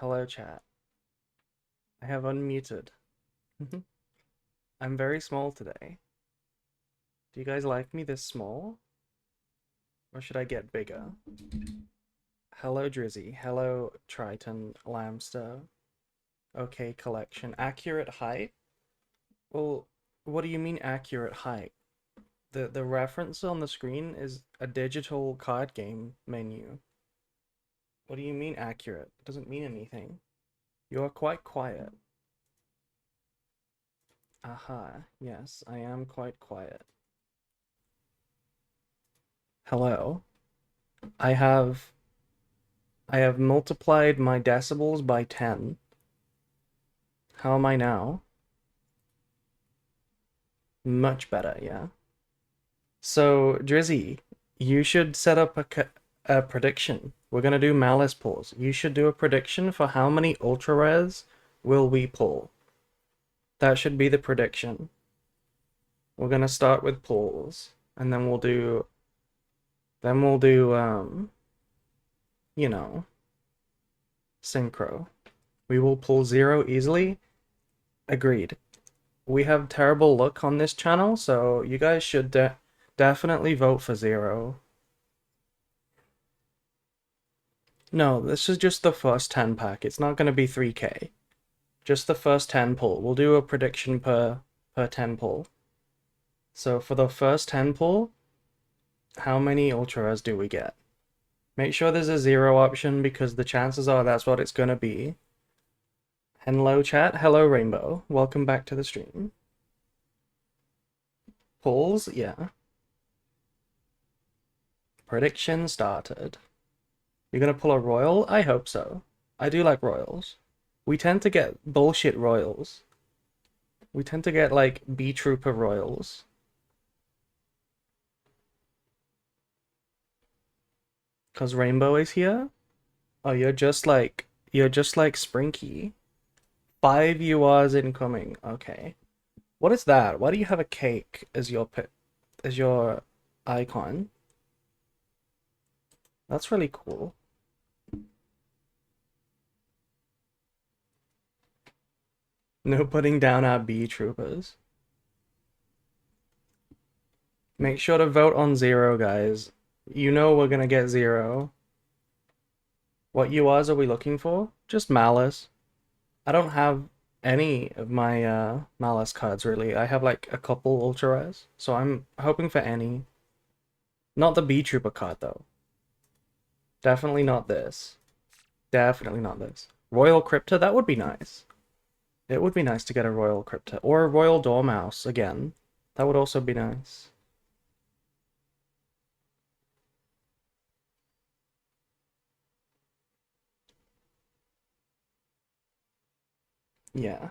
Hello, chat. I have unmuted. I'm very small today. Do you guys like me this small? Or should I get bigger? Hello, Drizzy. Hello, Triton, Lamster. Okay, collection. Accurate height? Well, what do you mean accurate height? The reference on the screen is a digital card game menu. What do you mean accurate? It doesn't mean anything. You are quite quiet. Aha, yes, I am quite quiet. Hello. I have multiplied my decibels by 10. How am I now? Much better, yeah. So, Drizzy, you should set up a prediction. We're gonna do Malice pulls. You should do a prediction for how many ultra rares will we pull. That should be the prediction. We're gonna start with pulls, and then we'll do you know, synchro. We will pull 0 easily. Agreed. We have terrible luck on this channel, so you guys should definitely vote for 0. No, this is just the first 10 pack. It's not going to be 3k. Just the first 10 pull. We'll do a prediction per 10 pull. So for the first 10 pull, how many ultras do we get? Make sure there's a 0 option because the chances are that's what it's going to be. Hello chat, hello Rainbow. Welcome back to the stream. Pulls, yeah. Prediction started. You're gonna pull a royal? I hope so. I do like royals. We tend to get bullshit royals. We tend to get like B-Trooper royals. Cause Rainbow is here? Oh, you're just like Sprinky. 5 URs incoming. Okay. What is that? Why do you have a cake as your icon? That's really cool. No putting down our B-Troopers. Make sure to vote on 0, guys. You know we're gonna get 0. What URs are we looking for? Just Malice. I don't have any of my Malice cards, really. I have like a couple Ultra Rares, so I'm hoping for any. Not the B-Trooper card, though. Definitely not this. Definitely not this. Royal Crypta, that would be nice. It would be nice to get a Royal Crypta. Or a Royal Dormouse, again. That would also be nice. Yeah.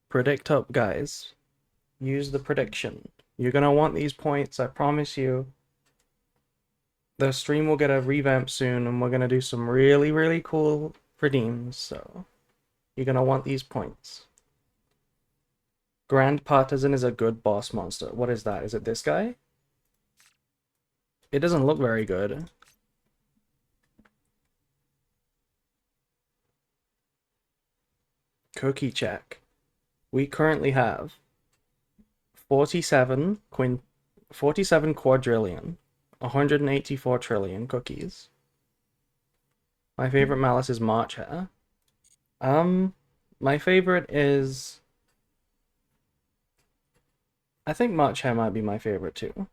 Predict up, guys. Use the prediction. You're gonna want these points, I promise you. The stream will get a revamp soon, and we're gonna do some really, really cool redeems, so you're gonna want these points. Grand Partisan is a good boss monster. What is that? Is it this guy? It doesn't look very good. Cookie check. We currently have 47 quadrillion, 184 trillion cookies. My favorite Malice is March Hare. My favorite is... I think March Hare might be my favorite too.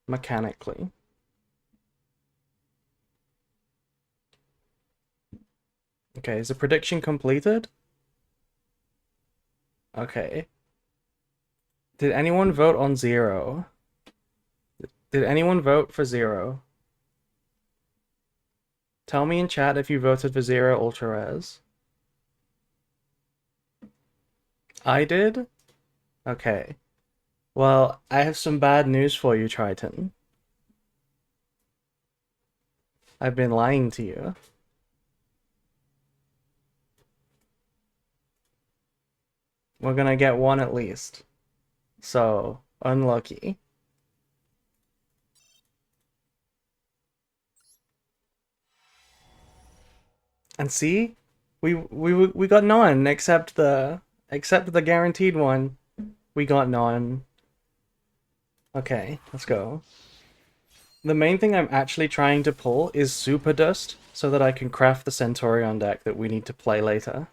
Mechanically. Okay, is the prediction completed? Okay. Did anyone vote on 0? Did anyone vote for 0? Tell me in chat if you voted for 0 Ultra Rares. I did? Okay. Well, I have some bad news for you, Triton. I've been lying to you. We're gonna get 1 at least. So, unlucky. And see, we got none except the guaranteed one. We got none. Okay, let's go. The main thing I'm actually trying to pull is Super Dust so that I can craft the Centurion deck that we need to play later.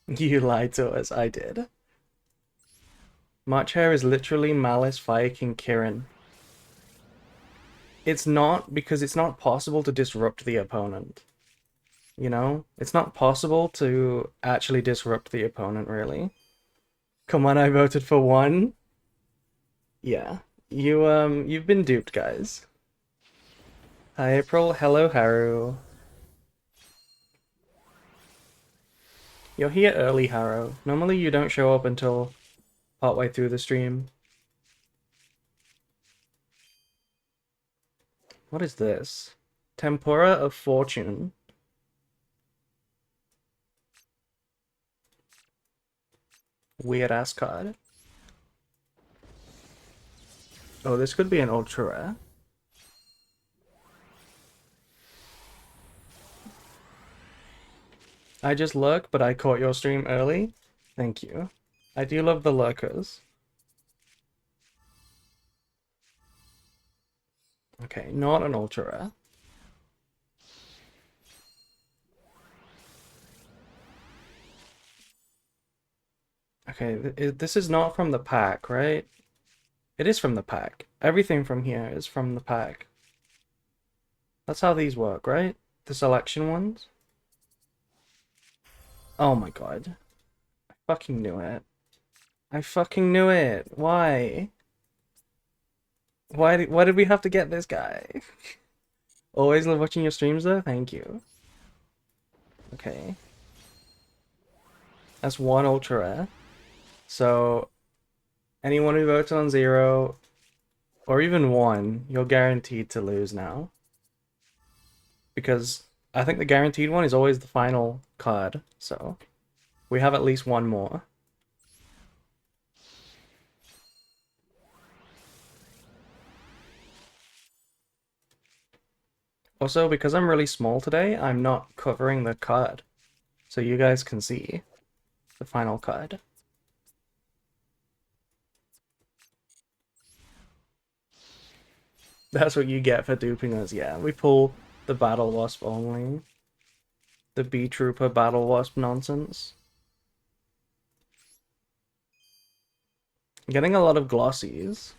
You lied to us, I did. March Hare is literally Malice, Fire King, Kirin. It's not, because it's not possible to disrupt the opponent. You know? It's not possible to actually disrupt the opponent, really. Come on, I voted for one. Yeah. You've been duped, guys. Hi, April. Hello, Haru. You're here early, Haru. Normally you don't show up until partway through the stream. What is this? Tempura of Fortune. Weird ass card. Oh, this could be an ultra rare. I just lurk, but I caught your stream early. Thank you. I do love the lurkers. Okay, not an ultra rare. Okay, this is not from the pack, right? It is from the pack. Everything from here is from the pack. That's how these work, right? The selection ones? Oh my god. I fucking knew it. I fucking knew it. Why? Why did we have to get this guy? Always love watching your streams though, thank you. Okay. That's one ultra rare. So anyone who votes on 0 or even 1, you're guaranteed to lose now. Because I think the guaranteed one is always the final card, so we have at least one more. Also, because I'm really small today, I'm not covering the card, so you guys can see the final card. That's what you get for duping us. Yeah, we pull the Battle Wasp only. The B-Trooper Battle Wasp nonsense. I'm getting a lot of glossies.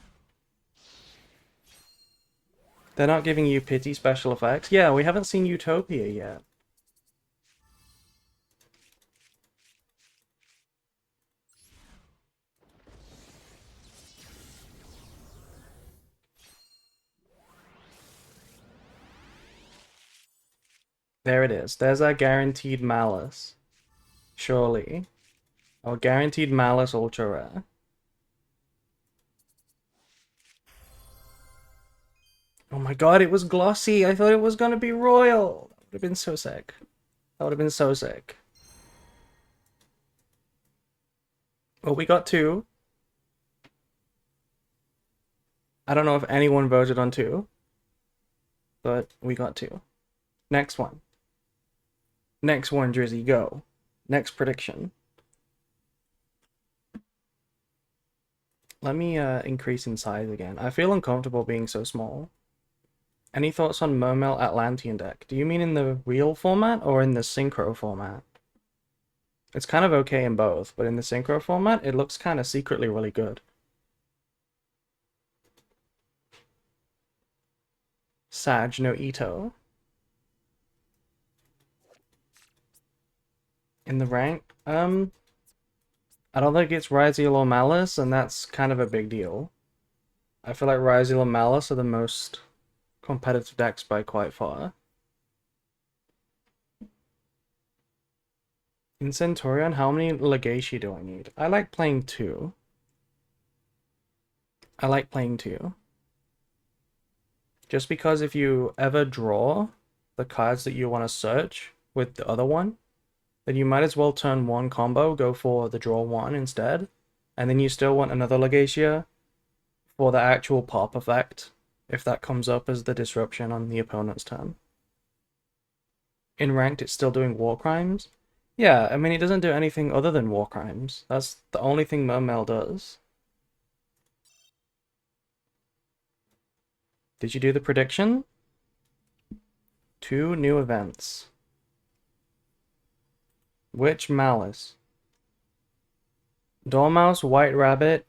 They're not giving you pity special effects? Yeah, we haven't seen Utopia yet. There it is. There's our guaranteed Malice. Surely. Our guaranteed Malice ultra rare. Oh my god, it was glossy. I thought it was gonna be royal. That would have been so sick. That would have been so sick. Well, we got 2. I don't know if anyone voted on 2. But we got 2. Next one. Next one, Drizzy, go. Next prediction. Let me increase in size again. I feel uncomfortable being so small. Any thoughts on Mermail Atlantean deck? Do you mean in the real format or in the synchro format? It's kind of okay in both, but in the synchro format, it looks kind of secretly really good. Sag no Ito. In the rank? I don't think it's Ryziel or Malice, and that's kind of a big deal. I feel like Ryziel and Malice are the most competitive decks by quite far. In Centurion, how many Legacy do I need? I like playing 2. I like playing 2. Just because if you ever draw the cards that you want to search with the other one, then you might as well turn one combo, go for the draw 1 instead, and then you still want another Legacia for the actual pop effect if that comes up as the disruption on the opponent's turn. In ranked, it's still doing war crimes. Yeah, I mean, it doesn't do anything other than war crimes. That's the only thing Mermail does. Did you do the prediction? 2 new events. Which Malice? Dormouse, White Rabbit,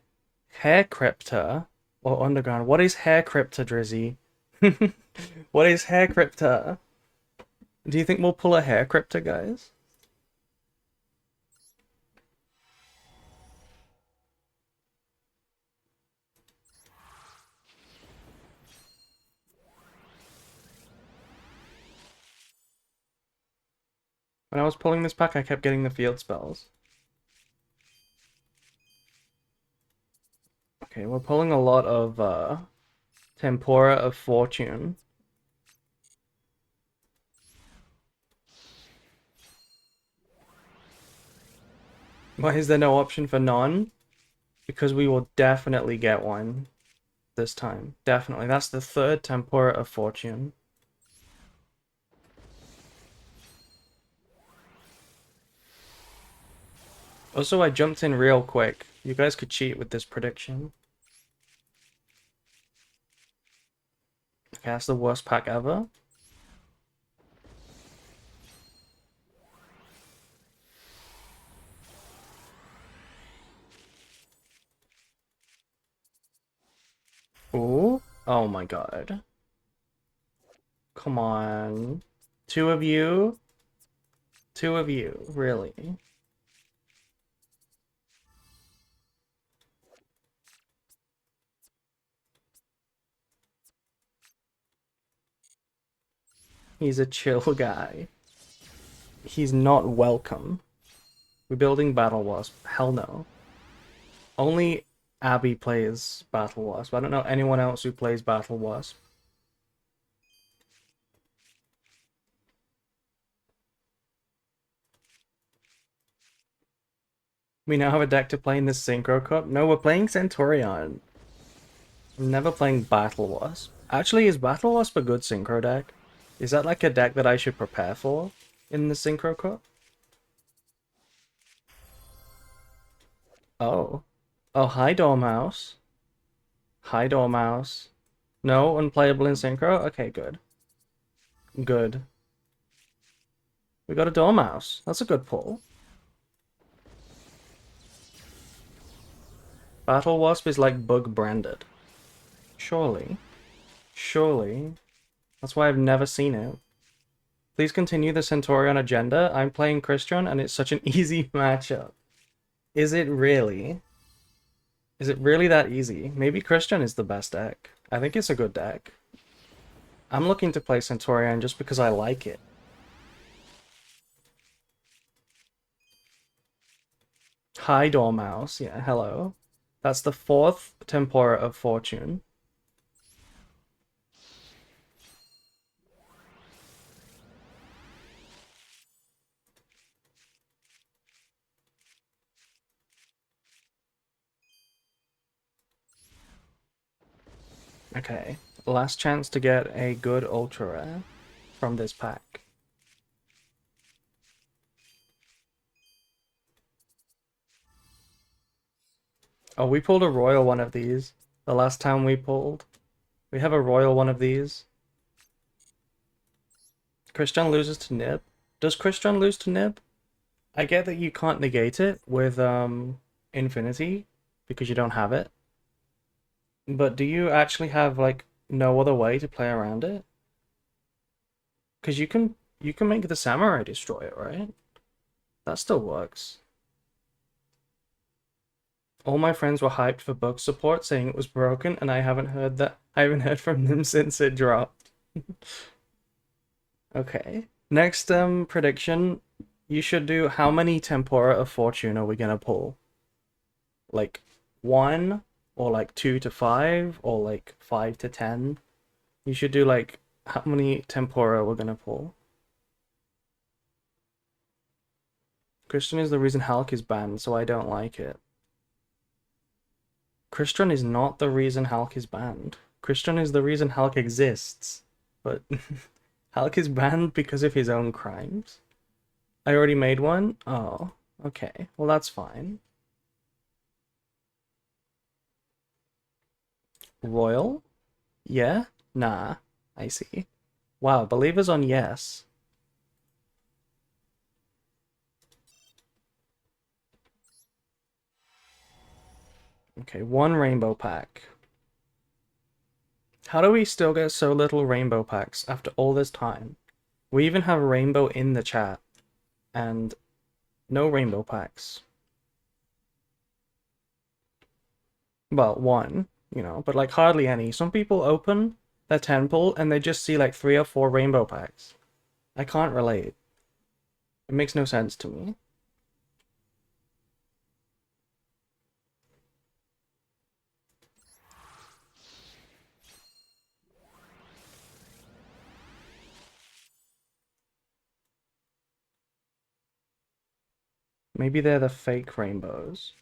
Hair Crypta, or Underground? What is Hair Crypta, Drizzy? What is Hair Crypta? Do you think we'll pull a Hair Crypta, guys? When I was pulling this pack, I kept getting the field spells. Okay, we're pulling a lot of Tempora of Fortune. Why is there no option for none? Because we will definitely get one this time. Definitely. That's the 3rd Tempora of Fortune. Also, I jumped in real quick. You guys could cheat with this prediction. Okay, that's the worst pack ever. Ooh. Oh my god. Come on. 2 of you? 2 of you, really? He's a chill guy. He's not welcome. We're building Battle Wasp. Hell no. Only Abby plays Battle Wasp. I don't know anyone else who plays Battle Wasp. We now have a deck to play in this Synchro Cup. No, we're playing Centurion. I'm never playing Battle Wasp. Actually, is Battle Wasp a good Synchro deck? Is that like a deck that I should prepare for in the Synchro Cup? Oh. Oh, hi Dormouse. Hi Dormouse. No, unplayable in Synchro? Okay, good. Good. We got a Dormouse. That's a good pull. Battle Wasp is like bug branded. Surely. Surely. That's why I've never seen it. Please continue the Centurion agenda. I'm playing Christian and it's such an easy matchup. Is it really? Is it really that easy? Maybe Christian is the best deck. I think it's a good deck. I'm looking to play Centurion just because I like it. Hi, Dormouse. Yeah, hello. That's the 4th Tempora of Fortune. Okay, last chance to get a good ultra rare from this pack. Oh, we pulled a royal one of these the last time we pulled. We have a royal one of these. Christian loses to Nib. Does Christian lose to Nib? I get that you can't negate it with Infinity because you don't have it. But do you actually have like no other way to play around it? Because you can make the Samurai destroy it, right? That still works. All my friends were hyped for bug support, saying it was broken, and I haven't heard from them since it dropped. Okay. Next prediction. You should do how many Tempora of Fortune are we gonna pull? Like 1 or like 2 to 5 or like 5 to 10? You should do like how many Tempora we're gonna pull. Christian is the reason Hulk is banned, so I don't like it. Christian is not the reason Hulk is banned. Christian is the reason Hulk exists. But Hulk is banned because of his own crimes. I already made one? Oh, okay. Well, that's fine. Royal? Yeah? Nah. I see. Wow, believers on yes. Okay, one rainbow pack. How do we still get so little rainbow packs after all this time? We even have rainbow in the chat. And no rainbow packs. Well, one, you know, but like hardly any. Some people open their temple and they just see like 3 or 4 rainbow packs. I can't relate. It makes no sense to me. Maybe they're the fake rainbows.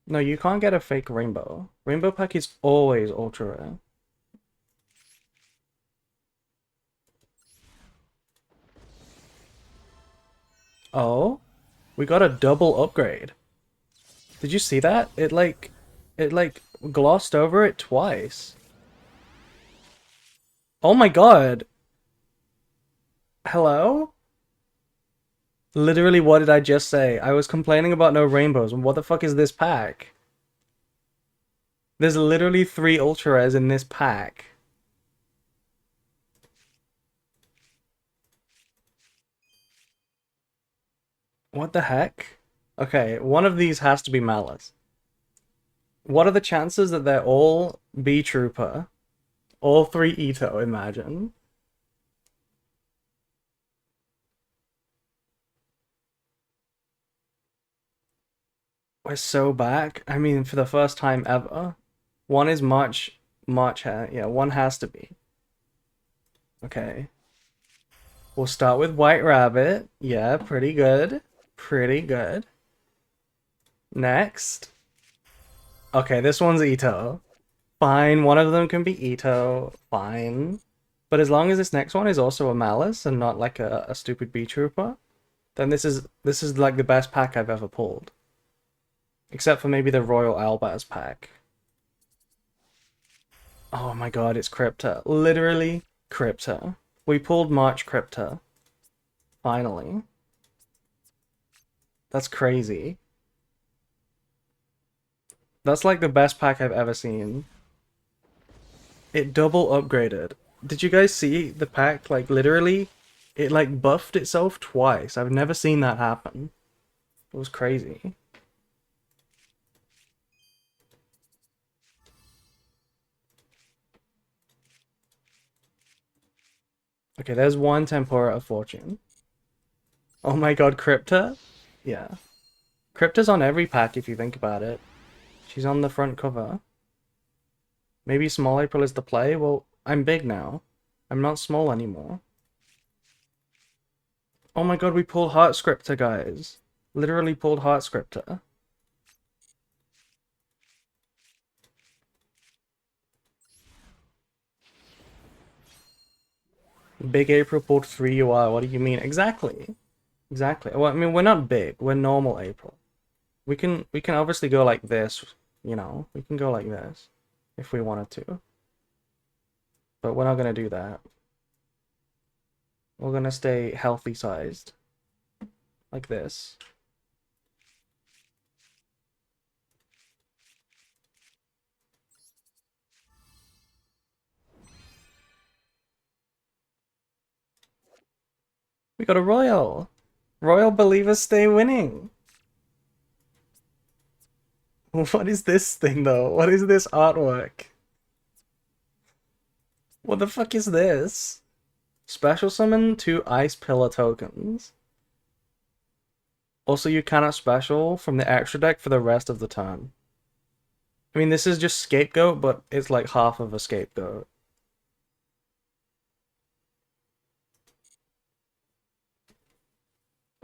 No, you can't get a fake rainbow. Rainbow pack is always ultra rare. Oh, we got a double upgrade. Did you see that? It like glossed over it twice. Oh my god. Hello? Literally, what did I just say? I was complaining about no rainbows, and what the fuck is this pack? There's literally 3 ultra rares in this pack. What the heck? Okay, one of these has to be Malice. What are the chances that they're all B Trooper? All 3 Ito, imagine. We're so back. I mean, for the first time ever. One is March hair. Yeah, one has to be. Okay. We'll start with White Rabbit. Yeah, pretty good. Pretty good. Next. Okay, this one's Ito. Fine, one of them can be Ito. Fine. But as long as this next one is also a Malice and not like a stupid B Trooper, then this is like the best pack I've ever pulled. Except for maybe the Royal Albaz pack. Oh my god, it's Crypta. Literally Crypta. We pulled March Crypta. Finally. That's crazy. That's like the best pack I've ever seen. It double upgraded. Did you guys see the pack? Like, literally, it like buffed itself twice. I've never seen that happen. It was crazy. Okay, there's one Tempura of Fortune. Oh my god, Crypta? Yeah. Crypta's on every pack if you think about it. She's on the front cover. Maybe Small April is the play? Well, I'm big now. I'm not small anymore. Oh my god, we pulled Heart Scripter, guys. Literally pulled Heart Scripter. Big April pulled 3 UI. What do you mean? Exactly. Exactly. Well, I mean, we're not big. We're normal April. We can obviously go like this, you know. We can go like this if we wanted to. But we're not gonna do that. We're gonna stay healthy sized. Like this. We got a Royal. Royal Believers stay winning. What is this thing though? What is this artwork? What the fuck is this? Special summon 2 Ice Pillar tokens. Also, you cannot special from the extra deck for the rest of the turn. I mean, this is just Scapegoat, but it's like half of a Scapegoat.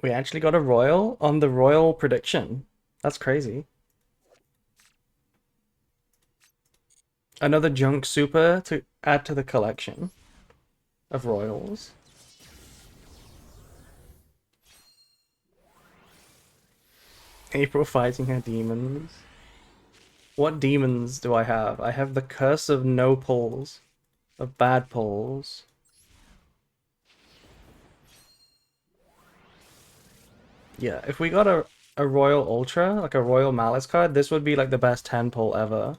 We actually got a Royal on the Royal prediction. That's crazy. Another junk super to add to the collection of royals. April fighting her demons. What demons do I have? I have the curse of no pulls. Of bad pulls. Yeah, if we got a Royal Ultra, like a Royal Malice card, this would be like the best 10 pull ever.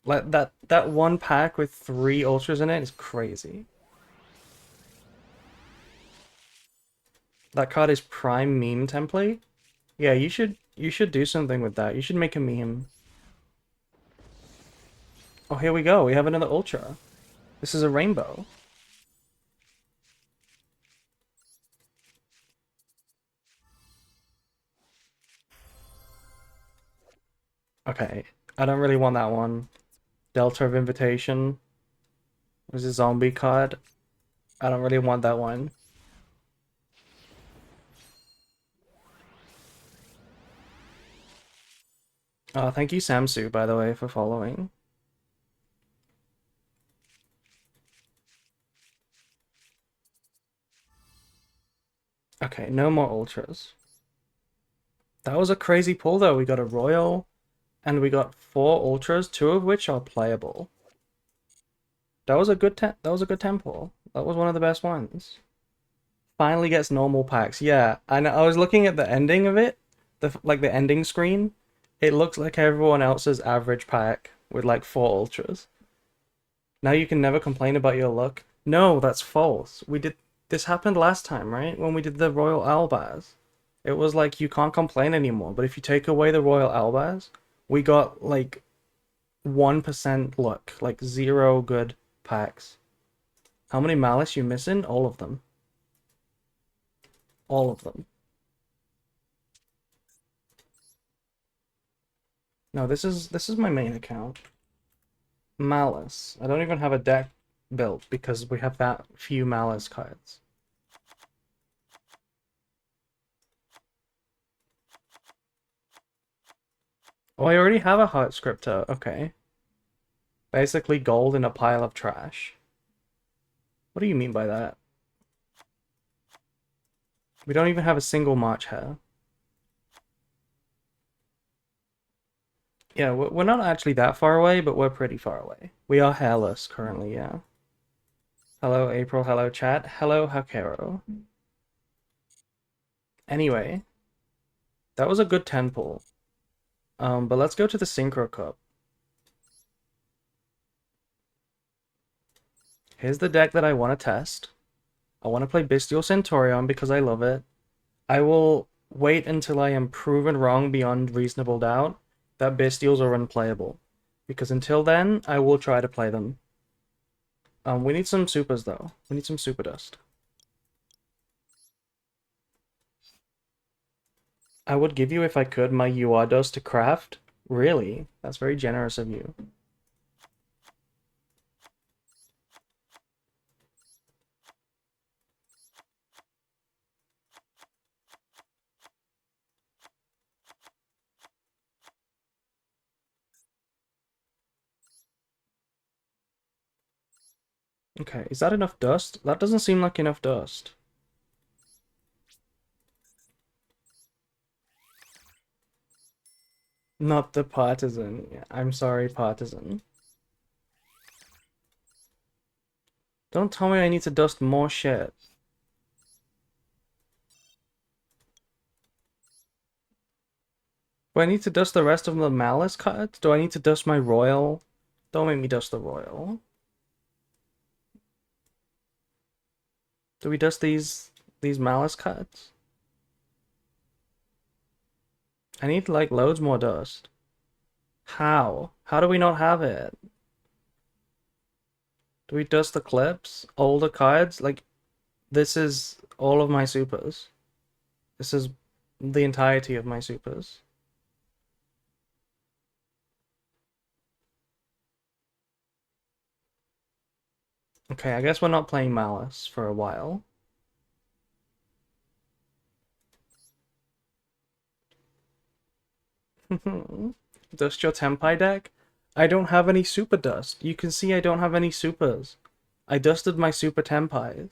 Like that one pack with 3 Ultras in it is crazy. That card is prime meme template. Yeah, you should do something with that. You should make a meme. Oh, here we go. We have another Ultra. This is a rainbow. Okay, I don't really want that one. Delta of Invitation. There's a zombie card. I don't really want that one. Thank you, Samsu, by the way, for following. Okay, no more Ultras. That was a crazy pull, though. We got a Royal, and we got 4 Ultras, 2 of which are playable. That was a good temple. That was one of the best ones. Finally gets normal packs. Yeah, I was looking at the ending of it, the ending screen. It looks like everyone else's average pack with like 4 Ultras. Now you can never complain about your luck. No, that's false. This happened last time, right? When we did the Royal Albaz. It was like you can't complain anymore. But if you take away the Royal Albaz, we got like 1% luck, like 0 good packs. How many Malice you missing? All of them. All of them. No, this is my main account. Malice. I don't even have a deck built because we have that few Malice cards. Oh, I already have a Heart Scripter. Okay. Basically gold in a pile of trash. What do you mean by that? We don't even have a single March Hare. Yeah, we're not actually that far away, but we're pretty far away. We are hairless currently, yeah. Hello, April. Hello, chat. Hello, Hakero. Anyway, that was a good 10 pull. But let's go to the Synchro Cup. Here's the deck that I want to test. I want to play Bestial Centurion because I love it. I will wait until I am proven wrong beyond reasonable doubt that Bestials are unplayable. Because until then, I will try to play them. We need some supers though. We need some super dust. I would give you, if I could, my UR dust to craft. Really? That's very generous of you. Okay, is that enough dust? That doesn't seem like enough dust. Not the partisan. Yeah, I'm sorry, partisan. Don't tell me I need to dust more shit. Do I need to dust the rest of the Malice cards? Do I need to dust my Royal? Don't make me dust the Royal. Do we dust these Malice cards? I need like loads more dust. How? How do we not have it? Do we dust the clips? Older cards? Like, this is all of my supers. This is the entirety of my supers. Okay, I guess we're not playing Malice for a while. Dust your Tempai deck? I don't have any super dust. You can see I don't have any supers. I dusted my super Tempais.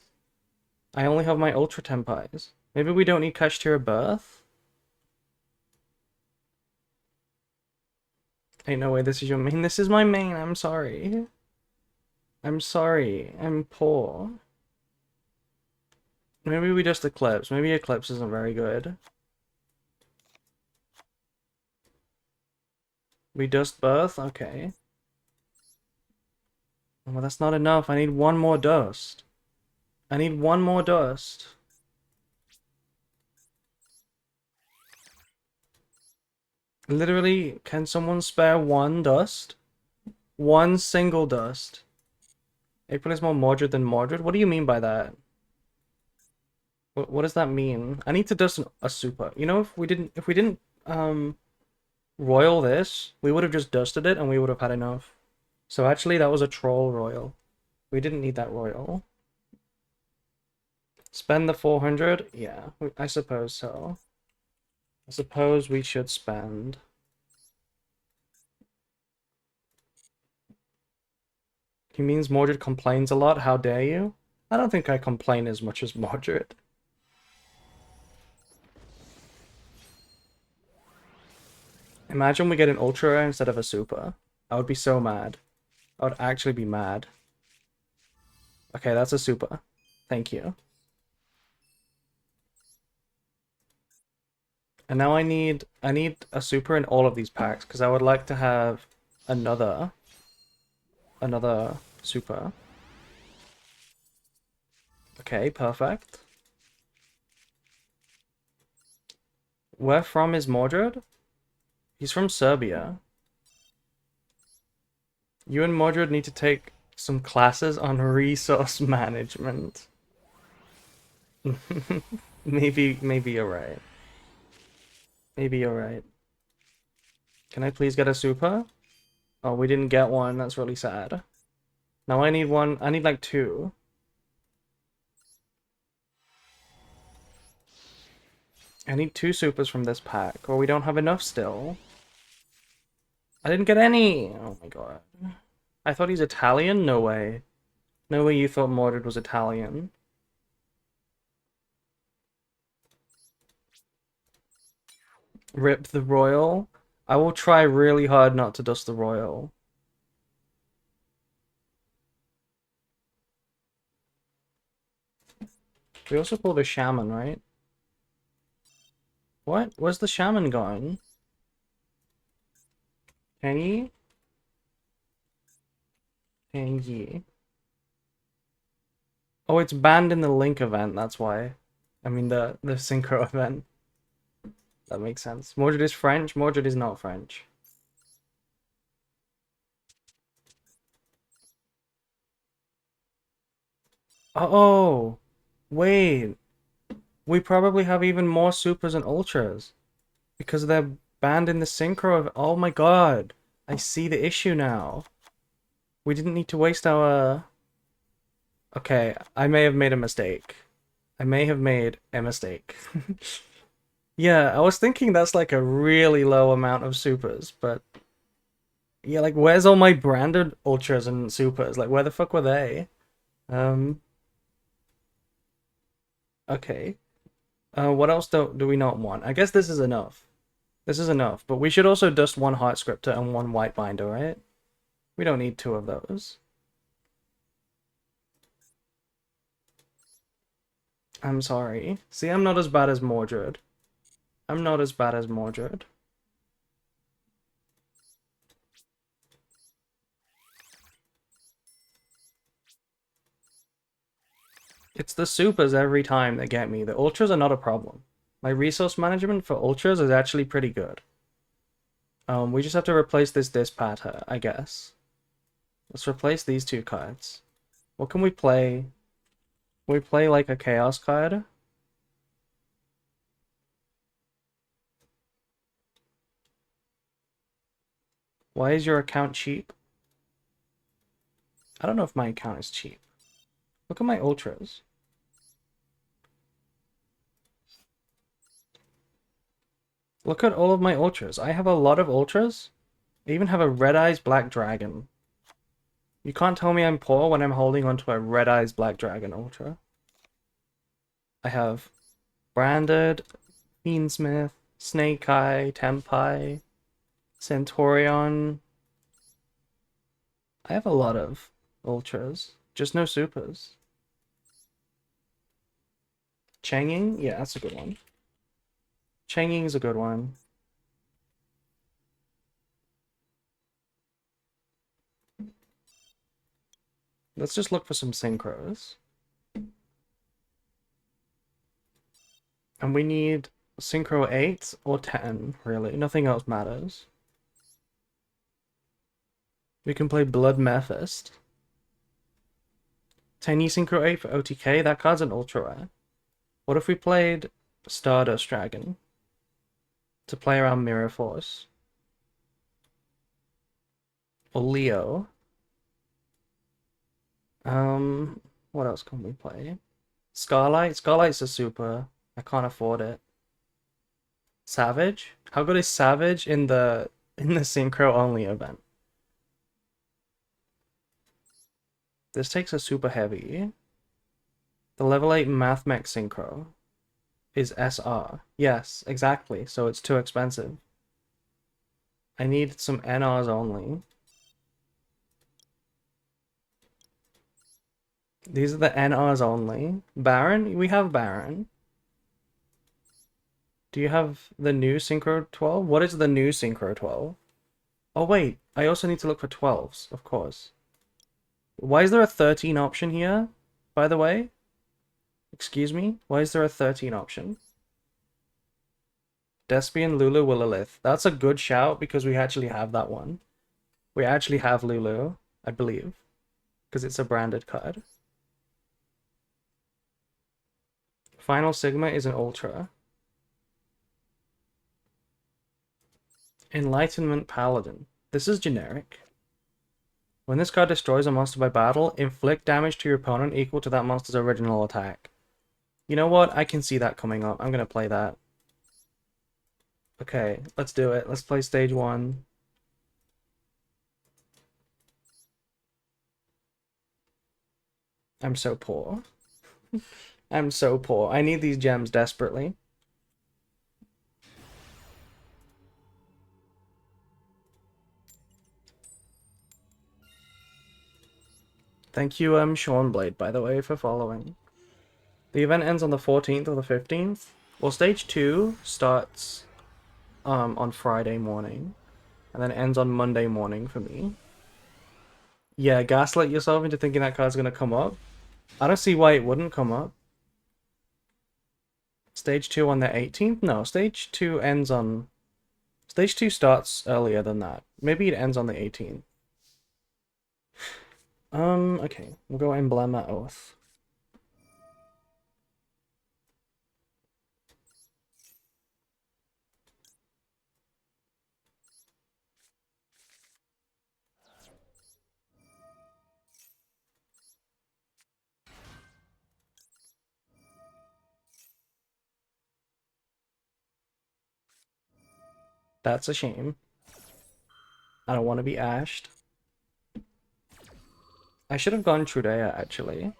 I only have my ultra Tempais. Maybe we don't need Kashtira Birth? Ain't no way this is your main. This is my main. I'm sorry. I'm sorry. I'm poor. Maybe we just Eclipse. Maybe Eclipse isn't very good. We dust Birth? Okay. Well, that's not enough. I need one more dust. I need one more dust. Literally, can someone spare one dust? One single dust. April is more Mordred than Mordred? What do you mean by that? What does that mean? I need to dust a super. You know, if we didn't royal this, we would have just dusted it and we would have had enough. So actually that was a troll royal. We didn't need that royal. Spend the 400? Yeah, I suppose so. I suppose we should spend. He means Mordred complains a lot, how dare you? I don't think I complain as much as Mordred. Imagine we get an ultra instead of a super. I would be so mad. I would actually be mad. Okay, that's a super. Thank you. And now I need a super in all of these packs because I would like to have another super. Okay, perfect. Where from is Mordred? He's from Serbia. You and Mordred need to take some classes on resource management. Maybe you're right. Maybe you're right. Can I please get a super? Oh, we didn't get one. That's really sad. Now I need one. I need like two. I need two supers from this pack, or we don't have enough still. I didn't get any! Oh my god. I thought he's Italian? No way. No way you thought Mordred was Italian. Rip the Royal. I will try really hard not to dust the Royal. We also pulled a Shaman, right? What? Where's the Shaman going? Can ye? Can ye? Oh, it's banned in the Link event, that's why. I mean the Synchro event. That makes sense. Mordred is French? Mordred is not French. Oh! Wait! We probably have even more supers and ultras. Because they're banned in the Synchro of... Oh my god! I see the issue now. We didn't need to waste our... Okay, I may have made a mistake. I may have made a mistake. Yeah, I was thinking that's like a really low amount of supers, but... Yeah, like, where's all my branded ultras and supers? Like, where the fuck were they? Um... Okay. What else do we not want? I guess this is enough. This is enough, but we should also dust one Heart Scriptor and one White Binder, right? We don't need two of those. I'm sorry. See, I'm not as bad as Mordred. I'm not as bad as Mordred. It's the supers every time that get me. The ultras are not a problem. My resource management for ultras is actually pretty good. We just have to replace this Dispatter, I guess. Let's replace these two cards. What can we play? We play like a Chaos card. Why is your account cheap? I don't know if my account is cheap. Look at my ultras. Look at all of my ultras. I have a lot of ultras. I even have a Red Eyes Black Dragon. You can't tell me I'm poor when I'm holding onto a Red Eyes Black Dragon Ultra. I have Branded, Fiendsmith, Snake Eye, Tempai, Centurion. I have a lot of Ultras, just no Supers. Changing? Yeah, that's a good one. Changing is a good one. Let's just look for some synchros. And we need synchro 8 or 10, really. Nothing else matters. We can play Blood Mephist. 10 synchro 8 for OTK. That card's an ultra rare. What if we played Stardust Dragon to play around Mirror Force? Or Leo. What else can we play? Starlight? Starlight's a super. I can't afford it. Savage? How good is Savage in the synchro only event? This takes a super heavy. The level 8 Math Mech synchro is SR. Yes, exactly. So it's too expensive. I need some NRs only. These are the NRs only. Baron? We have Baron. Do you have the new Synchro 12? What is the new Synchro 12? Oh wait, I also need to look for 12s, of course. Why is there a 13 option here, by the way? Excuse me? Why is there a 13 option? Despian, Lulu, Willilith. That's a good shout because we actually have that one. We actually have Lulu, I believe. Because it's a branded card. Final Sigma is an Ultra. Enlightenment Paladin. This is generic. When this card destroys a monster by battle, inflict damage to your opponent equal to that monster's original attack. You know what? I can see that coming up. I'm going to play that. Okay, let's do it. Let's play stage 1. I'm so poor. I'm so poor. I need these gems desperately. Thank you, Seanblade, by the way, for following. The event ends on the 14th or the 15th. Well, stage 2 starts on Friday morning, and then ends on Monday morning for me. Yeah, gaslight yourself into thinking that card's gonna come up. I don't see why it wouldn't come up. Stage 2 on the 18th? No, stage 2 ends on... Stage 2 starts earlier than that. Maybe it ends on the 18th. Okay. We'll go Emblema Oath. That's a shame. I don't want to be ashed. I should have gone Trudea, actually.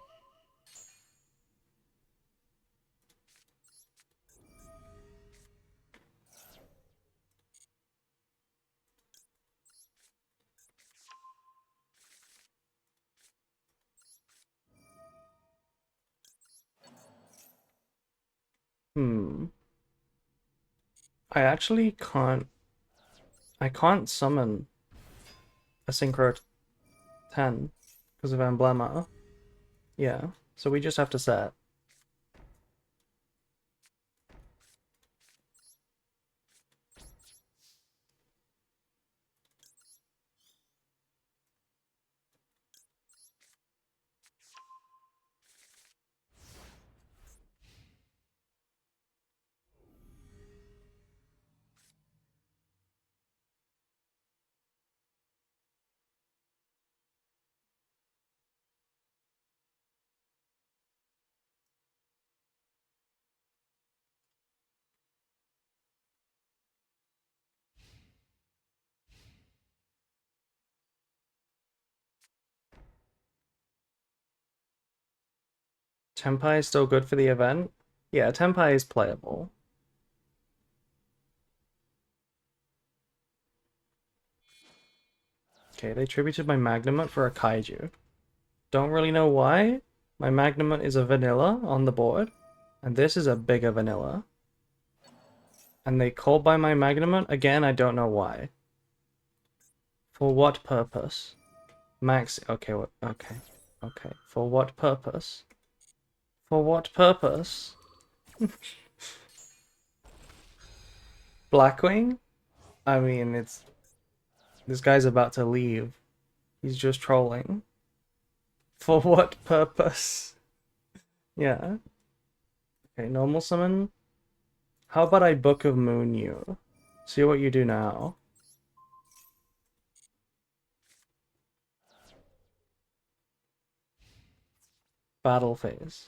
I actually can't... I can't summon a Synchro 10 because of Emblema. Yeah, so we just have to set. Tenpai is still good for the event? Yeah, Tenpai is playable. Okay, they tributed my Magnamut for a Kaiju. Don't really know why. My Magnamut is a vanilla on the board, and this is a bigger vanilla. And they called by my Magnamut? Again, I don't know why. For what purpose? Max... Okay, what? Okay. Okay. For what purpose? For what purpose? Blackwing? I mean, it's... This guy's about to leave. He's just trolling. For what purpose? Yeah. Okay, normal summon. How about I Book of Moon you? See what you do now. Battle phase.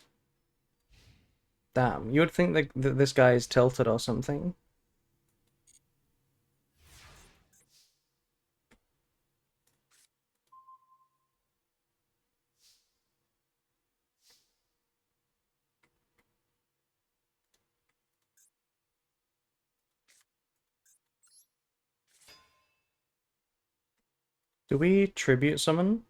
Damn, you would think that this guy is tilted or something. Do we tribute summon?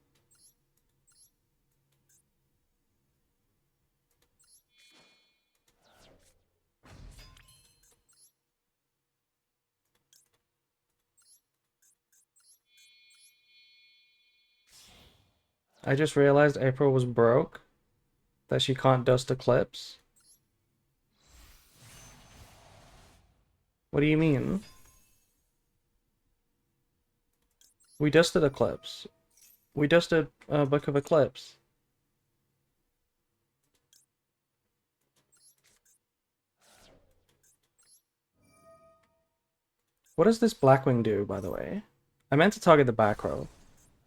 I just realized April was broke. That she can't dust Eclipse. What do you mean? We dusted Eclipse. We dusted Book of Eclipse. What does this Blackwing do, by the way? I meant to target the back row,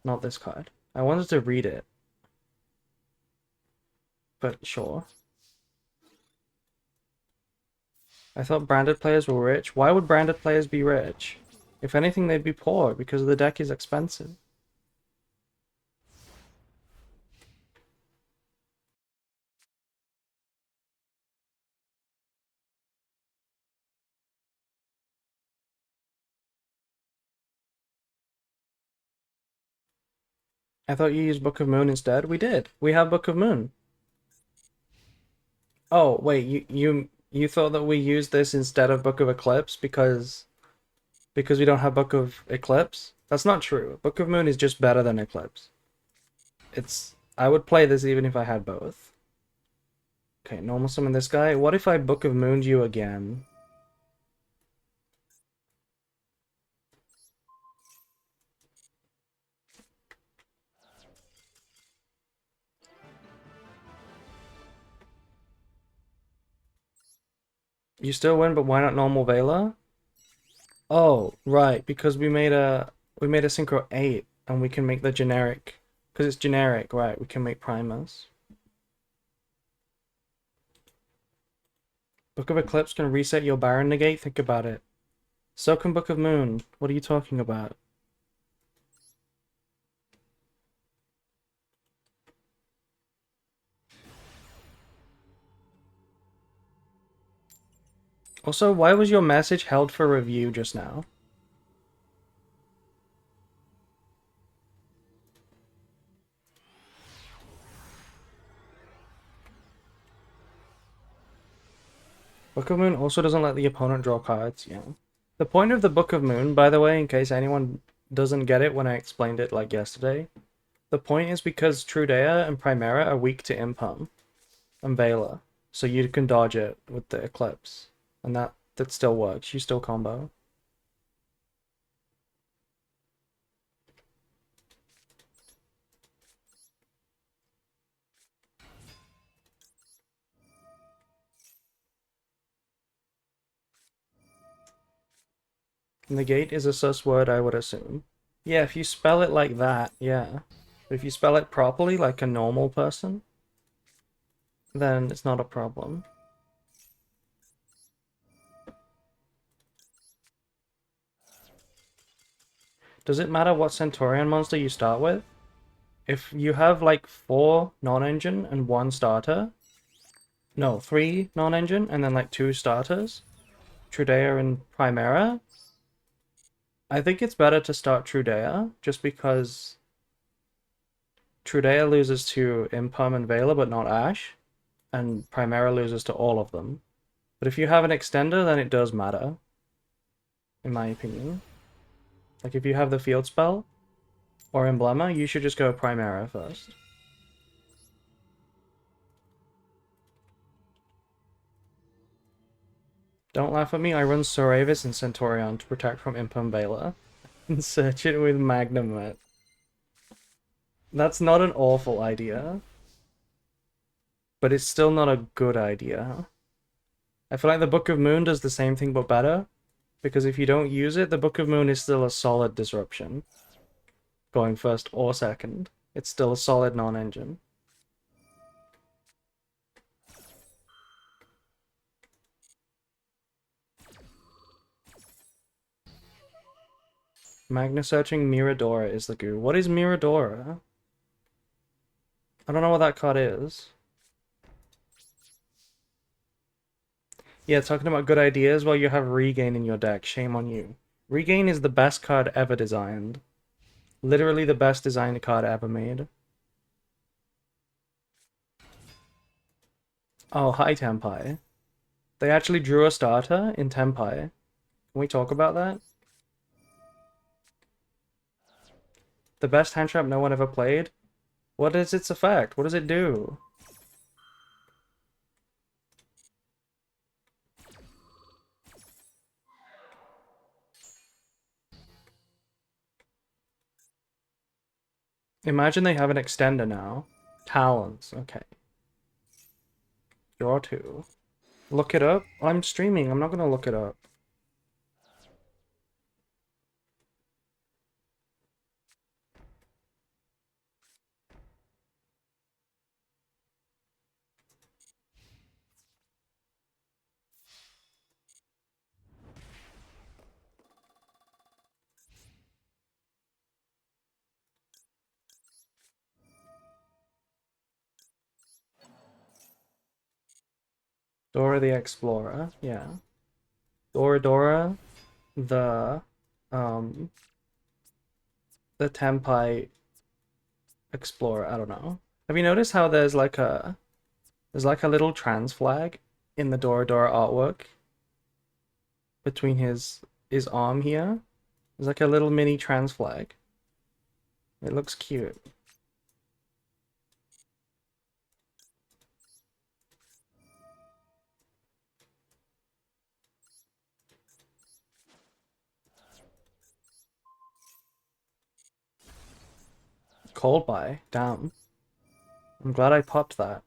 not this card. I wanted to read it. But sure. I thought branded players were rich. Why would branded players be rich? If anything, they'd be poor because the deck is expensive. I thought you used Book of Moon instead. We did. We have Book of Moon. Oh, wait, you thought that we used this instead of Book of Eclipse because we don't have Book of Eclipse? That's not true. Book of Moon is just better than Eclipse. I would play this even if I had both. Okay, normal summon this guy. What if I Book of Mooned you again? You still win, but why not normal Vela? Oh, right, because we made a Synchro 8 and we can make the generic because it's generic, right? We can make primers. Book of Eclipse can reset your Baron negate. Think about it. So can Book of Moon. What are you talking about? Also, why was your message held for review just now? Book of Moon also doesn't let the opponent draw cards, yeah. The point of the Book of Moon, by the way, in case anyone doesn't get it when I explained it like yesterday, the point is because Trudea and Primera are weak to Impum and Vela, so you can dodge it with the Eclipse, and that still works. You still combo. Negate is a sus word, I would assume. Yeah, if you spell it like that, yeah. But if you spell it properly, like a normal person, then it's not a problem. Does it matter what Centurion monster you start with? If you have like 4 non-engine and 1 starter, No, 3 non-engine and then like 2 starters. Trudea and Primera. I think it's better to start Trudea just because Trudea loses to Imperm and Vela but not Ash, and Primera loses to all of them. But if you have an extender, then it does matter, in my opinion. Like if you have the field spell or Emblema, you should just go Primera first. Don't laugh at me, I run Soravis and Centurion to protect from Imperm Vela. And search it with Magnemite. That's not an awful idea. But it's still not a good idea. I feel like the Book of Moon does the same thing but better. Because if you don't use it, the Book of Moon is still a solid disruption. Going first or second. It's still a solid non-engine. Magna searching Miradora is the goo. What is Miradora? I don't know what that card is. Yeah, talking about good ideas while you have Regain in your deck. Shame on you. Regain is the best card ever designed. Literally the best designed card ever made. Oh, hi Tempai. They actually drew a starter in Tempai. Can we talk about that? The best hand trap no one ever played? What is its effect? What does it do? Imagine they have an extender now. Talons, okay. Draw 2. Look it up? I'm streaming, I'm not gonna look it up. Dora the Explorer, yeah. Dora, the, um, the Tempai Explorer, I don't know. Have you noticed how there's like a little trans flag in the Dora artwork? Between his arm here? There's like a little mini trans flag. It looks cute. Cold buy? Damn. I'm glad I popped that.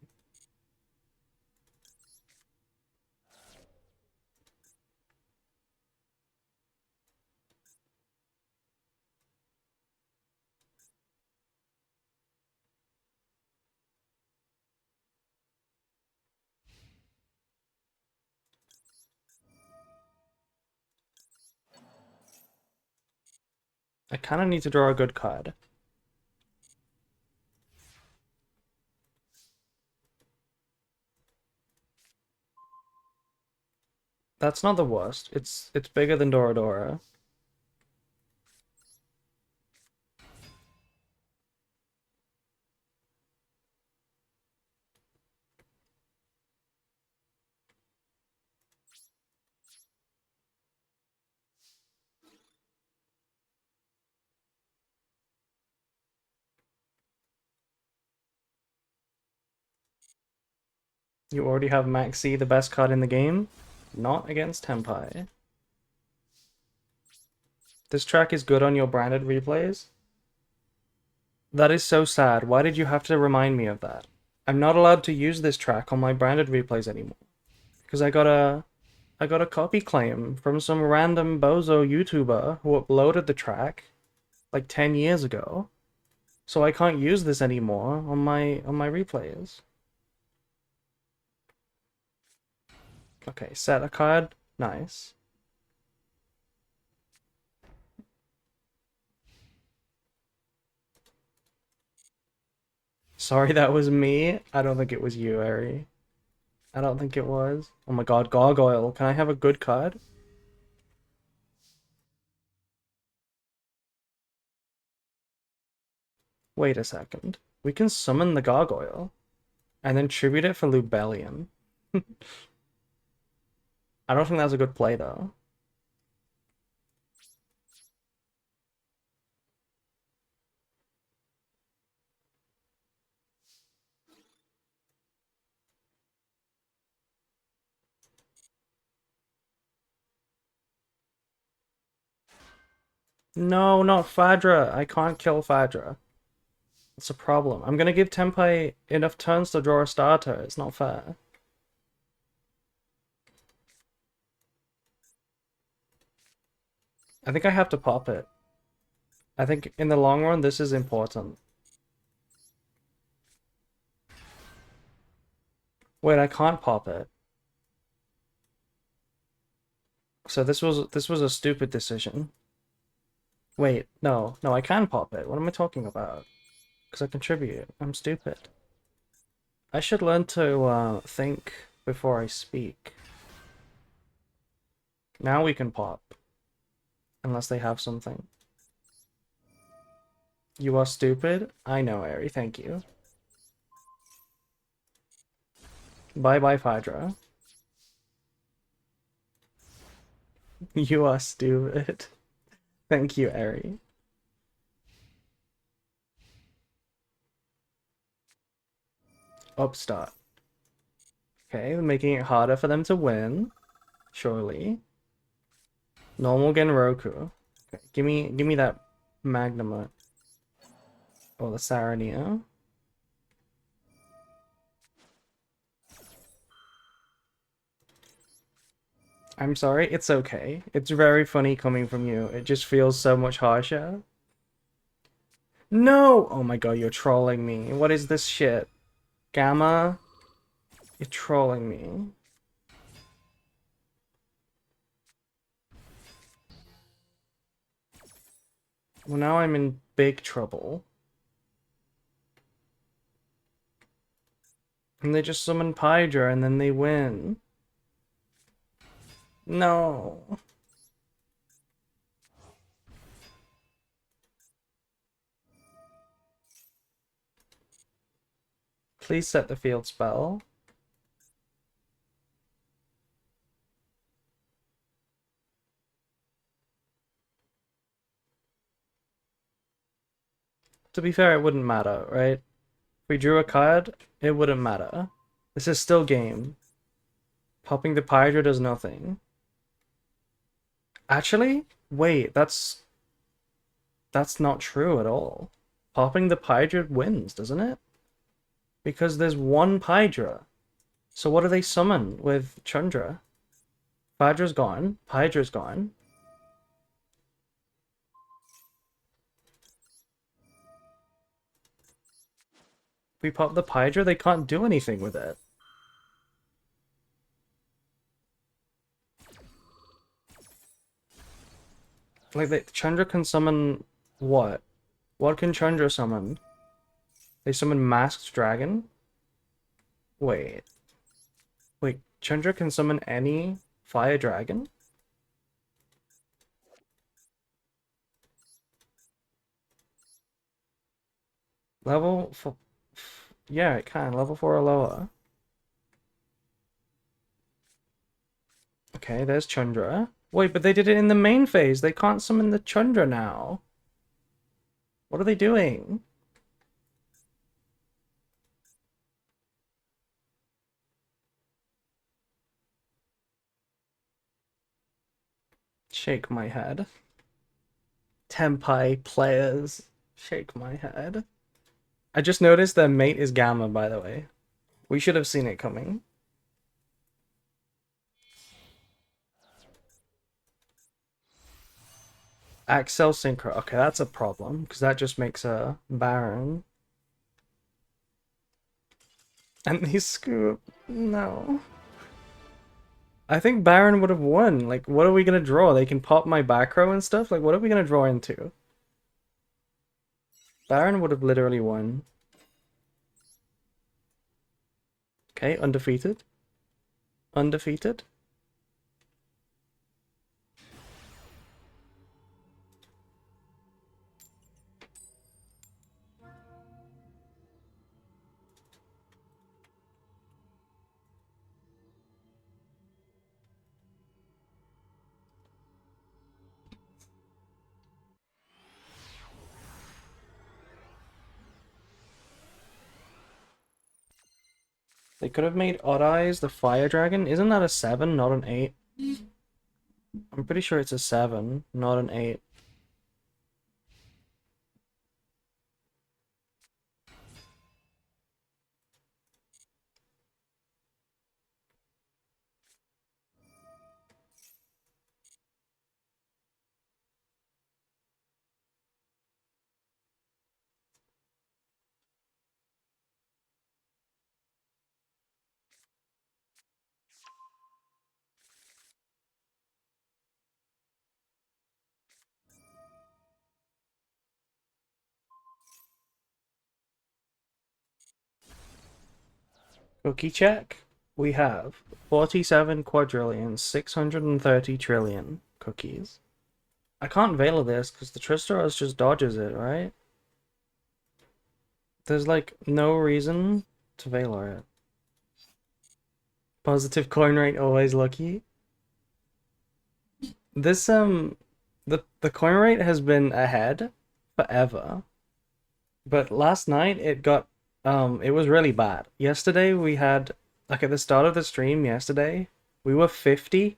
I kind of need to draw a good card. That's not the worst. It's bigger than Dora. You already have Maxi, the best card in the game. Not against Tempai. This track is good on your branded replays. That is so sad. Why did you have to remind me of that? I'm not allowed to use this track on my branded replays anymore. Because I got a copy claim from some random bozo YouTuber who uploaded the track like 10 years ago. So I can't use this anymore on my replays. Okay, set a card. Nice. Sorry that was me. I don't think it was you, Ari. I don't think it was. Oh my god, Gargoyle. Can I have a good card? Wait a second. We can summon the Gargoyle and then tribute it for Lubellion. I don't think that's a good play though. No, not Fadra. I can't kill Fadra. It's a problem. I'm gonna give Tenpai enough turns to draw a starter. It's not fair. I think I have to pop it. I think in the long run, this is important. Wait, I can't pop it. So this was a stupid decision. Wait, no, I can pop it. What am I talking about? Because I contribute. I'm stupid. I should learn to think before I speak. Now we can pop. Unless they have something. You are stupid? I know, Ari, thank you. Bye-bye, Phaedra. You are stupid. Thank you, Ari. Upstart. Okay, making it harder for them to win. Surely. Normal Genroku. Okay, give me that Magnamut. Or the Sarania. I'm sorry, it's okay. It's very funny coming from you. It just feels so much harsher. No! Oh my god, you're trolling me. What is this shit? Gamma? You're trolling me. Well, now I'm in big trouble. And they just summon Pydra and then they win. No. Please set the field spell. To be fair, it wouldn't matter, right? If we drew a card, it wouldn't matter. This is still game. Popping the Pydra does nothing. Actually, wait, that's not true at all. Popping the Pydra wins, doesn't it? Because there's one Pydra. So what do they summon with Chandra? Phaedra's gone. Pydra's gone. If we pop the Pydra, they can't do anything with it. Like, Chandra can summon what? What can Chandra summon? They summon Masked Dragon? Wait. Wait, Chandra can summon any fire dragon? Level 4... Yeah, it can. Level 4 or lower. Okay, there's Chandra. Wait, but they did it in the main phase. They can't summon the Chandra now. What are they doing? Shake my head. Tenpai players. Shake my head. I just noticed their mate is Gamma, by the way. We should have seen it coming. Axel Synchro. Okay, that's a problem, because that just makes a Baron. And they scoop. No. I think Baron would have won. Like, what are we gonna draw? They can pop my back row and stuff? Like, what are we gonna draw into? Baron would have literally won. Okay, undefeated. undefeated. They could have made Odd Eyes the Fire Dragon. Isn't that a 7, not an 8? I'm pretty sure it's a 7, not an 8. Cookie check. We have 47 quadrillion, 630 trillion cookies. I can't Veiler this because the Tristaros just dodges it, right? There's like no reason to Veiler it. Positive coin rate, always lucky. This the coin rate has been ahead forever. But last night it was really bad. Yesterday we had, like, at the start of the stream yesterday, we were 50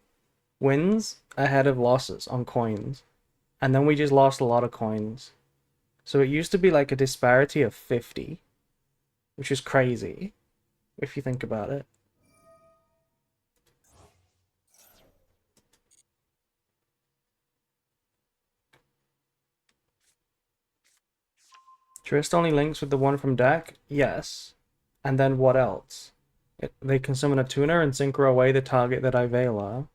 wins ahead of losses on coins. And then we just lost a lot of coins. So it used to be like a disparity of 50, which is crazy if you think about it. Trist only links with the one from deck? Yes. And then what else? They can summon a tuner and synchro away the target that I Veiler.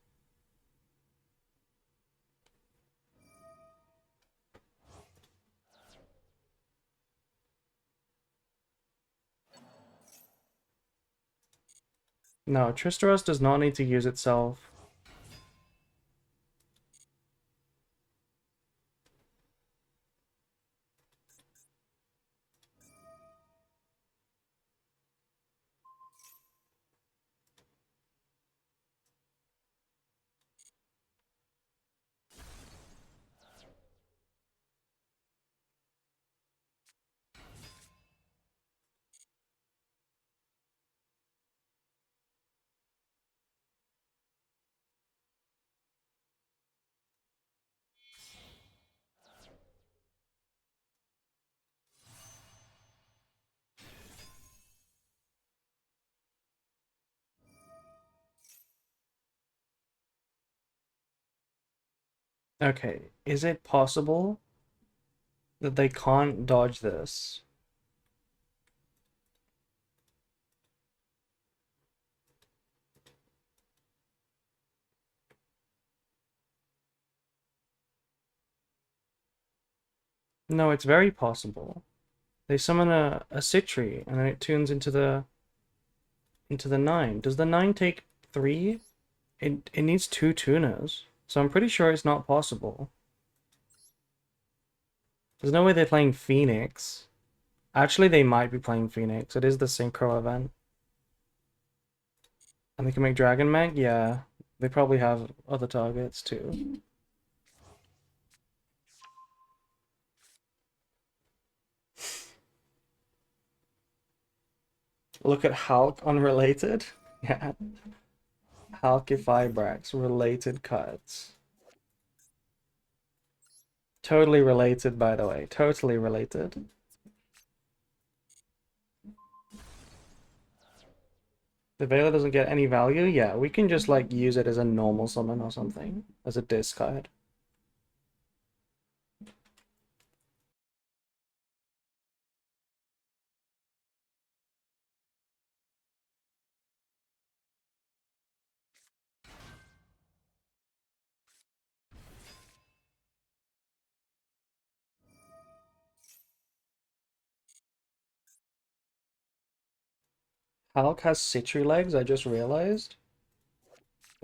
No, Tristeros does not need to use itself. Okay, is it possible that they can't dodge this? No, it's very possible. They summon a Citri and then it tunes into the 9. Does the 9 take 3? It needs 2 tuners. So I'm pretty sure it's not possible. There's no way they're playing Phoenix. Actually, they might be playing Phoenix. It is the Synchro event. And they can make Dragon Mag? Yeah. They probably have other targets too. Look at Hulk unrelated. Yeah. Halkifibrax related cards. Totally related, by the way. Totally related. The Veiler doesn't get any value? Yeah, we can just like use it as a normal summon or something. As a discard. Hulk has Citri legs, I just realized.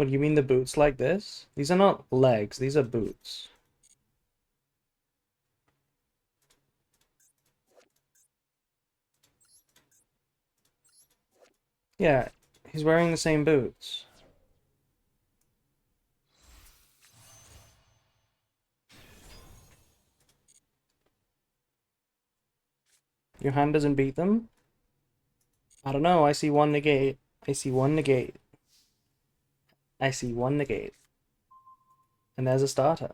What do you mean the boots like this? These are not legs, these are boots. Yeah, he's wearing the same boots. Your hand doesn't beat them? I don't know, I see one negate. I see one negate. I see one negate. And there's a starter.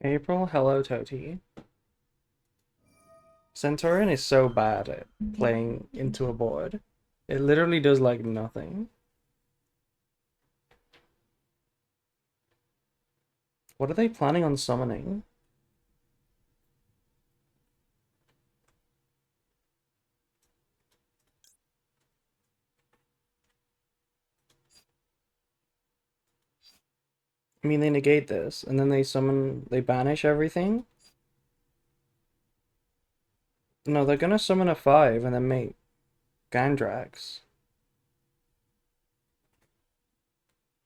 April, hello Toti. Centurion is so bad at playing into a board. It literally does like nothing. What are they planning on summoning? I mean, they negate this, and then they summon, they banish everything? No, they're gonna summon a 5 and then make Gandrax.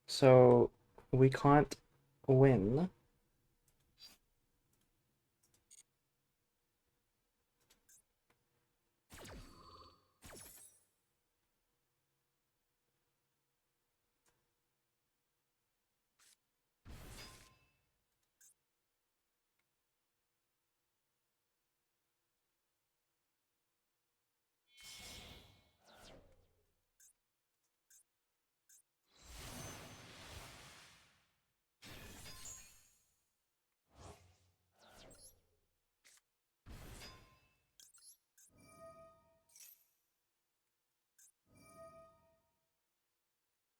So, we can't win.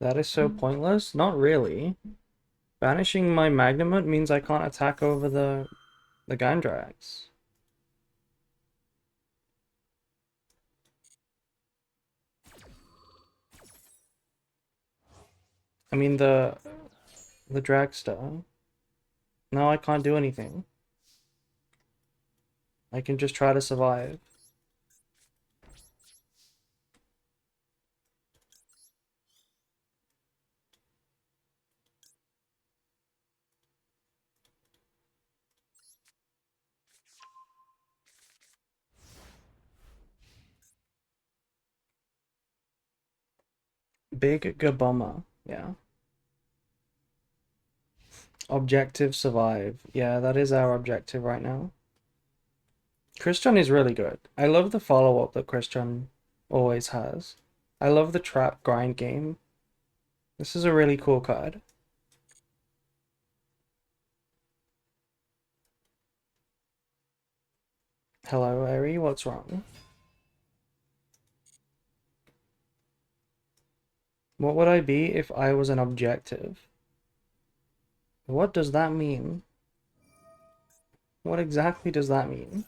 That is so pointless? Not really. Banishing my Magnamut means I can't attack over the Gandrax. I mean the Dragster. No, I can't do anything. I can just try to survive. Big Gabumma, yeah. Objective survive. Yeah, that is our objective right now. Christian is really good. I love the follow-up that Christian always has. I love the trap grind game. This is a really cool card. Hello, Eri, what's wrong? What would I be if I was an objective? What does that mean? What exactly does that mean?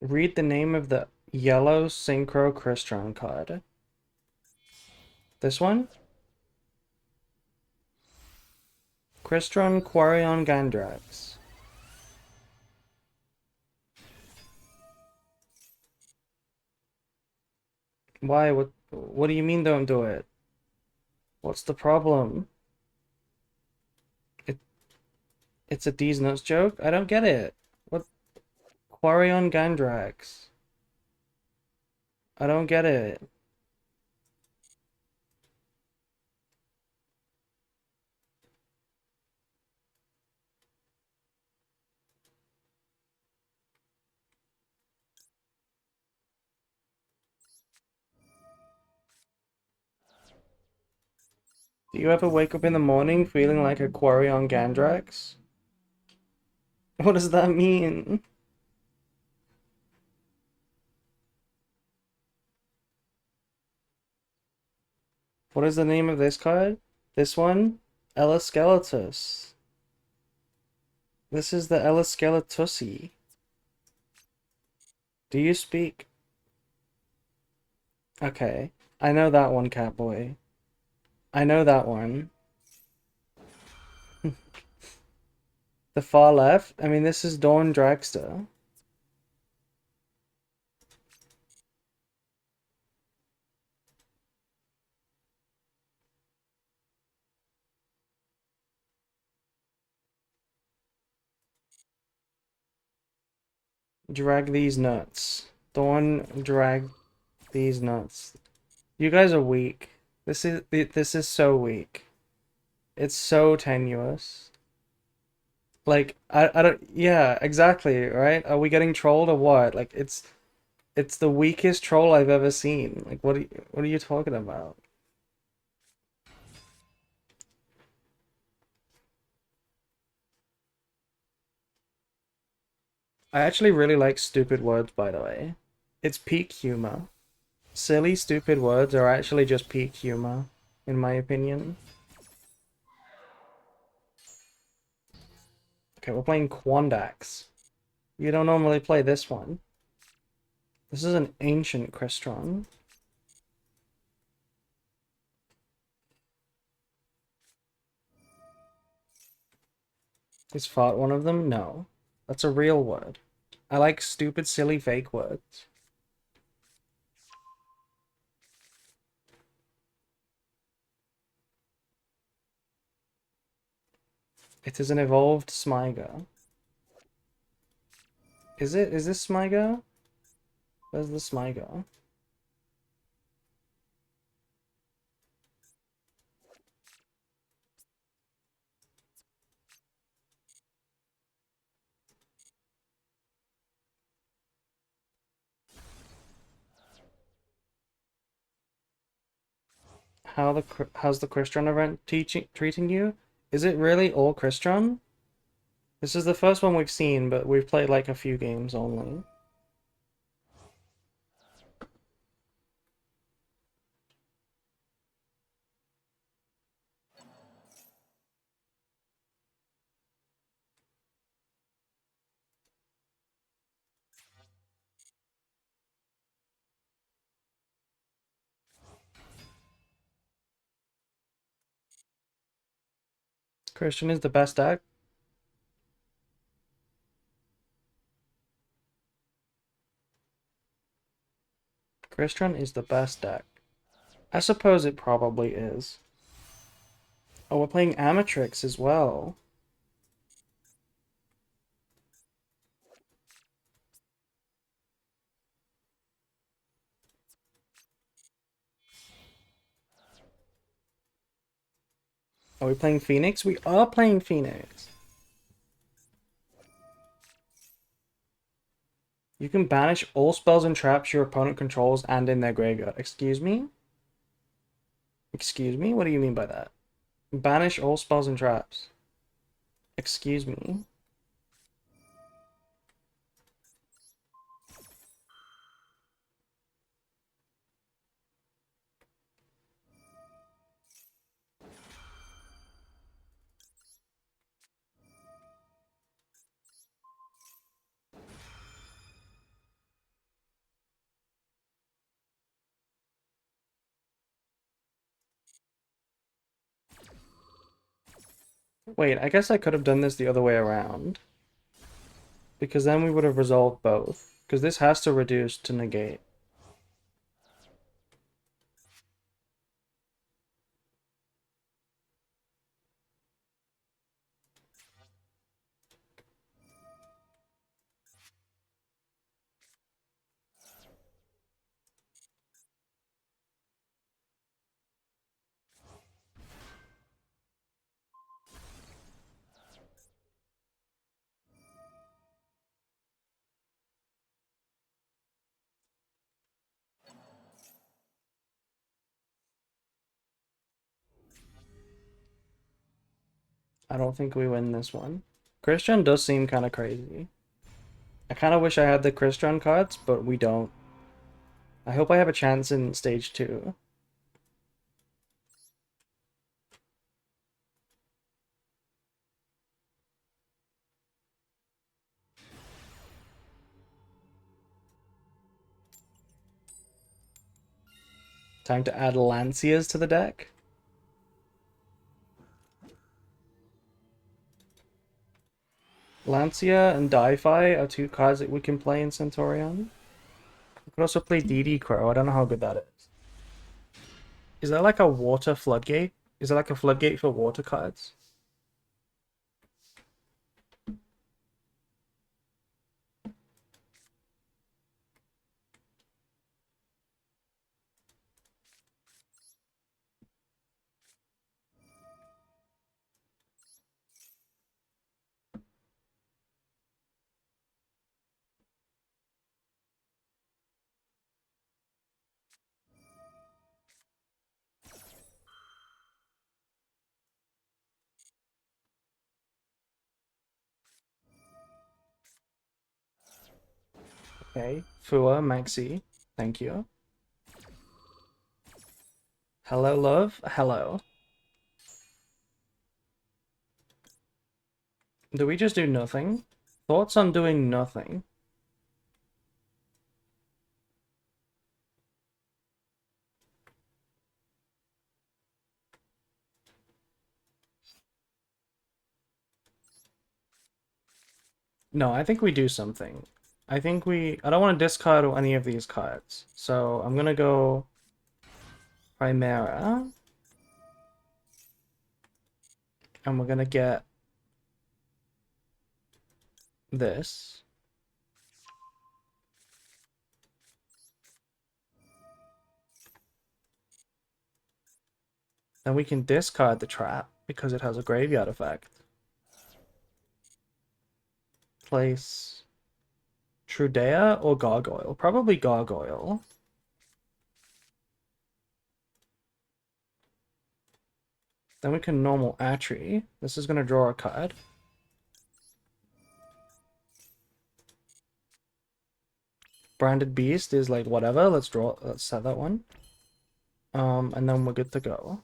Read the name of the yellow Synchro Crystron card. This one? Crystron Quarion Gandrax. Why? What do you mean don't do it? What's the problem? It it's a D's nuts joke? I don't get it. What Quarion Gandrax? I don't get it. Do you ever wake up in the morning feeling like a Quarion Gandrax? What does that mean? What is the name of this card? This one? Elasceletus. This is the Elasceletussy. Do you speak? Okay. I know that one, Catboy. I know that one. The far left? I mean, this is Dawn Dragster. Drag these nuts. Dawn, drag these nuts. You guys are weak. This is so weak. It's so tenuous. Like I don't yeah, exactly, right? Are we getting trolled or what? Like it's the weakest troll I've ever seen. Like what are you talking about? I actually really like stupid words, by the way. It's peak humor. Silly, stupid words are actually just peak humor, in my opinion. Okay, we're playing Quandax. You don't normally play this one. This is an ancient Crystron. Is fart one of them? No. That's a real word. I like stupid, silly, fake words. It is an evolved Smyger. Is it? Is this Smyger? Where's the Smyger? How's the Crystron event treating you? Is it really all Crystron? This is the first one we've seen, but we've played like a few games only. Christian is the best deck. Crystron is the best deck. I suppose it probably is. Oh, we're playing Amatrix as well. Are we playing Phoenix? We are playing Phoenix. You can banish all spells and traps your opponent controls and in their graveyard. Excuse me? Excuse me? What do you mean by that? Banish all spells and traps. Excuse me? Wait, I guess I could have done this the other way around. Because then we would have resolved both. Because this has to reduce to negate. I don't think we win this one. Christian does seem kind of crazy. I kind of wish I had the Christian cards, but we don't. I hope I have a chance in stage 2. Time to add Lancias to the deck. Lancia and Di-Fi are two cards that we can play in Centurion. We could also play DD Crow. I don't know how good that is. Is that like a water floodgate? Is that like a floodgate for water cards? Okay. Fua, Maxi. Thank you. Hello, love. Hello. Do we just do nothing? Thoughts on doing nothing? No, I think we do something. I think we... I don't want to discard any of these cards. So I'm gonna go Primera. And we're gonna get this. Then we can discard the trap because it has a graveyard effect. Place Trudea or Gargoyle? Probably Gargoyle. Then we can normal Atri. This is going to draw a card. Branded Beast is like whatever. Let's set that one. And then we're good to go.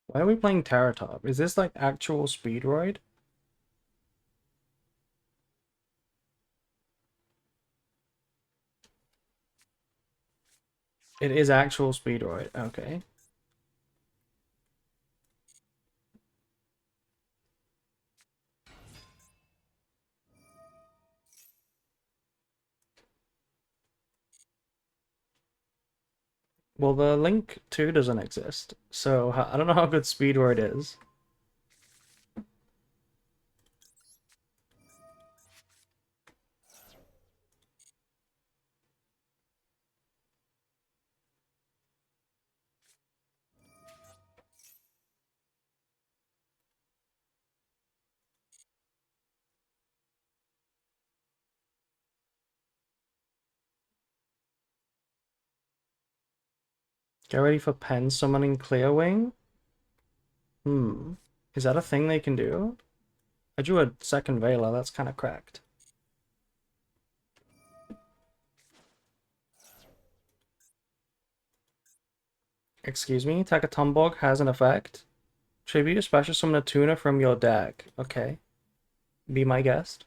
Why are we playing Terratop? Is this like actual Speedroid? It is actual Speedroid. Okay. Well, the Link 2 doesn't exist, so I don't know how good Speedroid is. Get ready for pen summoning Clearwing. Is that a thing they can do? I drew a second Veiler, that's kind of cracked. Excuse me, Takatomborg has an effect. Tribute a special summon a tuner from your deck. Okay. Be my guest.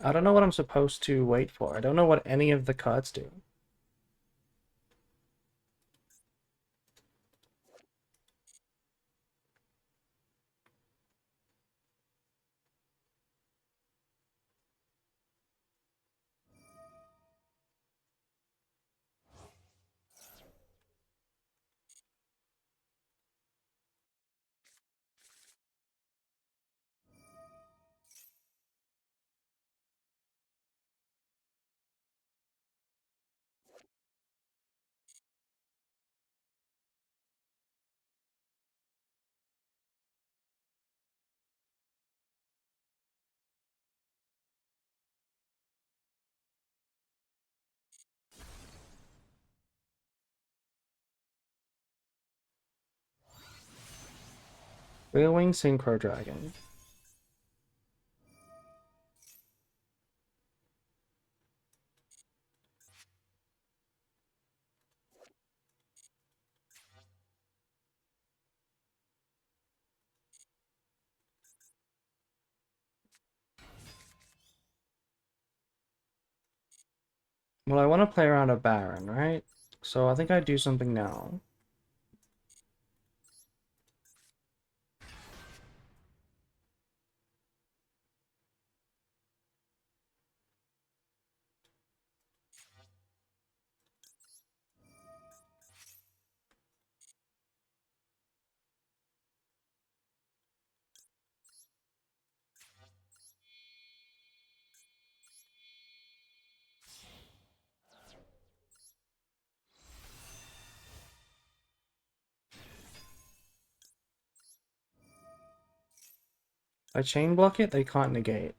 I don't know what I'm supposed to wait for. I don't know what any of the cards do. Wheelwing Synchro Dragon. Well, I want to play around a Baron, right? So I think I do something now. If I chain block it, they can't negate.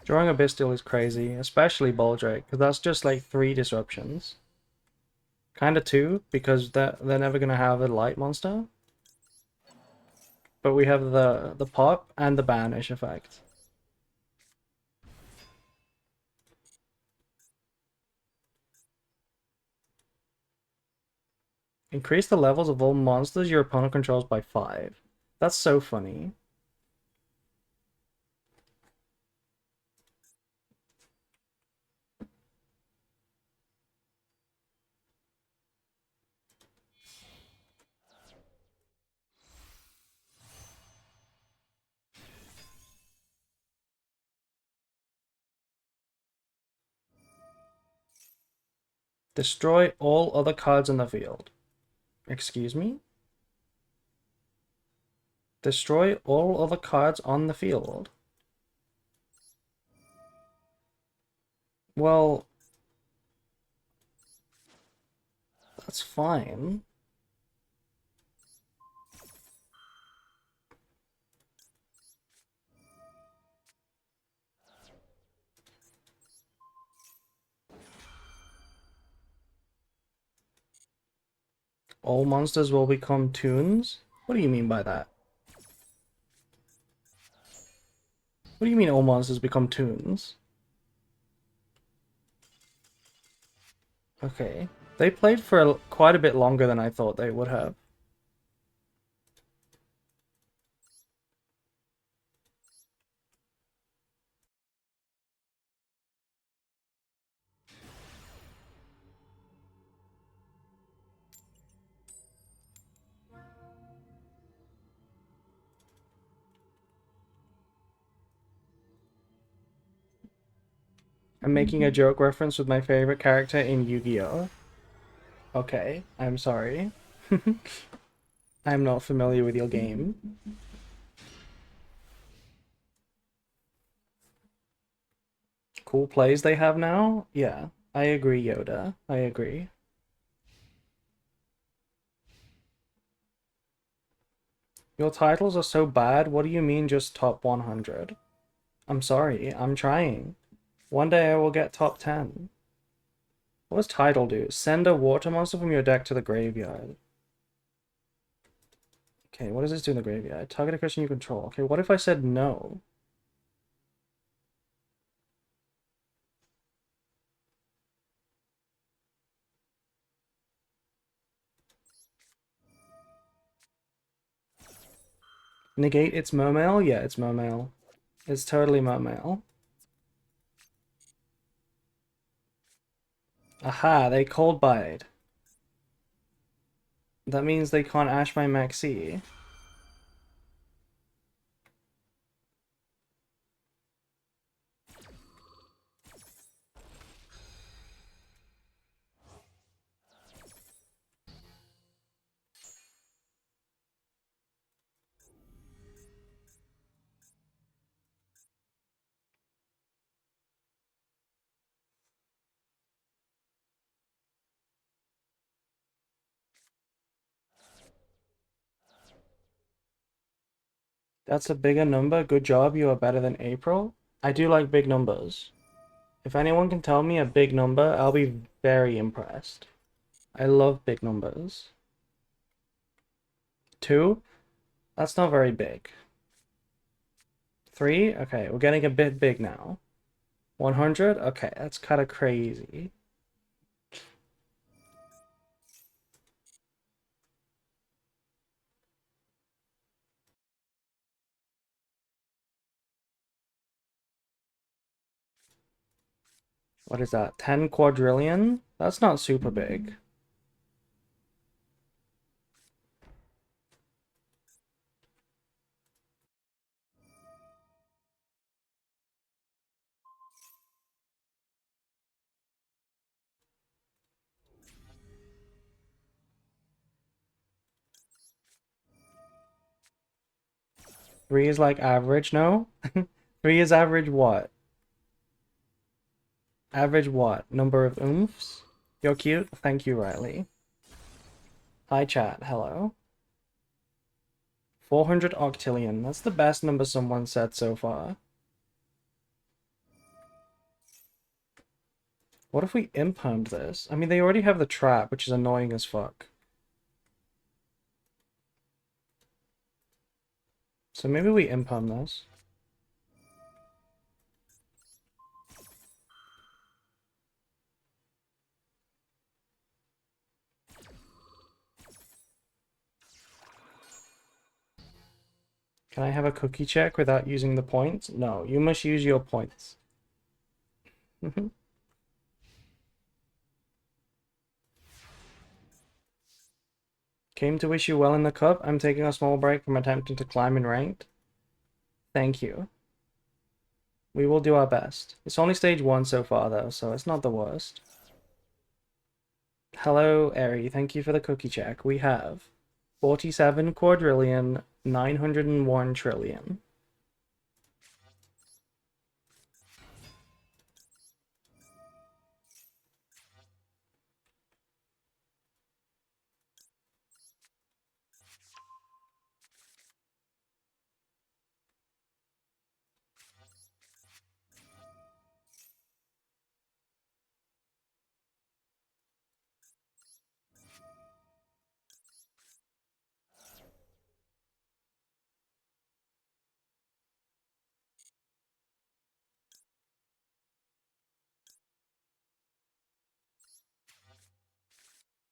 Drawing a Bestial is crazy, especially Boldrake, because that's just like 3 disruptions. Kinda 2, because they're never gonna have a light monster. But we have the pop and the banish effect. Increase the levels of all monsters your opponent controls by 5. That's so funny. Destroy all other cards in the field. Excuse me? Destroy all other cards on the field. Well, that's fine. All monsters will become toons? What do you mean by that? What do you mean all monsters become toons? Okay. They played for quite a bit longer than I thought they would have. I'm making a joke reference with my favorite character in Yu-Gi-Oh! Okay, I'm sorry. I'm not familiar with your game. Cool plays they have now? Yeah, I agree, Yoda. I agree. Your titles are so bad, what do you mean just top 100? I'm sorry, I'm trying. One day I will get top 10. What does title do? Send a water monster from your deck to the graveyard. Okay, what does this do in the graveyard? Target a creature you control. Okay, what if I said no? Negate its Mermail? Yeah, it's Mermail. It's totally Mermail. Aha, they Cold Bite. That means they can't Ash my Maxi. That's a bigger number. Good job, you are better than April. I do like big numbers. If anyone can tell me a big number, I'll be very impressed. I love big numbers. 2? That's not very big. 3? Okay, we're getting a bit big now. 100? Okay, that's kind of crazy. What is that? 10 quadrillion? That's not super big. Three is like average, no? Three is average what? Average what? Number of oomphs? You're cute. Thank you, Riley. Hi, chat. Hello. 400 octillion. That's the best number someone said so far. What if we impermed this? I mean, they already have the trap, which is annoying as fuck. So maybe we imperm this. Can I have a cookie check without using the points? No, you must use your points. Came to wish you well in the cup. I'm taking a small break from attempting to climb in ranked. Thank you. We will do our best. It's only stage 1 so far, though, so it's not the worst. Hello, Eri. Thank you for the cookie check. We have 47 quadrillion, 901 trillion.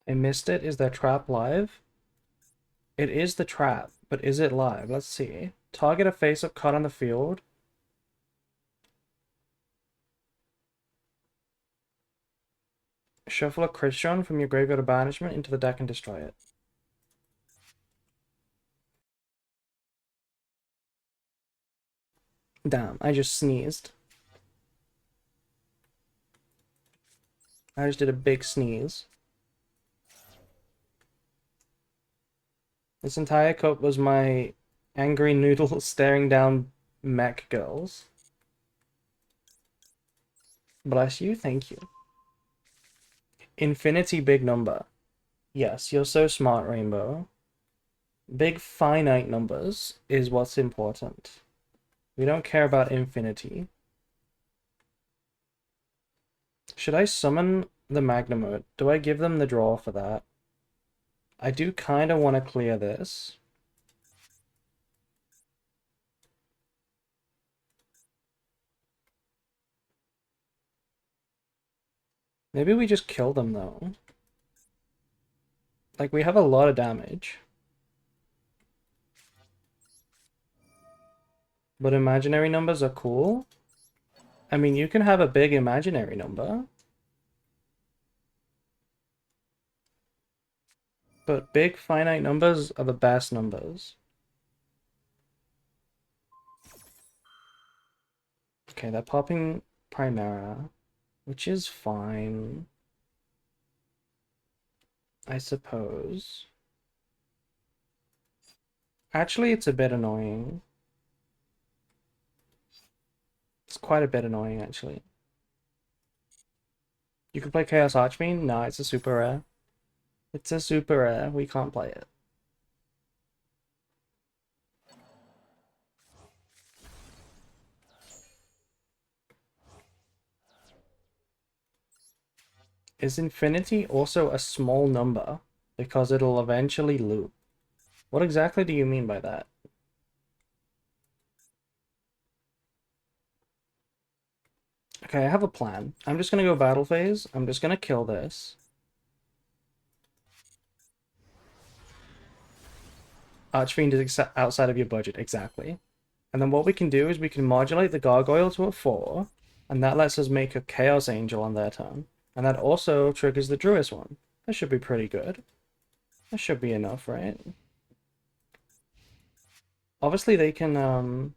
I missed it. Is that trap live? It is the trap, but is it live? Let's see. Target a face-up card on the field. Shuffle a Christian from your graveyard of banishment into the deck and destroy it. Damn, I just sneezed. I just did a big sneeze. This entire cup was my angry noodle staring down mech girls. Bless you, thank you. Infinity big number. Yes, you're so smart, Rainbow. Big finite numbers is what's important. We don't care about infinity. Should I summon the Magnemite? Do I give them the draw for that? I do kind of want to clear this. Maybe we just kill them, though. Like, we have a lot of damage. But imaginary numbers are cool. I mean, you can have a big imaginary number. But big finite numbers are the best numbers. Okay, they're popping Primera, which is fine, I suppose. Actually, it's a bit annoying. It's quite a bit annoying, actually. You can play Chaos Archfiend? No, it's a super rare. It's a super rare. We can't play it. Is infinity also a small number? Because it'll eventually loop. What exactly do you mean by that? Okay, I have a plan. I'm just gonna go battle phase. I'm just gonna kill this. Archfiend is outside of your budget, exactly. And then what we can do is we can modulate the Gargoyle to a 4, and that lets us make a Chaos Angel on their turn. And that also triggers the Druid's one. That should be pretty good. That should be enough, right? Obviously they can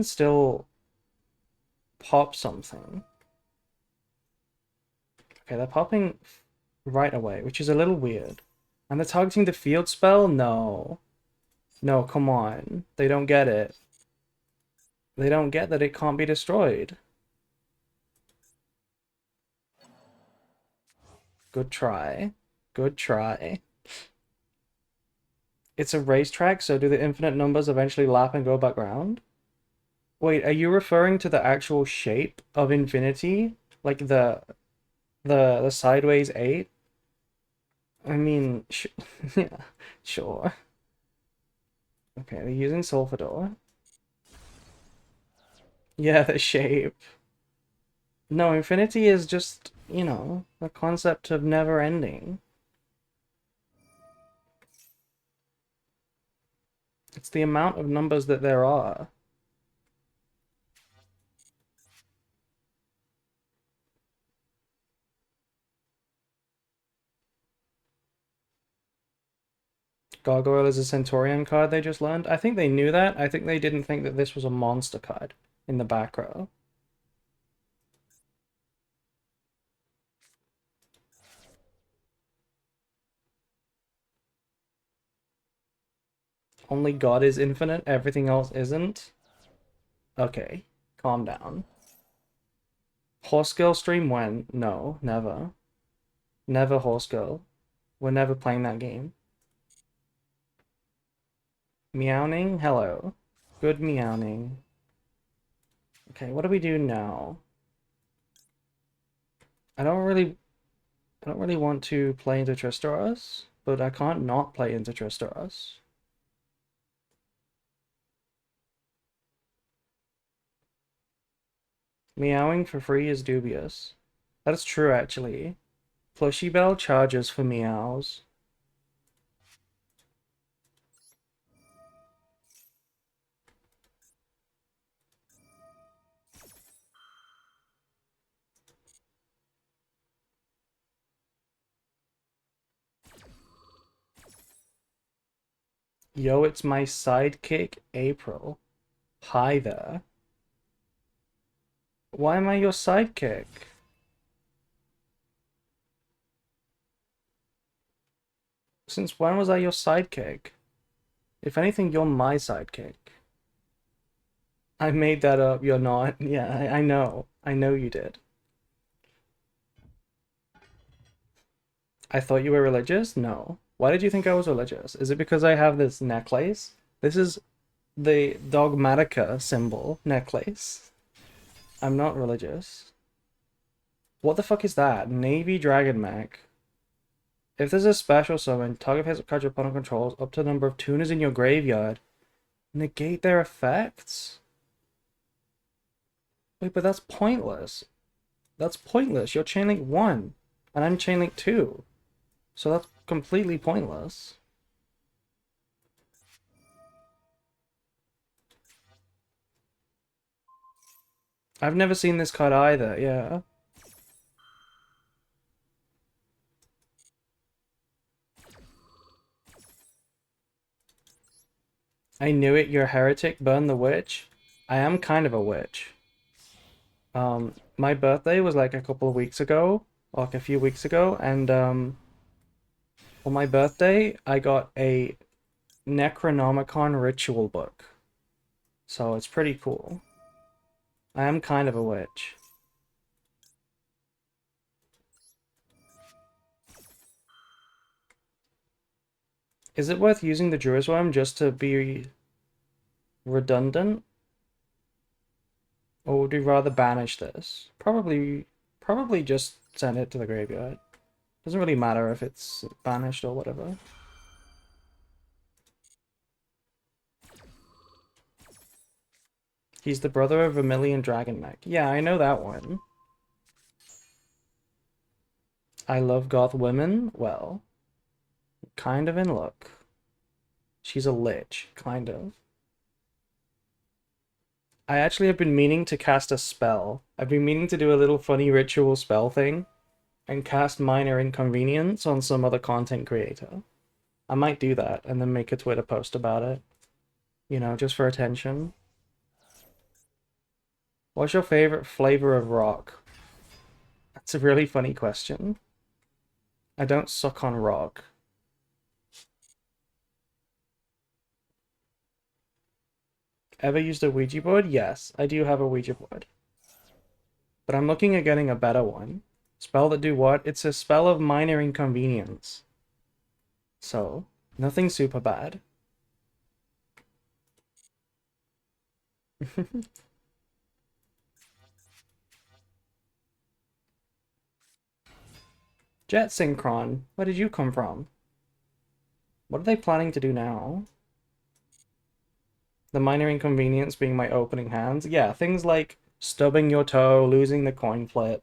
still pop something. Okay, they're popping right away, which is a little weird. And they're targeting the field spell? No. No, come on. They don't get it. They don't get that it can't be destroyed. Good try. Good try. It's a racetrack, so do the infinite numbers eventually lap and go back round? Wait, are you referring to the actual shape of infinity? Like the sideways 8? I mean, yeah, sure. Okay, they're using Sulfador. Yeah, the shape. No, infinity is just, you know, the concept of never ending. It's the amount of numbers that there are. Gargoyle is a Centurion card they just learned. I think they knew that. I think they didn't think that this was a monster card in the back row. Only God is infinite, everything else isn't. Okay, calm down. Horse Girl stream when? No, never. Never Horse Girl. We're never playing that game. Meowing? Hello. Good meowing. Okay, what do we do now? I don't really want to play into Tristaros, but I can't not play into Tristaros. Meowing for free is dubious. That's true, actually. Plushy Bell charges for meows. Yo, it's my sidekick, April. Hi there. Why am I your sidekick? Since when was I your sidekick? If anything, you're my sidekick. I made that up, you're not. Yeah, I know. I know you did. I thought you were religious? No. Why did you think I was religious? Is it because I have this necklace? This is the Dogmatica symbol necklace. I'm not religious. What the fuck is that? Navy Dragon Mech. If there's a special summon, target hits card your opponent controls up to the number of tuners in your graveyard. Negate their effects? Wait, but that's pointless. That's pointless. You're chain link 1, and I'm chain link 2. So that's completely pointless. I've never seen this card either, yeah. I knew it, you're a heretic, burn the witch. I am kind of a witch. My birthday was like a couple of weeks ago, like a few weeks ago, and for my birthday, I got a Necronomicon ritual book. So it's pretty cool. I am kind of a witch. Is it worth using the Druid's Worm just to be redundant? Or would we rather banish this? Probably just send it to the graveyard. Doesn't really matter if it's banished or whatever. He's the brother of Vermilion Dragon Mech. Yeah, I know that one. I love goth women. Well, kind of in luck. She's a lich, kind of. I actually have been meaning to cast a spell. I've been meaning to do a little funny ritual spell thing and cast Minor Inconvenience on some other content creator. I might do that and then make a Twitter post about it. You know, just for attention. What's your favorite flavor of rock? That's a really funny question. I don't suck on rock. Ever used a Ouija board? Yes, I do have a Ouija board. But I'm looking at getting a better one. Spell that do what? It's a spell of minor inconvenience. So, nothing super bad. Jet Synchron, where did you come from? What are they planning to do now? The minor inconvenience being my opening hands? Yeah, things like stubbing your toe, losing the coin flip,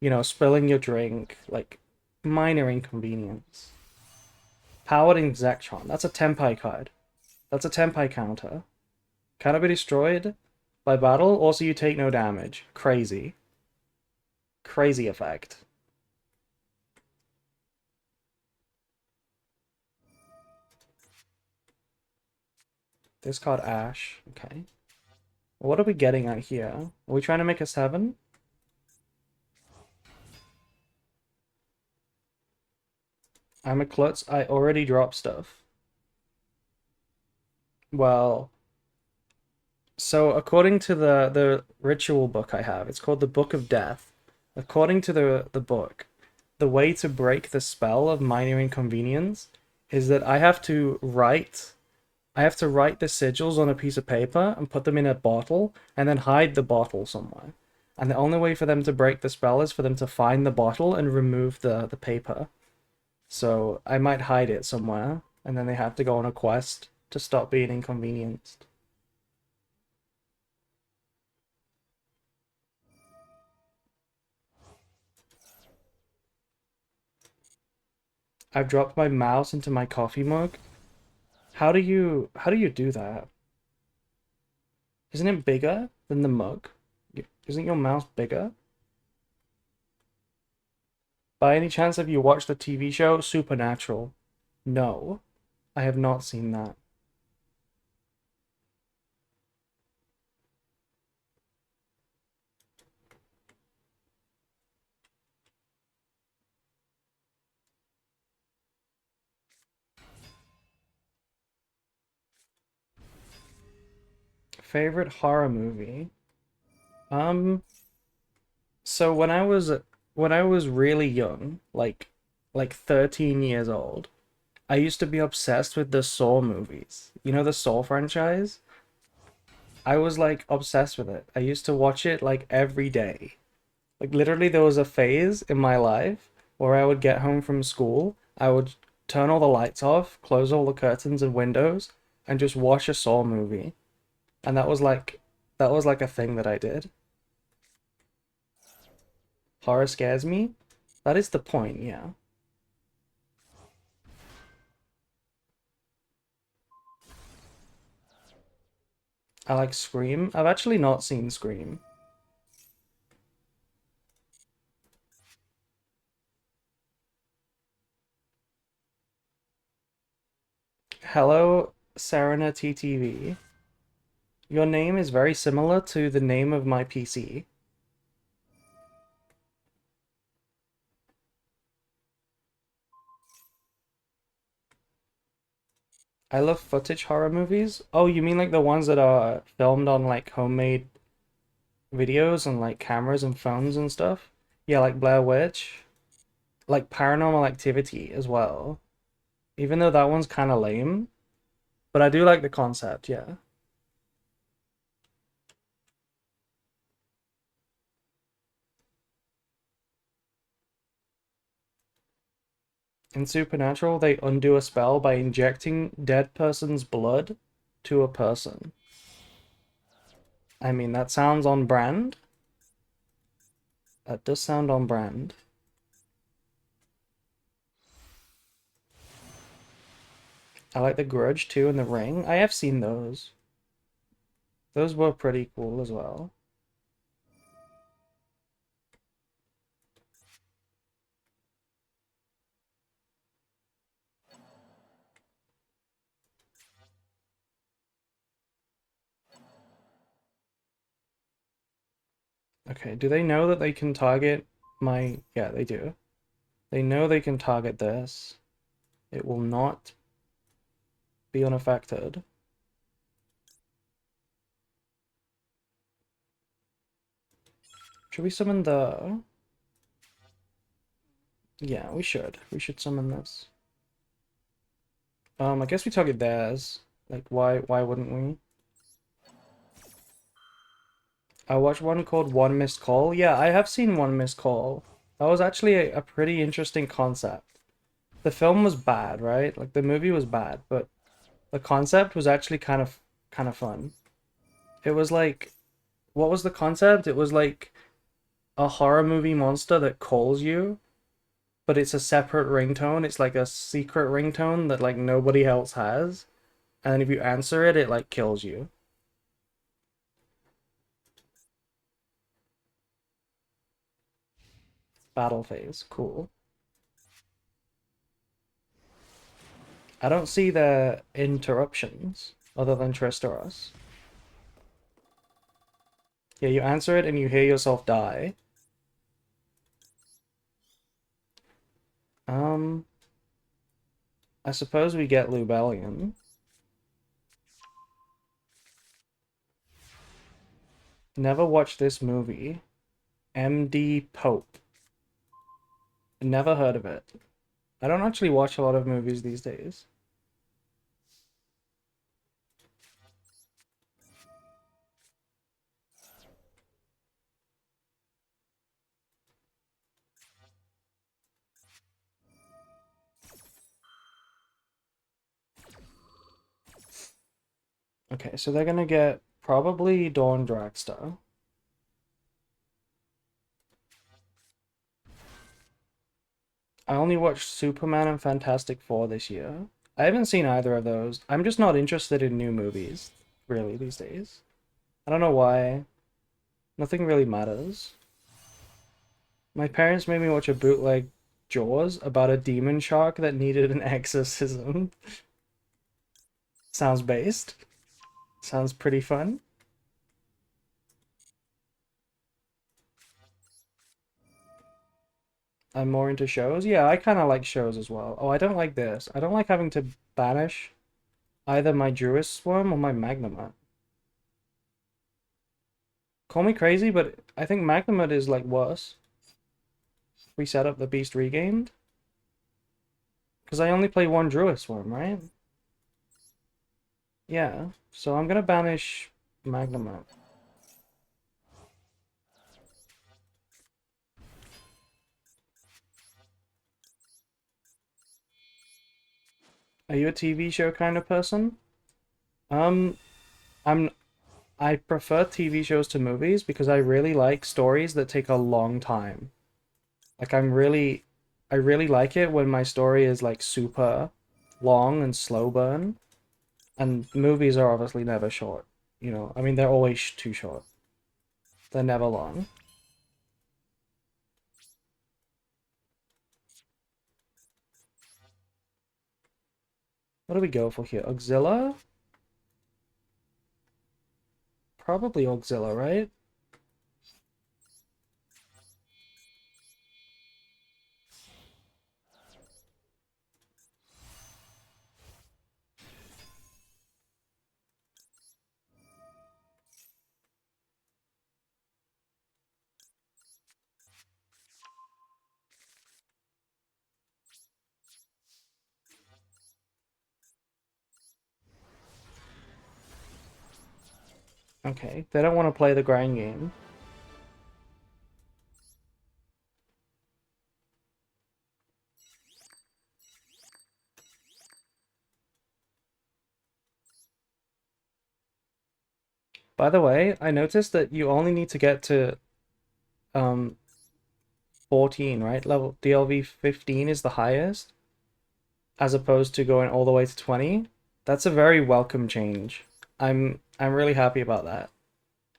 you know, spilling your drink, like minor inconvenience. Powered Exectron, that's a Tenpai card. That's a Tenpai counter. Cannot be destroyed by battle, also you take no damage. Crazy. Crazy effect. This card Ash, okay. What are we getting at here? Are we trying to make a 7? I'm a klutz, I already dropped stuff. Well, so according to the ritual book I have, it's called the Book of Death. According to the book, the way to break the spell of minor inconvenience is that I have to write the sigils on a piece of paper and put them in a bottle and then hide the bottle somewhere. And the only way for them to break the spell is for them to find the bottle and remove the paper. So I might hide it somewhere and then they have to go on a quest to stop being inconvenienced. I've dropped my mouse into my coffee mug. How do you do that? Isn't it bigger than the mug? Isn't your mouse bigger? By any chance have you watched the TV show Supernatural? No, I have not seen that. Favorite horror movie? Um, so when I was really young, like 13 years old, I used to be obsessed with the Saw movies. You know the Saw franchise? I was like obsessed with it. I used to watch it like every day. Like literally there was a phase in my life where I would get home from school, I would turn all the lights off, close all the curtains and windows, and just watch a Saw movie. And that was like a thing that I did. Horror scares me. That is the point, yeah. I like Scream. I've actually not seen Scream. Hello, Serena TTV. Your name is very similar to the name of my PC. I love footage horror movies. Oh, you mean like the ones that are filmed on like homemade videos and like cameras and phones and stuff? Yeah, like Blair Witch, like Paranormal Activity as well. Even though that one's kind of lame, but I do like the concept, yeah. In Supernatural, they undo a spell by injecting dead person's blood to a person. I mean, that sounds on brand. That does sound on brand. I like The Grudge too and The Ring. I have seen those. Those were pretty cool as well. Okay, do they know that they can target my... Yeah, they do. They know they can target this. It will not be unaffected. Should we summon the... Yeah, we should. We should summon this. I guess we target theirs. Like, why wouldn't we? I watched one called One Missed Call. Yeah, I have seen One Missed Call. That was actually a pretty interesting concept. The film was bad, right? Like the movie was bad, but the concept was actually kind of fun. It was like, what was the concept? It was like a horror movie monster that calls you, but it's a separate ringtone. It's like a secret ringtone that like nobody else has. And then if you answer it, it like kills you. Battle phase. Cool. I don't see the interruptions other than Tristeros. Yeah, you answer it and you hear yourself die. Um, I suppose we get Lubellion. Never watched this movie. MD Pope. Never heard of it. I don't actually watch a lot of movies these days. Okay, so they're gonna get probably Dawn Dragster. I only watched Superman and Fantastic Four this year. I haven't seen either of those. I'm just not interested in new movies, really, these days. I don't know why. Nothing really matters. My parents made me watch a bootleg Jaws about a demon shark that needed an exorcism. Sounds based. Sounds pretty fun. I'm more into shows. Yeah, I kind of like shows as well. Oh, I don't like this. I don't like having to banish either my Druid Swarm or my Magnemite. Call me crazy, but I think Magnemite is like worse. We set up the Beast Regained. Because I only play one Druid Swarm, right? Yeah, so I'm gonna banish Magnemite. Are you a TV show kind of person? Um, I'm I prefer TV shows to movies because I really like stories that take a long time. Like I really like it when my story is like super long and slow burn. And movies are obviously never short. You know, I mean they're always too short. They're never long. What do we go for here? Auxilla? Probably Auxilla, right? Okay, they don't want to play the grind game. By the way, I noticed that you only need to get to um 14, right? Level DLV 15 is the highest, as opposed to going all the way to 20. That's a very welcome change. I'm really happy about that.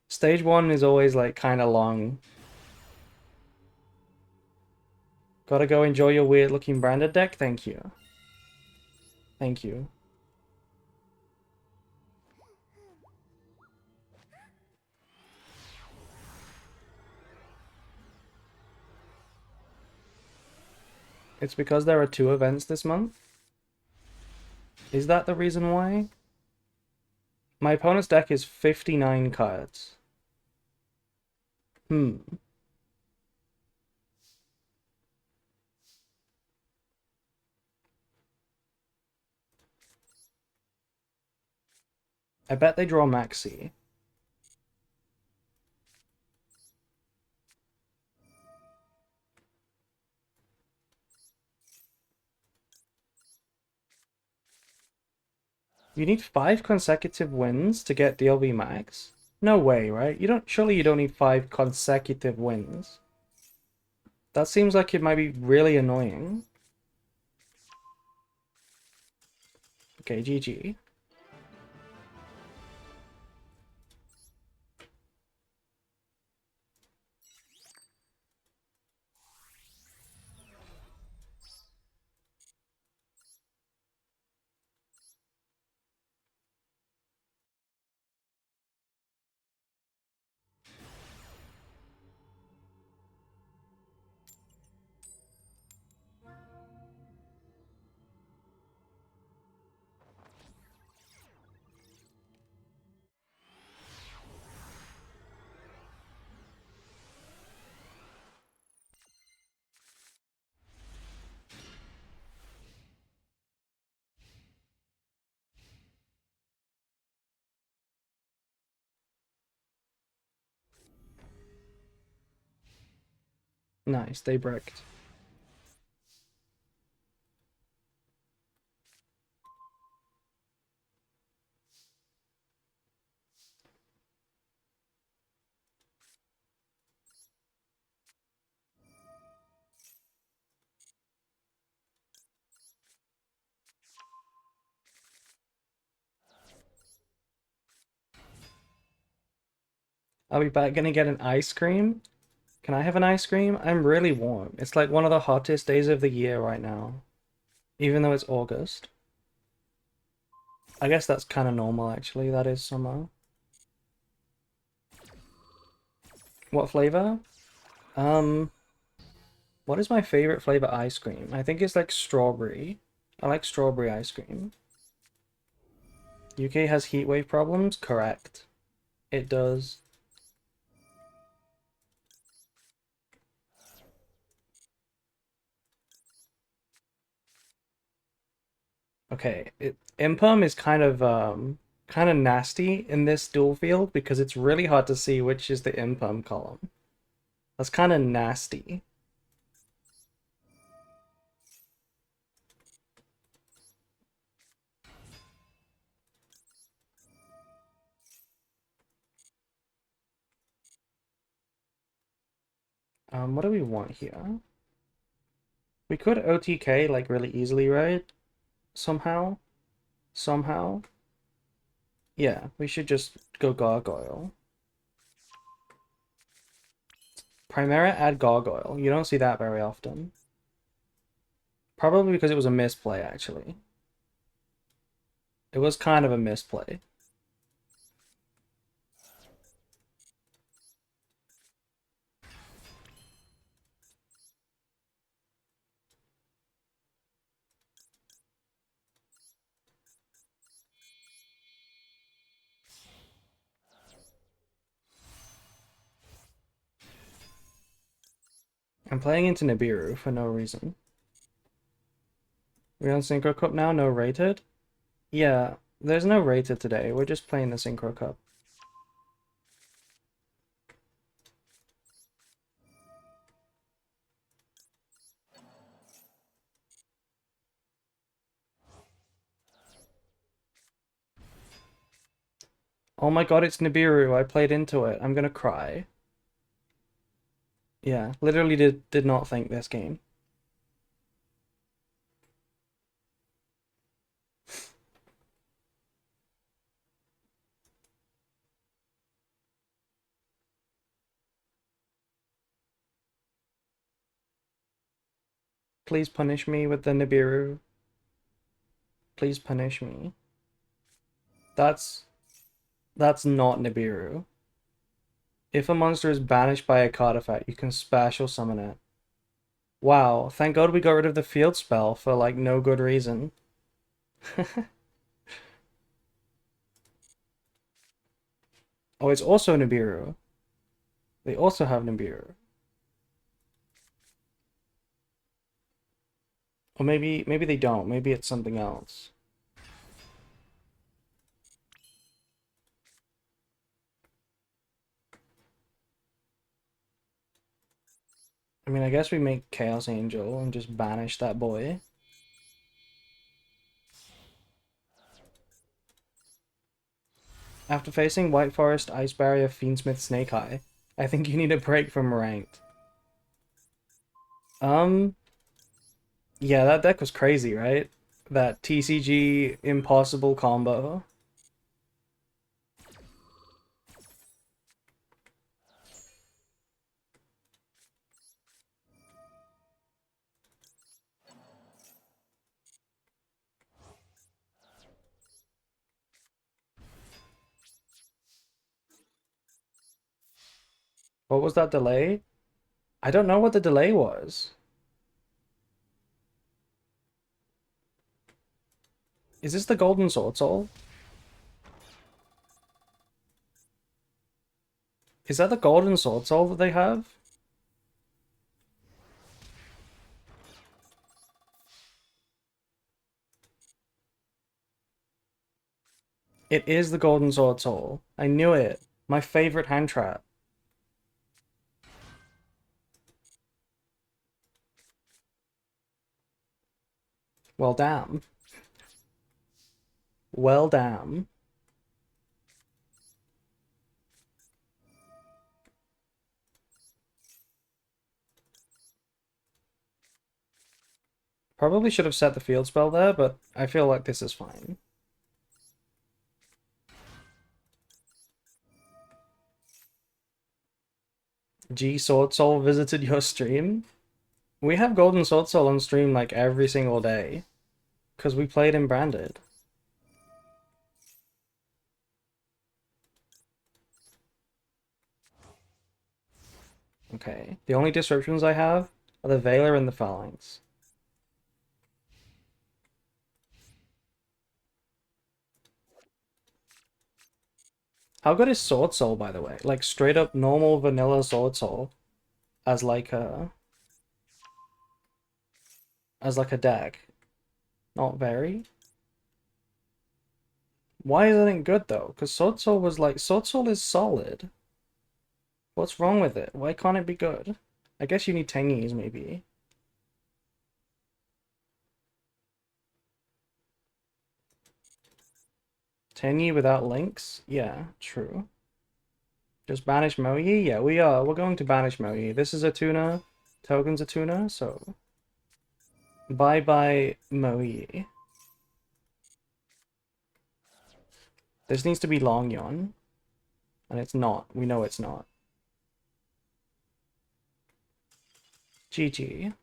Stage 1 is always like kind of long. Gotta go enjoy your weird looking branded deck. Thank you. Thank you. It's because there are 2 events this month. Is that the reason why? My opponent's deck is 59 cards. Hmm. I bet they draw Maxi. You need 5 consecutive wins to get DLV max? No way, right? Surely you don't need 5 consecutive wins. That seems like it might be really annoying. Okay, GG. Nice, they bricked. I'll be back. Gonna get an ice cream? Can I have an ice cream? I'm really warm. It's like one of the hottest days of the year right now. Even though it's August. I guess that's kind of normal, actually. That is summer. What flavor? Um, what is my favorite flavor ice cream? I think it's like strawberry. I like strawberry ice cream. UK has heat wave problems? Correct. It does. Okay, Impum is kind of nasty in this dual field because it's really hard to see which is the Impum column. That's kind of nasty. What do we want here? We could OTK like really easily, right? Somehow. Somehow. Yeah, we should just go Gargoyle. Primera add Gargoyle. You don't see that very often. Probably because it was a misplay, actually. It was kind of a misplay. I'm playing into Nibiru for no reason. We're on Synchro Cup now, no rated? Yeah, there's no rated today. We're just playing the Synchro Cup. Oh my god, it's Nibiru. I played into it. I'm gonna cry. Yeah, literally did not think this game. Please punish me with the Nibiru. Please punish me. That's that's not Nibiru. If a monster is banished by a card effect, you can special summon it. Wow, thank god we got rid of the field spell for like no good reason. Oh, it's also Nibiru. They also have Nibiru. Or maybe they don't. Maybe it's something else. I mean, I guess we make Chaos Angel and just banish that boy. After facing White Forest, Ice Barrier, Fiendsmith, Snake Eye, I think you need a break from ranked. Um, yeah, that deck was crazy, right? That TCG impossible combo. What was that delay? I don't know what the delay was. Is this the Golden Sword Soul? Is that the Golden Sword Soul that they have? It is the Golden Sword Soul. I knew it. My favorite hand trap. Well, damn. Well, damn. Probably should have set the field spell there, but I feel like this is fine. G Sword Soul visited your stream? We have Golden Sword Soul on stream like every single day. Because we played in Branded. Okay. The only disruptions I have are the Veiler and the Phalanx. How good is Sword Soul, by the way? Like straight up normal vanilla Sword Soul as like a deck. Not very. Why isn't it good though? Because Sword Soul was like, Sword Soul is solid. What's wrong with it? Why can't it be good? I guess you need Tengies, maybe. Tengi without links? Yeah, true. Just banish Moyi? Yeah, we are. We're going to banish Moyi. This is a tuner. Token's a tuner, so... Bye-bye Moyi. This needs to be Longyon. And it's not. We know it's not. GG.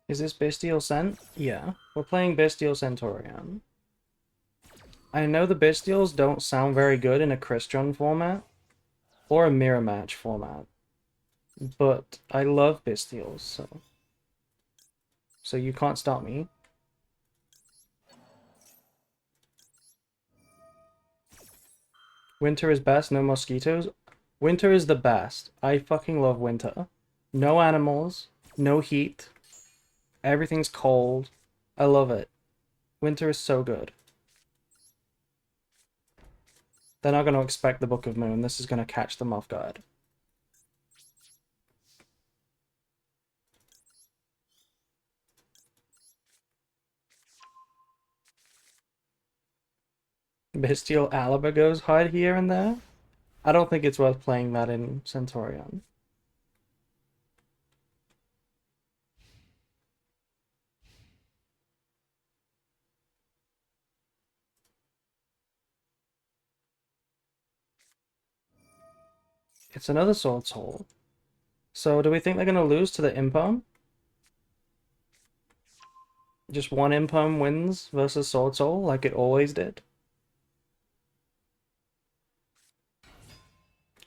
Is this Bestial Cent? Yeah. We're playing Bestial Centurion. I know the Bestials don't sound very good in a Christian format. Or a mirror match format. But I love Bestials, so... So you can't stop me. Winter is best, no mosquitoes. Winter is the best. I fucking love winter. No animals, no heat. Everything's cold. I love it. Winter is so good. They're not going to expect the Book of Moon. This is going to catch them off guard. Bestial Alabagos hide here and there. I don't think it's worth playing that in Centurion. It's another Sword Soul. So do we think they're going to lose to the Impom? Just one Impom wins versus Sword Soul like it always did?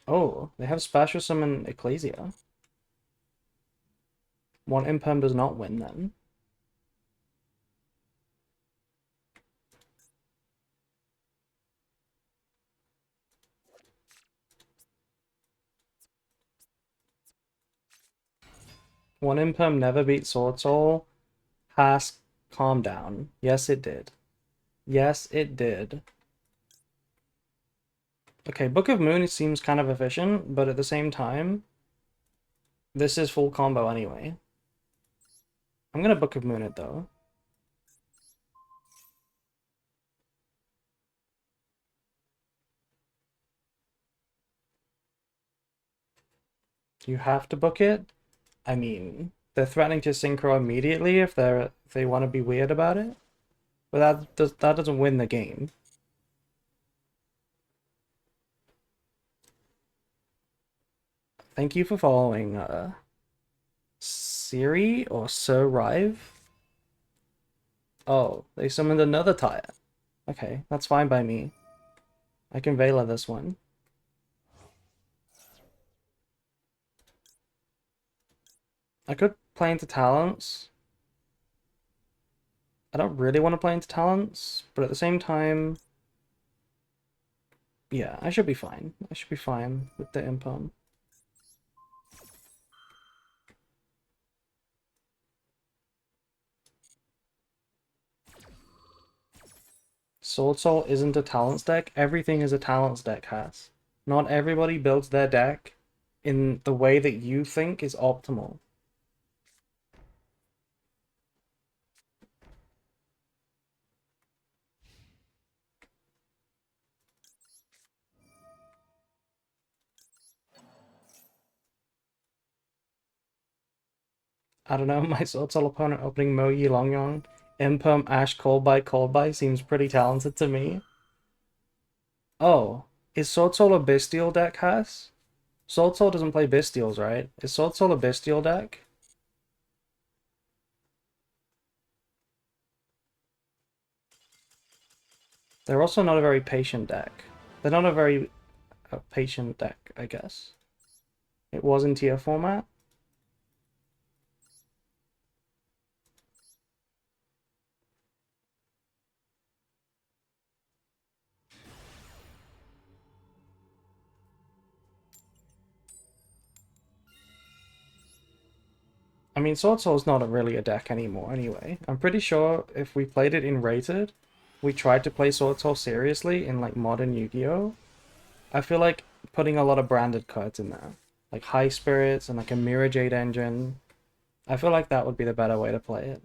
Oh, they have Spatial Summon Ecclesia. One Impom does not win then. One Impom never beat Sword Soul. Hask, calm down. Yes, it did. Yes, it did. Okay, Book of Moon seems kind of efficient, but at the same time, this is full combo anyway. I'm gonna Book of Moon it though. You have to book it? I mean, they're threatening to synchro immediately if they want to be weird about it. But that doesn't win the game. Thank you for following, Siri or Sir Rive? Oh, they summoned another tire. Okay, that's fine by me. I can Vela this one. I could play into talents. I don't really want to play into talents, but at the same time, yeah, I should be fine. I should be fine with the Impom. Sword Soul isn't a talents deck. Everything is a talents deck, has. Not everybody builds their deck in the way that you think is optimal. I don't know, my Sword Soul opponent opening Mo Yi Longyong, Imperm Ash Cold by seems pretty talented to me. Oh, is Sword Soul a Bestial deck, has? Sword Soul doesn't play Bestials, right? Is Sword Soul a Bestial deck? They're also not a very patient deck. They're not a very patient deck, I guess. It was in tier format. I mean, Sword Soul's not really a deck anymore anyway. I'm pretty sure if we played it in Rated, we tried to play Sword Soul seriously in like modern Yu-Gi-Oh! I feel like putting a lot of branded cards in there. Like High Spirits and like a Mirror Jade engine. I feel like that would be the better way to play it.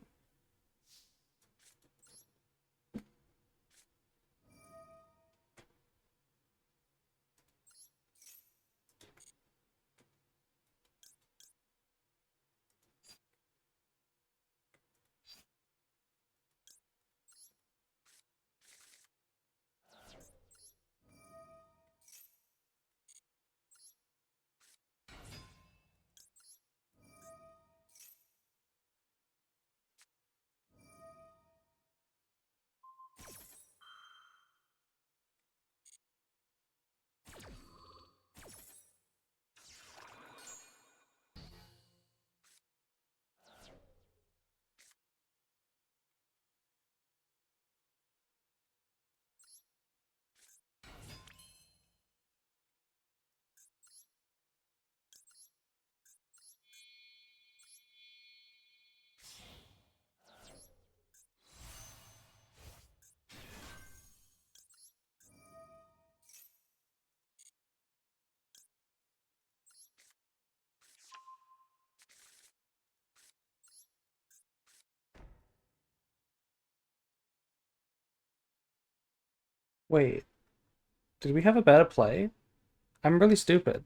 Wait, did we have a better play? I'm really stupid.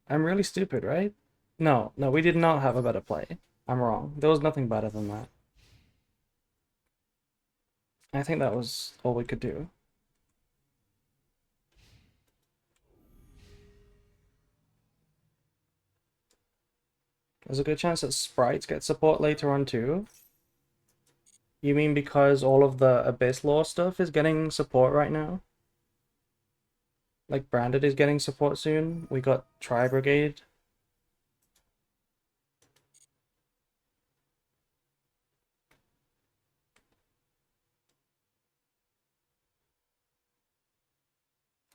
I'm really stupid, right? No, no, we did not have a better play. I'm wrong. There was nothing better than that. I think that was all we could do. There's a good chance that Sprites get support later on too. You mean because all of the Abyss Law stuff is getting support right now? Like Branded is getting support soon. We got Tri Brigade.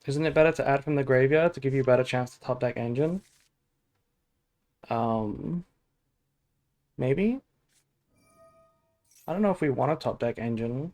Isn't it better to add from the graveyard to give you a better chance to top deck engine? Um, maybe? I don't know if we want a top deck engine.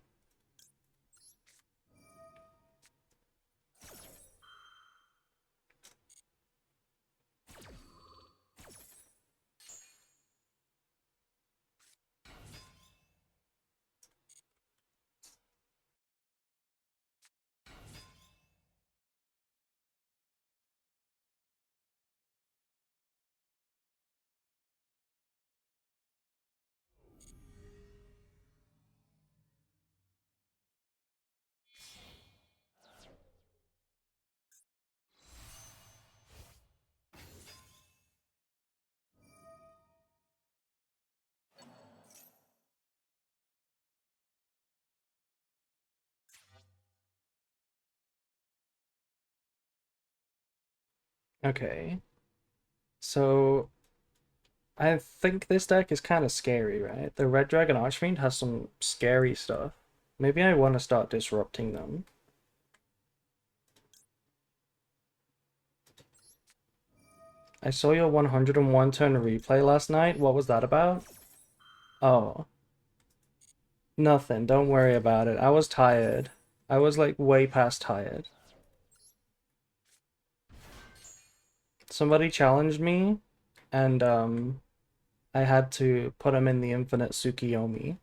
Okay. So I think this deck is kind of scary, right? The Red Dragon Archfiend has some scary stuff. Maybe I want to start disrupting them. I saw your 101 turn replay last night. What was that about? Oh. Nothing. Don't worry about it. I was tired. I was like way past tired. Somebody challenged me, and I had to put him in the infinite Tsukiyomi.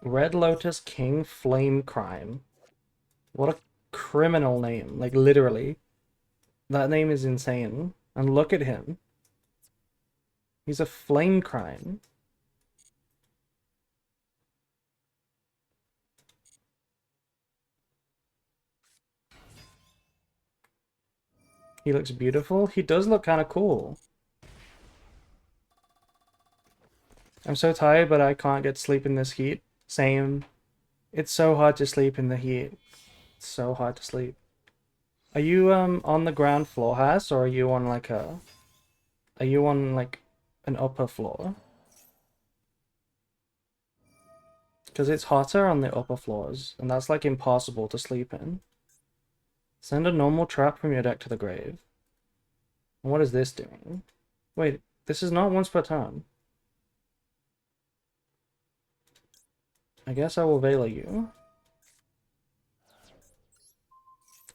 Red Lotus King Flame Crime. What a criminal name. Like, literally. That name is insane. And look at him. He's a flame crime. He looks beautiful. He does look kind of cool. I'm so tired, but I can't get sleep in this heat. Same. It's so hard to sleep in the heat. It's so hard to sleep. Are you on the ground floor house, or are you on like a... Are you on like an upper floor? Because it's hotter on the upper floors, and that's like impossible to sleep in. Send a normal trap from your deck to the grave. And what is this doing? Wait, this is not once per turn. I guess I will Vela you.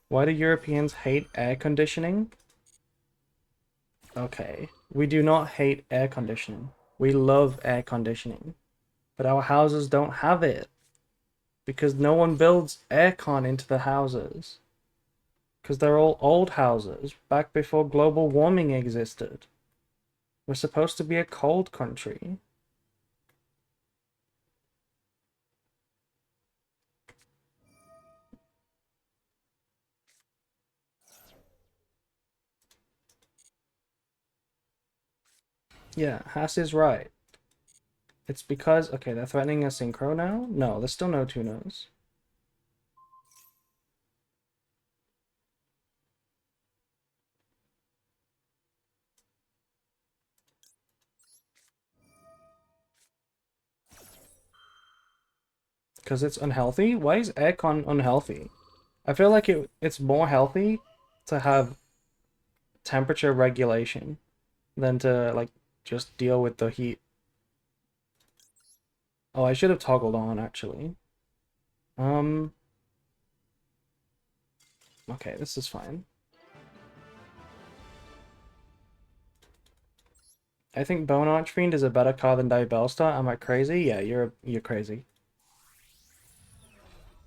Why do Europeans hate air conditioning? Okay, we do not hate air conditioning. We love air conditioning. But our houses don't have it. Because no one builds aircon into the houses. Because they're all old houses, back before global warming existed. We're supposed to be a cold country. Yeah, Haas is right. It's because... Okay, they're threatening a Synchro now? No, there's still no Tunos. Because it's unhealthy? Why is aircon unhealthy? I feel like it's more healthy to have temperature regulation than to, like, just deal with the heat. Oh, I should have toggled on, actually. Um... Okay, this is fine. I think Bone Archfiend is a better card than Diabellstar. Am I crazy? Yeah, you're crazy.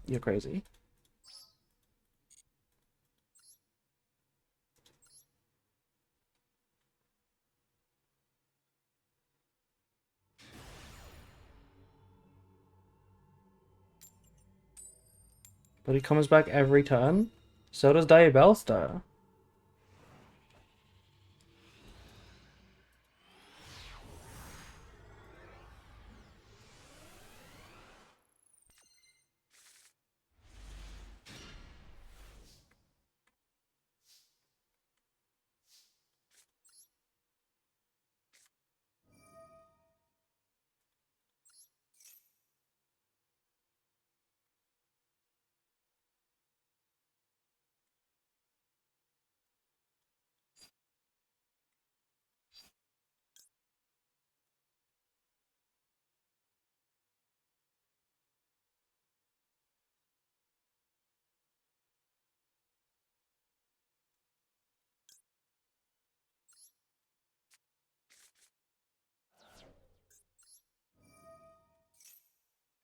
You're crazy. But he comes back every turn. So does Diabellstar.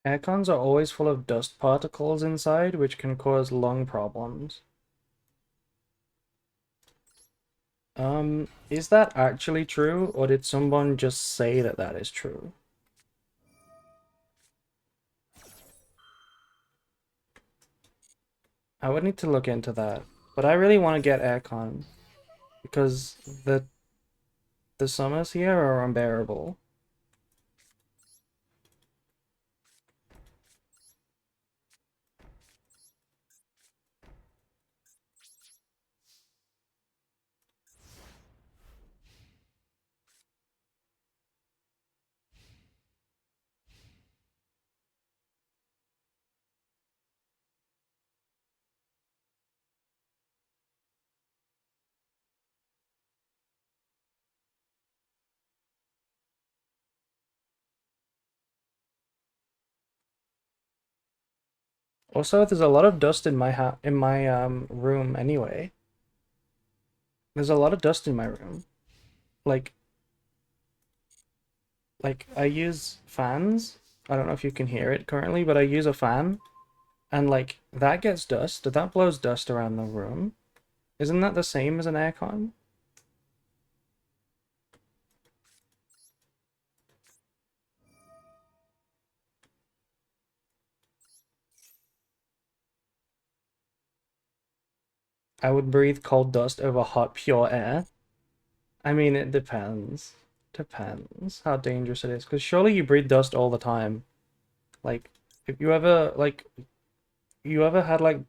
Aircons are always full of dust particles inside, which can cause lung problems. Is that actually true, or did someone just say that that is true? I would need to look into that, but I really want to get aircon because the summers here are unbearable. Also, there's a lot of dust in my room anyway. There's a lot of dust in my room. Like like I use fans. I don't know if you can hear it currently, but I use a fan and like that gets dust. That blows dust around the room. Isn't that the same as an aircon? I would breathe cold dust over hot pure air. I mean, it depends. Depends how dangerous it is. Because surely you breathe dust all the time. Like, if you ever you ever had like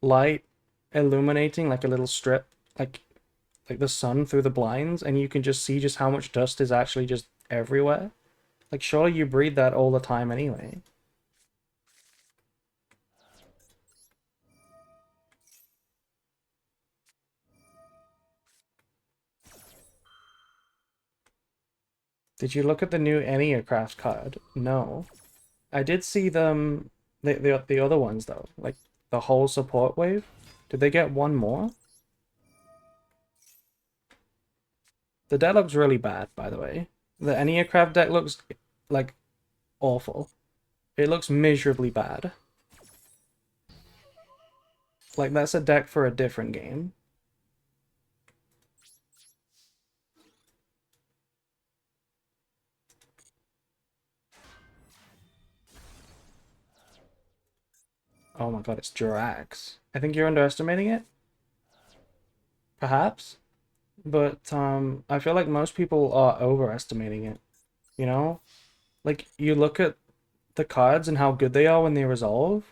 light illuminating like a little strip, like the sun through the blinds, and you can just see just how much dust is actually just everywhere. Like, surely you breathe that all the time anyway. Did you look at the new Enneacraft card? No. I did see them, the other ones though, like the whole support wave. Did they get one more? The deck looks really bad, by the way. The Enneacraft deck looks like awful. It looks miserably bad. Like that's a deck for a different game. Oh my god, it's Jirax. I think you're underestimating it, perhaps. But I feel like most people are overestimating it. You know? Like you look at the cards and how good they are when they resolve,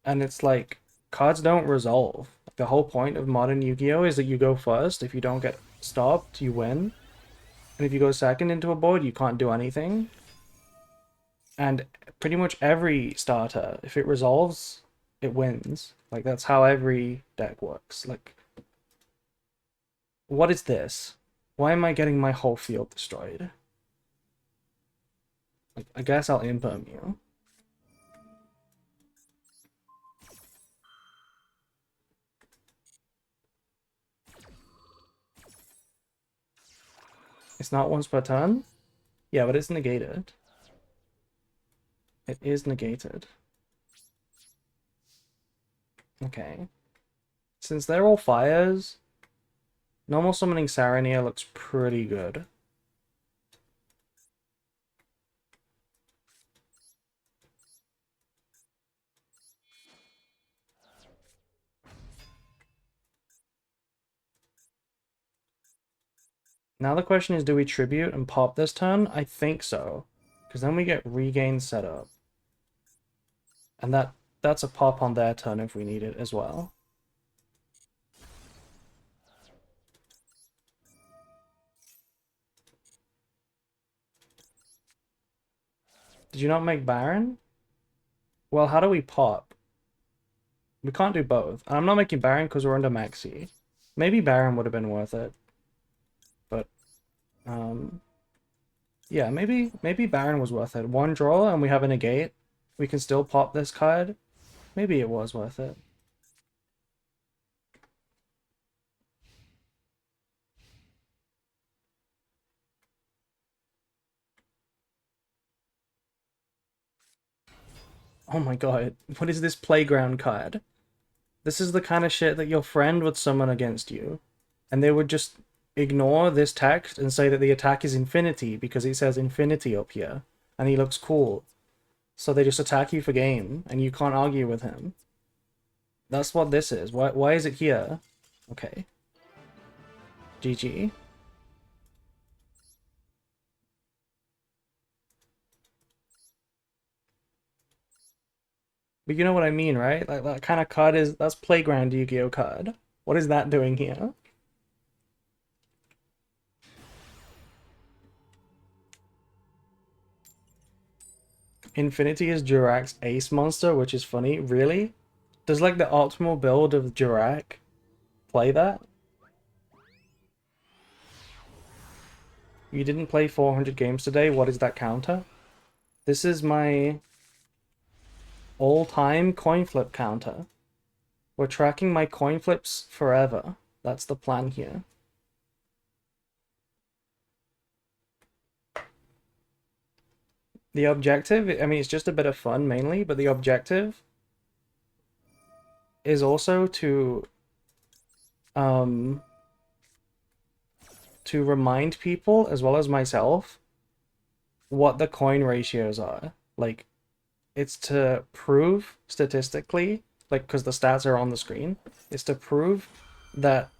and it's like cards don't resolve. Like, the whole point of modern Yu-Gi-Oh is that you go first. If you don't get stopped, you win. And if you go second into a board, you can't do anything. And pretty much every starter, if it resolves, it wins. Like that's how every deck works. Like, what is this? Why am I getting my whole field destroyed? Like, I guess I'll imperm you. It's not once per turn? Yeah, but it's negated. It is negated. Okay. Since they're all fires, normal summoning Sarania looks pretty good. Now the question is, do we tribute and pop this turn? I think so. Because then we get regain set up. And that's a pop on their turn if we need it as well. Did you not make Baron? Well, how do we pop? We can't do both. And I'm not making Baron because we're under Maxi. Maybe Baron would have been worth it. But, yeah, maybe Baron was worth it. One draw and we have a negate. We can still pop this card. Maybe it was worth it. Oh my god, what is this playground card? This is the kind of shit that your friend would summon against you, and they would just ignore this text and say that the attack is infinity because it says infinity up here, and he looks cool. So they just attack you for game, and you can't argue with him. That's what this is. Why is it here? Okay. GG. But you know what I mean, right? Like that kind of card that's playground Yu-Gi-Oh card. What is that doing here? Infinity is Jurak's ace monster, which is funny. Really? Does like the optimal build of Jurak play that? You didn't play 400 games today. What is that counter? This is my all-time coin flip counter. We're tracking my coin flips forever. That's the plan here. The objective, I mean, it's just a bit of fun mainly, but the objective is also um to remind people as well as myself what the coin ratios are. Like, it's to prove statistically, like, because the stats are on the screen, it's to prove that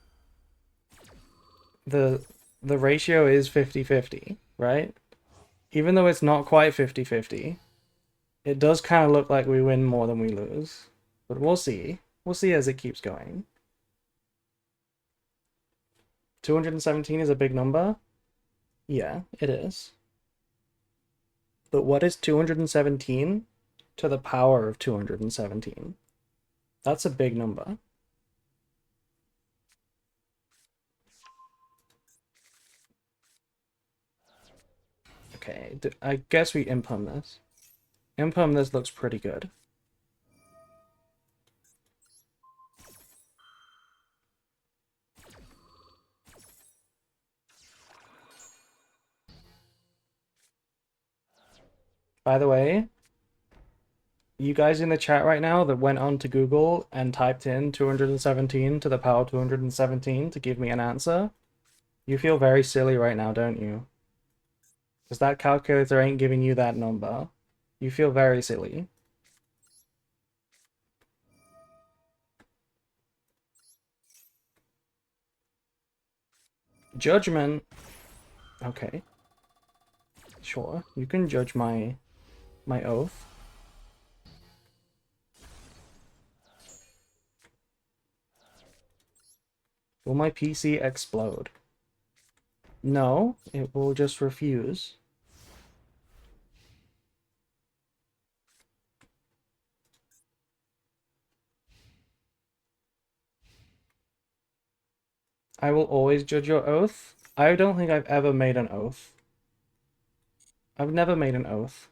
the ratio is 50-50, right? Even though it's not quite 50-50, it does kind of look like we win more than we lose. But we'll see. We'll see as it keeps going. 217 is a big number. Yeah, it is. But what is 217 to the power of 217? That's a big number. Okay, I guess we impum this. Impum this looks pretty good. By the way, you guys in the chat right now that went on to Google and typed in 217 to the power of 217 to give me an answer, you feel very silly right now, don't you? Because that calculator ain't giving you that number. You feel very silly. Judgment. Okay. Sure. You can judge my oath. Will my PC explode? No, it will just refuse. I will always judge your oath. I don't think I've ever made an oath. I've never made an oath.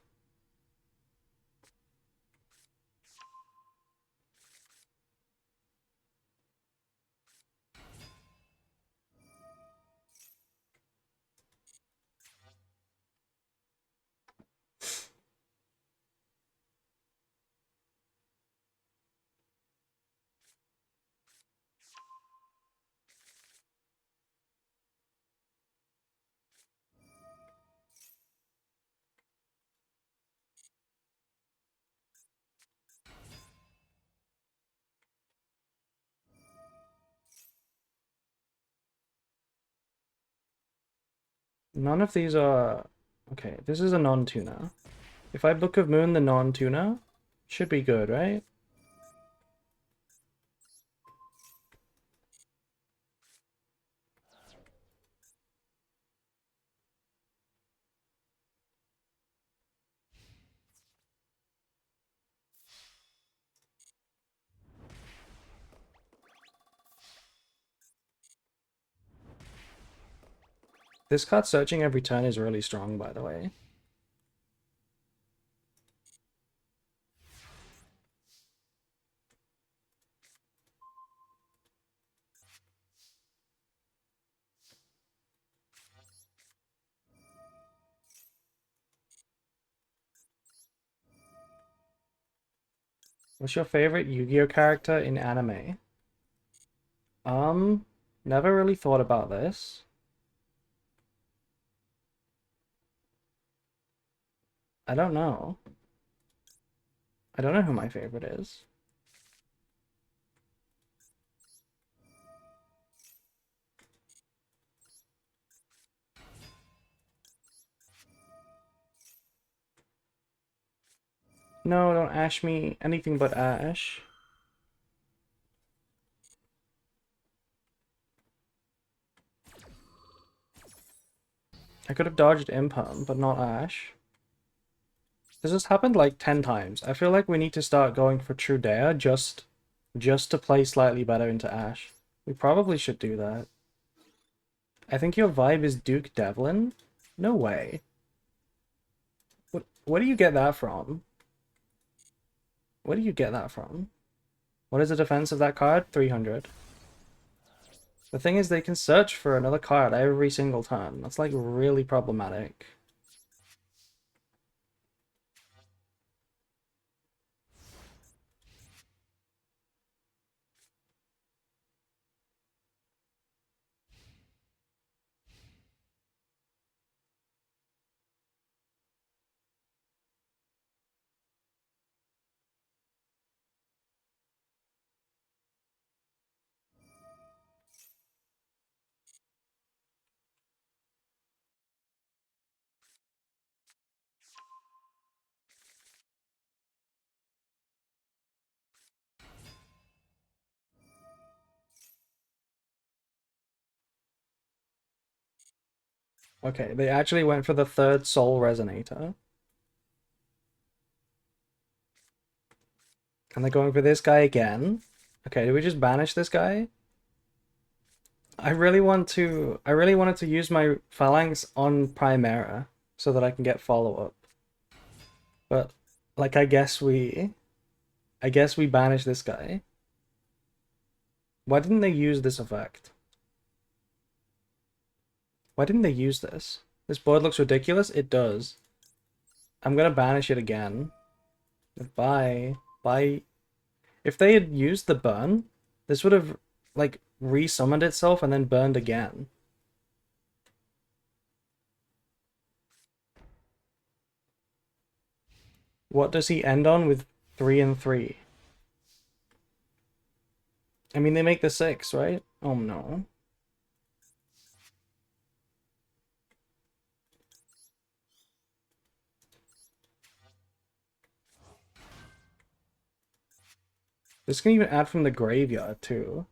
None of these are... Okay, this is a non-tuner. If I Book of Moon the non-tuner, should be good, right? This card searching every turn is really strong, by the way. What's your favorite Yu-Gi-Oh character in anime? Never really thought about this. I don't know. I don't know who my favorite is. No, don't ash me. Anything but ash. I could have dodged Impum, but not ash. This has happened like 10 times. I feel like we need to start going for True Dare just to play slightly better into ash. We probably should do that. I think your vibe is Duke Devlin? No way. Where do you get that from? Where do you get that from? What is the defense of that card? 300. The thing is, they can search for another card every single turn. That's like really problematic. Okay, they actually went for the third Soul Resonator. And they're going for this guy again. Okay, do we just banish this guy? I really wanted to use my Phalanx on Primera so that I can get follow-up. But like I guess we banish this guy. Why didn't they use this effect? Why didn't they use this? This board looks ridiculous. It does. I'm gonna banish it again. Bye. Bye. If they had used the burn, this would have, like, re-summoned itself and then burned again. What does he end on with 3 and 3? I mean, they make the 6, right? Oh no. This can even add from the graveyard, too.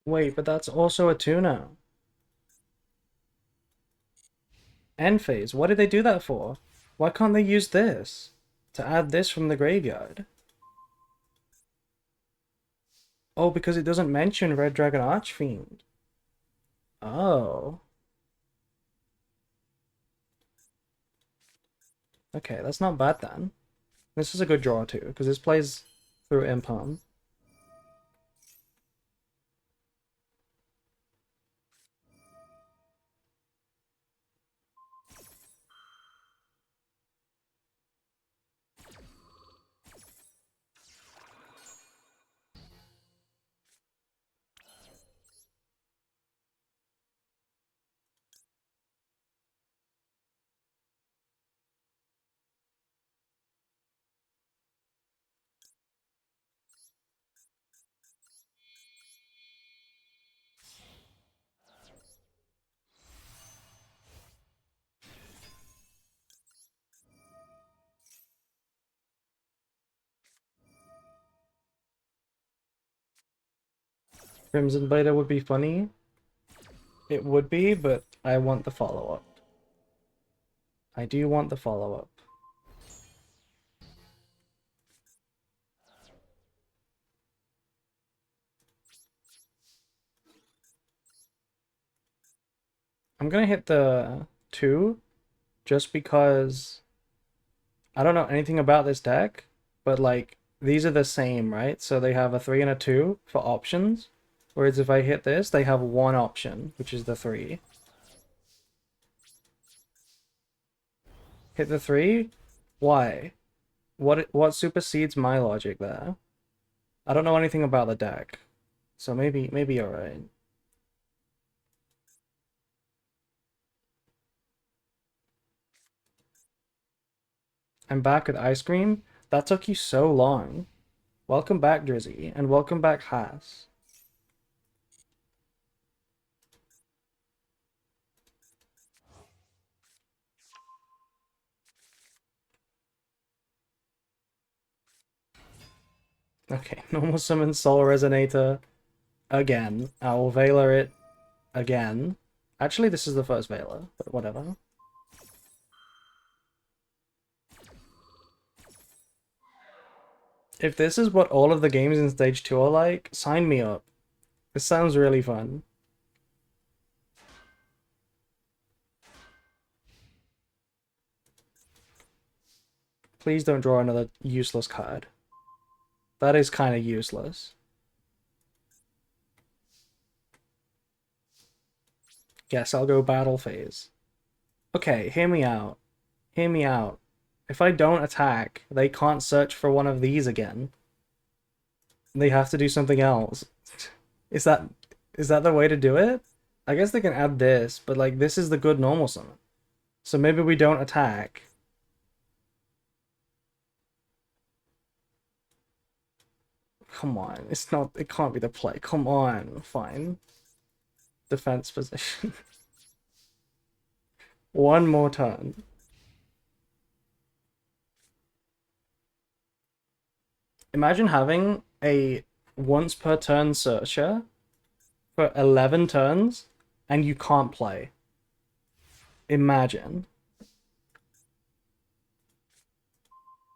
Wait, but that's also a tuna. End phase. What did they do that for? Why can't they use this? To add this from the graveyard? Oh, because it doesn't mention Red Dragon Archfiend. Oh. Okay, that's not bad then. This is a good draw too, because this plays through Impalm. Crimson Beta would be funny. It would be, but I want the follow-up. I do want the follow-up. I'm gonna hit the 2 just because I don't know anything about this deck, but like these are the same, right? So they have a 3 and a 2 for options, whereas if I hit this, they have one option, which is the 3. Hit the 3? Why? What supersedes my logic there? I don't know anything about the deck. So maybe you're right. I'm back with ice cream? That took you so long. Welcome back, Drizzy, and welcome back, Haas. Okay, normal summon Soul Resonator again. I will Veiler it again. Actually, this is the first Veiler, but whatever. If this is what all of the games in Stage 2 are like, sign me up. This sounds really fun. Please don't draw another useless card. That is kind of useless. Yes, I'll go battle phase. Okay, hear me out. Hear me out. If I don't attack, they can't search for one of these again. They have to do something else. Is that the way to do it? I guess they can add this, but like this is the good normal summon. So maybe we don't attack. Come on, it can't be the play. Come on, fine. Defense position. One more turn. Imagine having a once per turn searcher for 11 turns and you can't play. Imagine.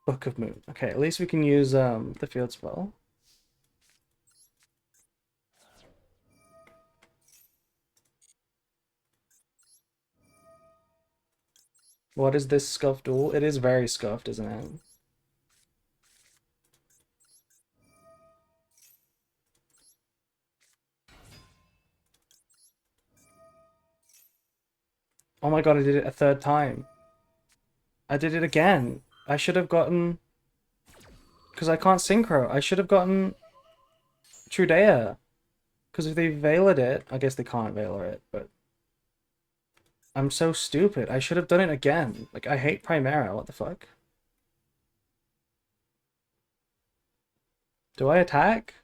Book of Moon. Okay, at least we can use the field spell. What is this scuffed duel? It is very scuffed, isn't it? Oh my god, I did it a third time. I did it again. I should have gotten... Because I can't synchro. I should have gotten Trudea. Because if they Veilered it... I guess they can't Veiler it, but... I'm so stupid. I should have done it again. Like, I hate Primera. What the fuck? Do I attack?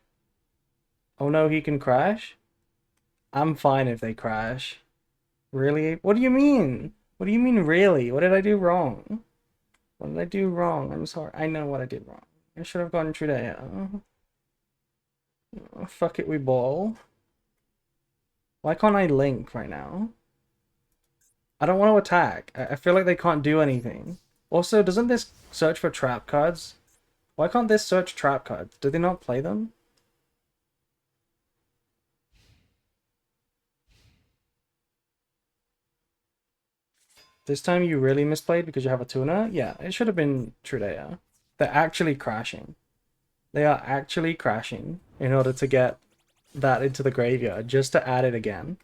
Oh no, he can crash? I'm fine if they crash. Really? What do you mean? What do you mean, really? What did I do wrong? What did I do wrong? I'm sorry. I know what I did wrong. I should have gone Trudea. Oh, fuck it, we ball. Why can't I link right now? I don't want to attack. I feel like they can't do anything. Also, doesn't this search for trap cards? Why can't this search trap cards? Do they not play them? This time you really misplayed because you have a tuner? Yeah, it should have been Trudea. They're actually crashing. They are actually crashing in order to get that into the graveyard, just to add it again.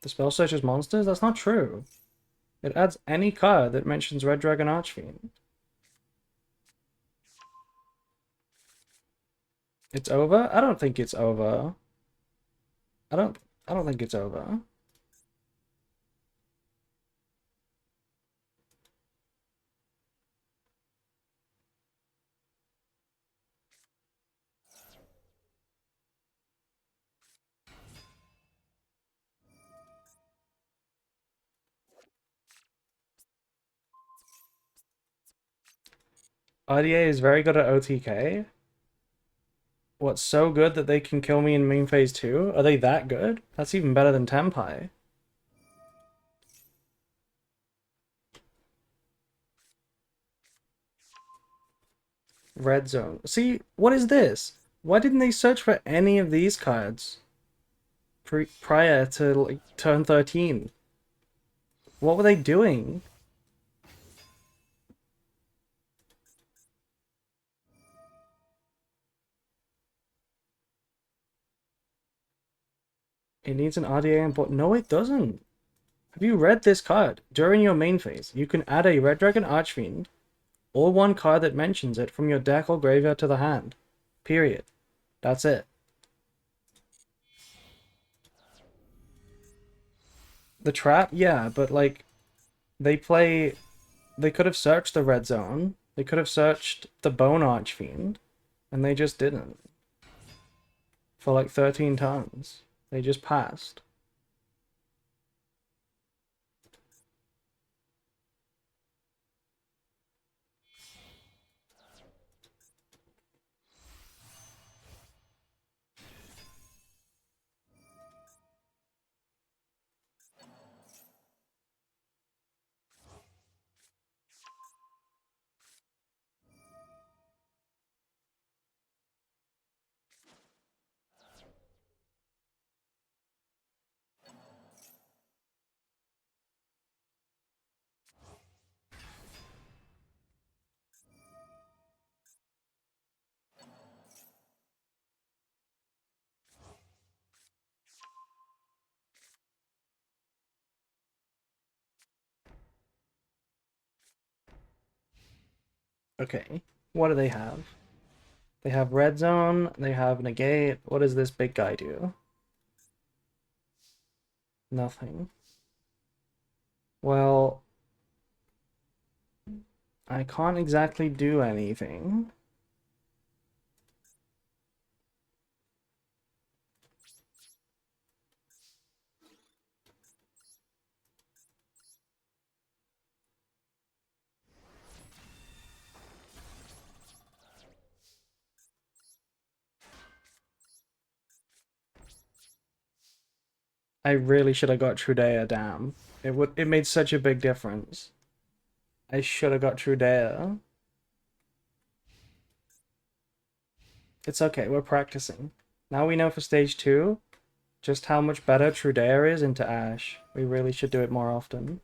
The spell searches monsters? That's not true. It adds any card that mentions Red Dragon Archfiend. It's over? I don't think it's over. I don't think it's over. RDA is very good at OTK. What's so good that they can kill me in main phase 2? Are they that good? That's even better than Tempai. Red Zone. See, what is this? Why didn't they search for any of these cards prior to like turn 13? What were they doing? It needs an RDA import. No, it doesn't. Have you read this card? During your main phase, you can add a Red Dragon Archfiend or one card that mentions it from your deck or graveyard to the hand. Period. That's it. The trap? Yeah, but like, they could have searched the red zone. They could have searched the Bone Archfiend, and they just didn't. For like 13 turns. They just passed. Okay. What do they have? They have red zone, they have negate. What does this big guy do? Nothing. Well, I can't exactly do anything. I really should have got Trudea, damn. It made such a big difference. I should have got Trudea. It's okay, we're practicing. Now we know for stage 2 just how much better Trudea is into Ash. We really should do it more often.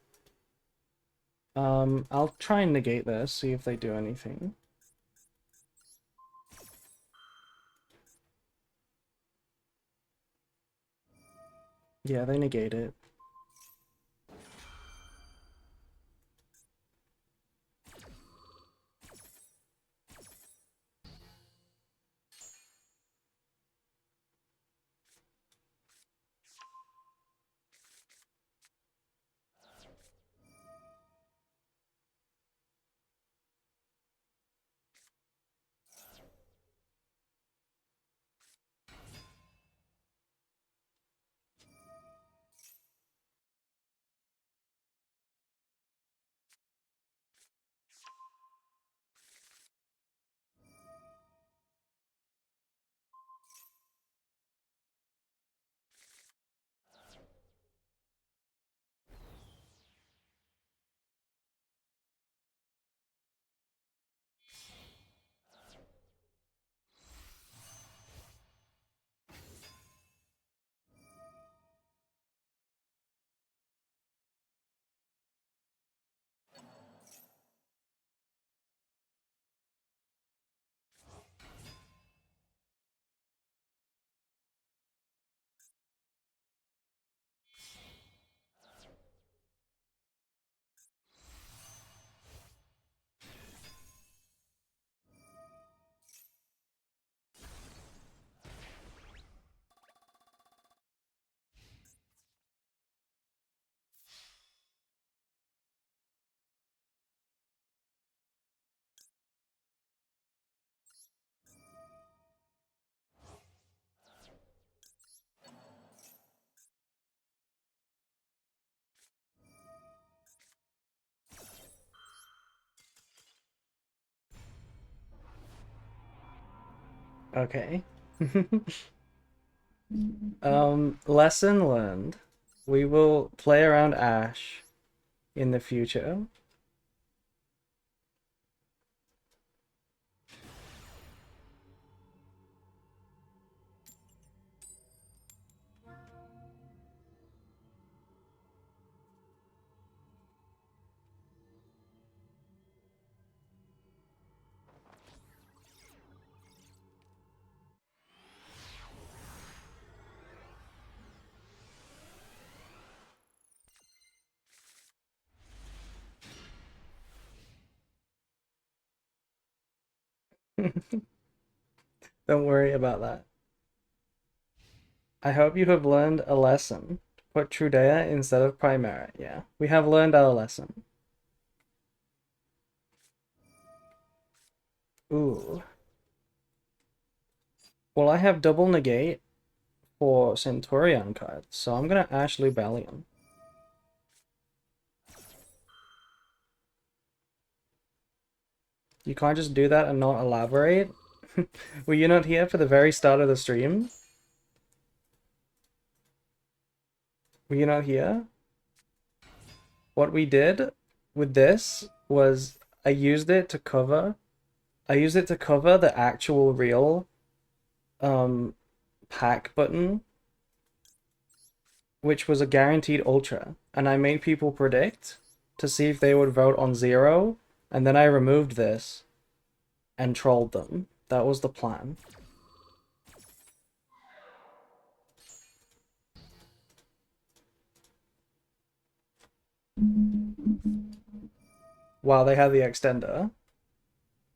I'll try and negate this, see if they do anything. Yeah, they negate it. Okay. Lesson learned. We will play around Ash in the future. Don't worry about that. I hope you have learned a lesson. Put Trudea instead of Primera. Yeah, we have learned our lesson. Ooh. Well, I have double negate for Centurion cards, so I'm gonna Ash Lubellion. You can't just do that and not elaborate? Were you not here for the very start of the stream? Were you not here? What we did with this was I used it to cover the actual real um pack button, which was a guaranteed ultra, and I made people predict to see if they would vote on zero, and then I removed this and trolled them. That was the plan. Wow, they had the extender.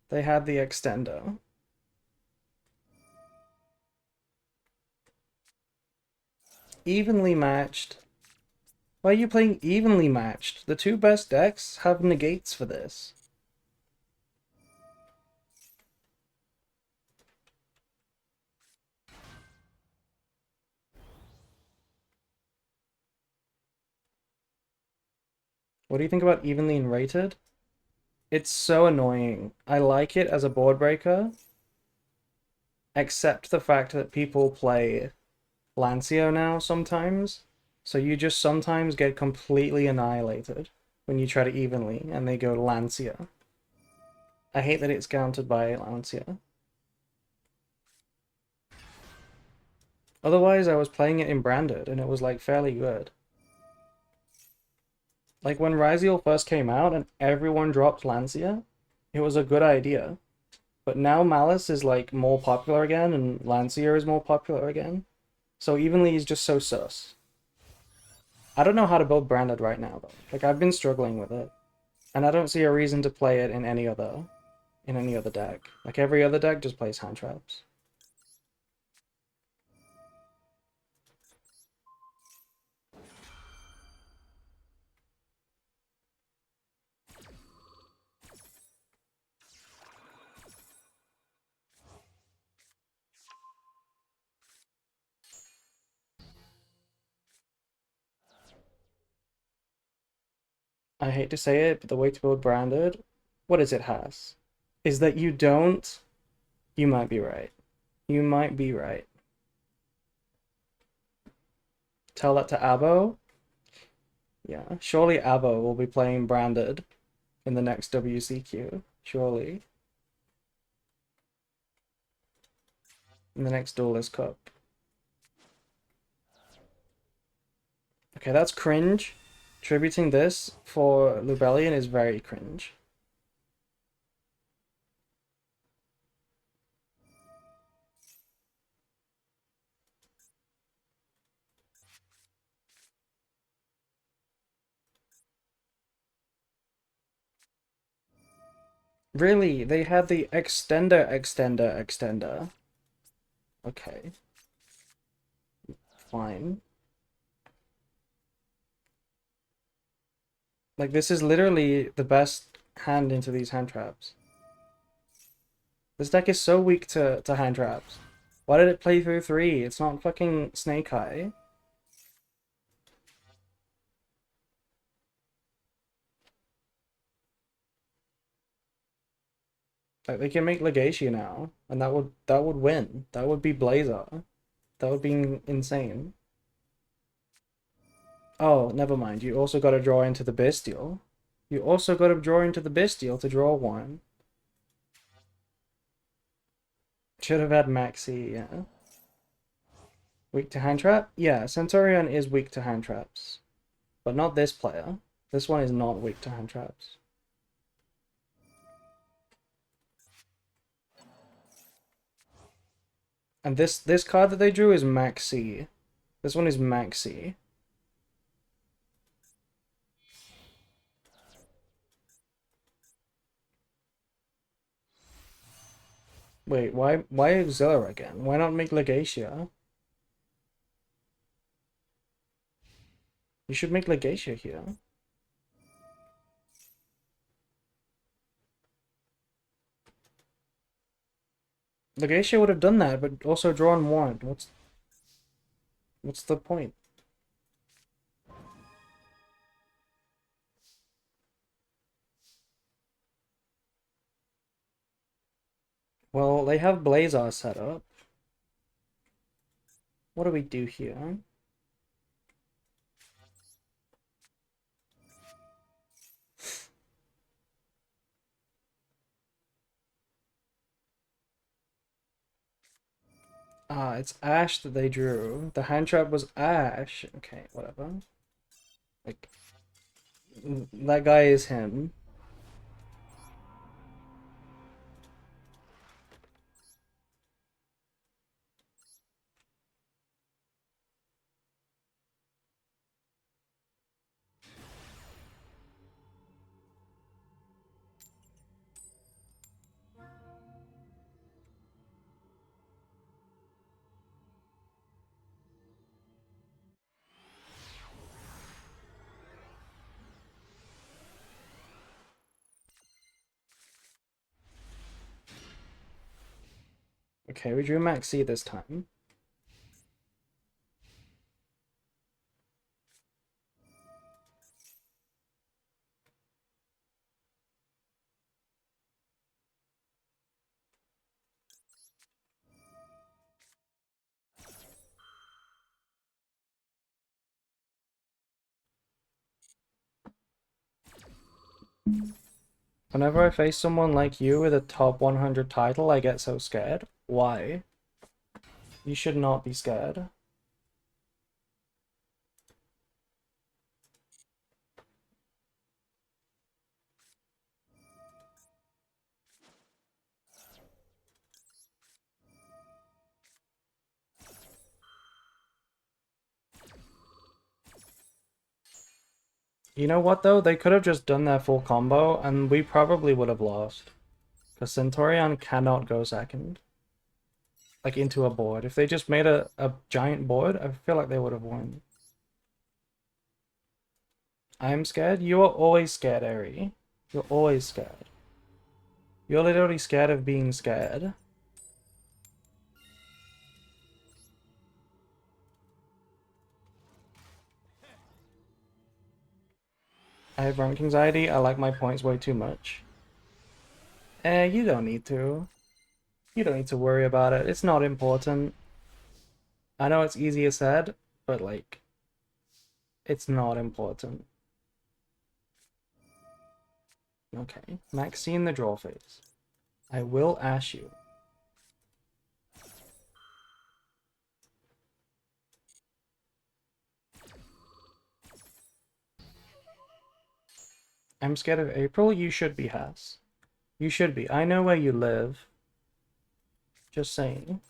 They had the extender. Evenly matched. Why are you playing evenly matched? The two best decks have negates for this. What do you think about evenly rated? It's so annoying. I like it as a board breaker, except the fact that people play Lancio now sometimes. So you just sometimes get completely annihilated when you try to evenly and they go Lancia. I hate that it's countered by Lancia. Otherwise, I was playing it in branded and it was like fairly good. Like when Ryziel first came out and everyone dropped Lancia, it was a good idea. But now Malice is like more popular again and Lancia is more popular again. So evenly is just so sus. I don't know how to build branded right now though. Like I've been struggling with it. And I don't see a reason to play it in any other deck. Like every other deck just plays hand traps. I hate to say it, but the way to build branded, what is it has, is that you don't. You might be right. You might be right. Tell that to Abo. Yeah, surely Abo will be playing branded in the next WCQ. Surely. In the next Duelist Cup. Okay, that's cringe. Tributing this for Lubellion is very cringe. Really, they had the extender. Okay, fine. Like, this is literally the best hand into these hand traps. This deck is so weak to hand traps. Why did it play through 3? It's not fucking Snake Eye. Like, they can make Legacia now, and that would win. That would be Blazer. That would be insane. Oh, never mind. You also got to draw into the Bestial. You also got to draw into the Bestial to draw one. Should have had Maxi, yeah. Weak to hand trap? Yeah, Centurion is weak to hand traps. But not this player. This one is not weak to hand traps. And this card that they drew is Maxi. This one is Maxi. Wait, why Auxilia again? Why not make Legacia? You should make Legacia here. Legacia would have done that, but also drawn one. What's the point? Well, they have Blazar set up. What do we do here? Ah, it's Ash that they drew. The hand trap was Ash. Okay, whatever. Like, that guy is him. Okay, we drew Maxi this time. Whenever I face someone like you with a top 100 title, I get so scared. Why? You should not be scared. You know what though? They could have just done their full combo and we probably would have lost. Because Centurion cannot go second. Like into a board. If they just made a giant board, I feel like they would have won. I'm scared? You are always scared, Eri. You're always scared. You're literally scared of being scared. I have rank anxiety. I like my points way too much. You don't need to. You don't need to worry about it. It's not important. I know it's easier said, but like, it's not important. Okay, Maxine the draw phase. I will ash you. I'm scared of April? You should be, Haas. You should be. I know where you live. Just saying.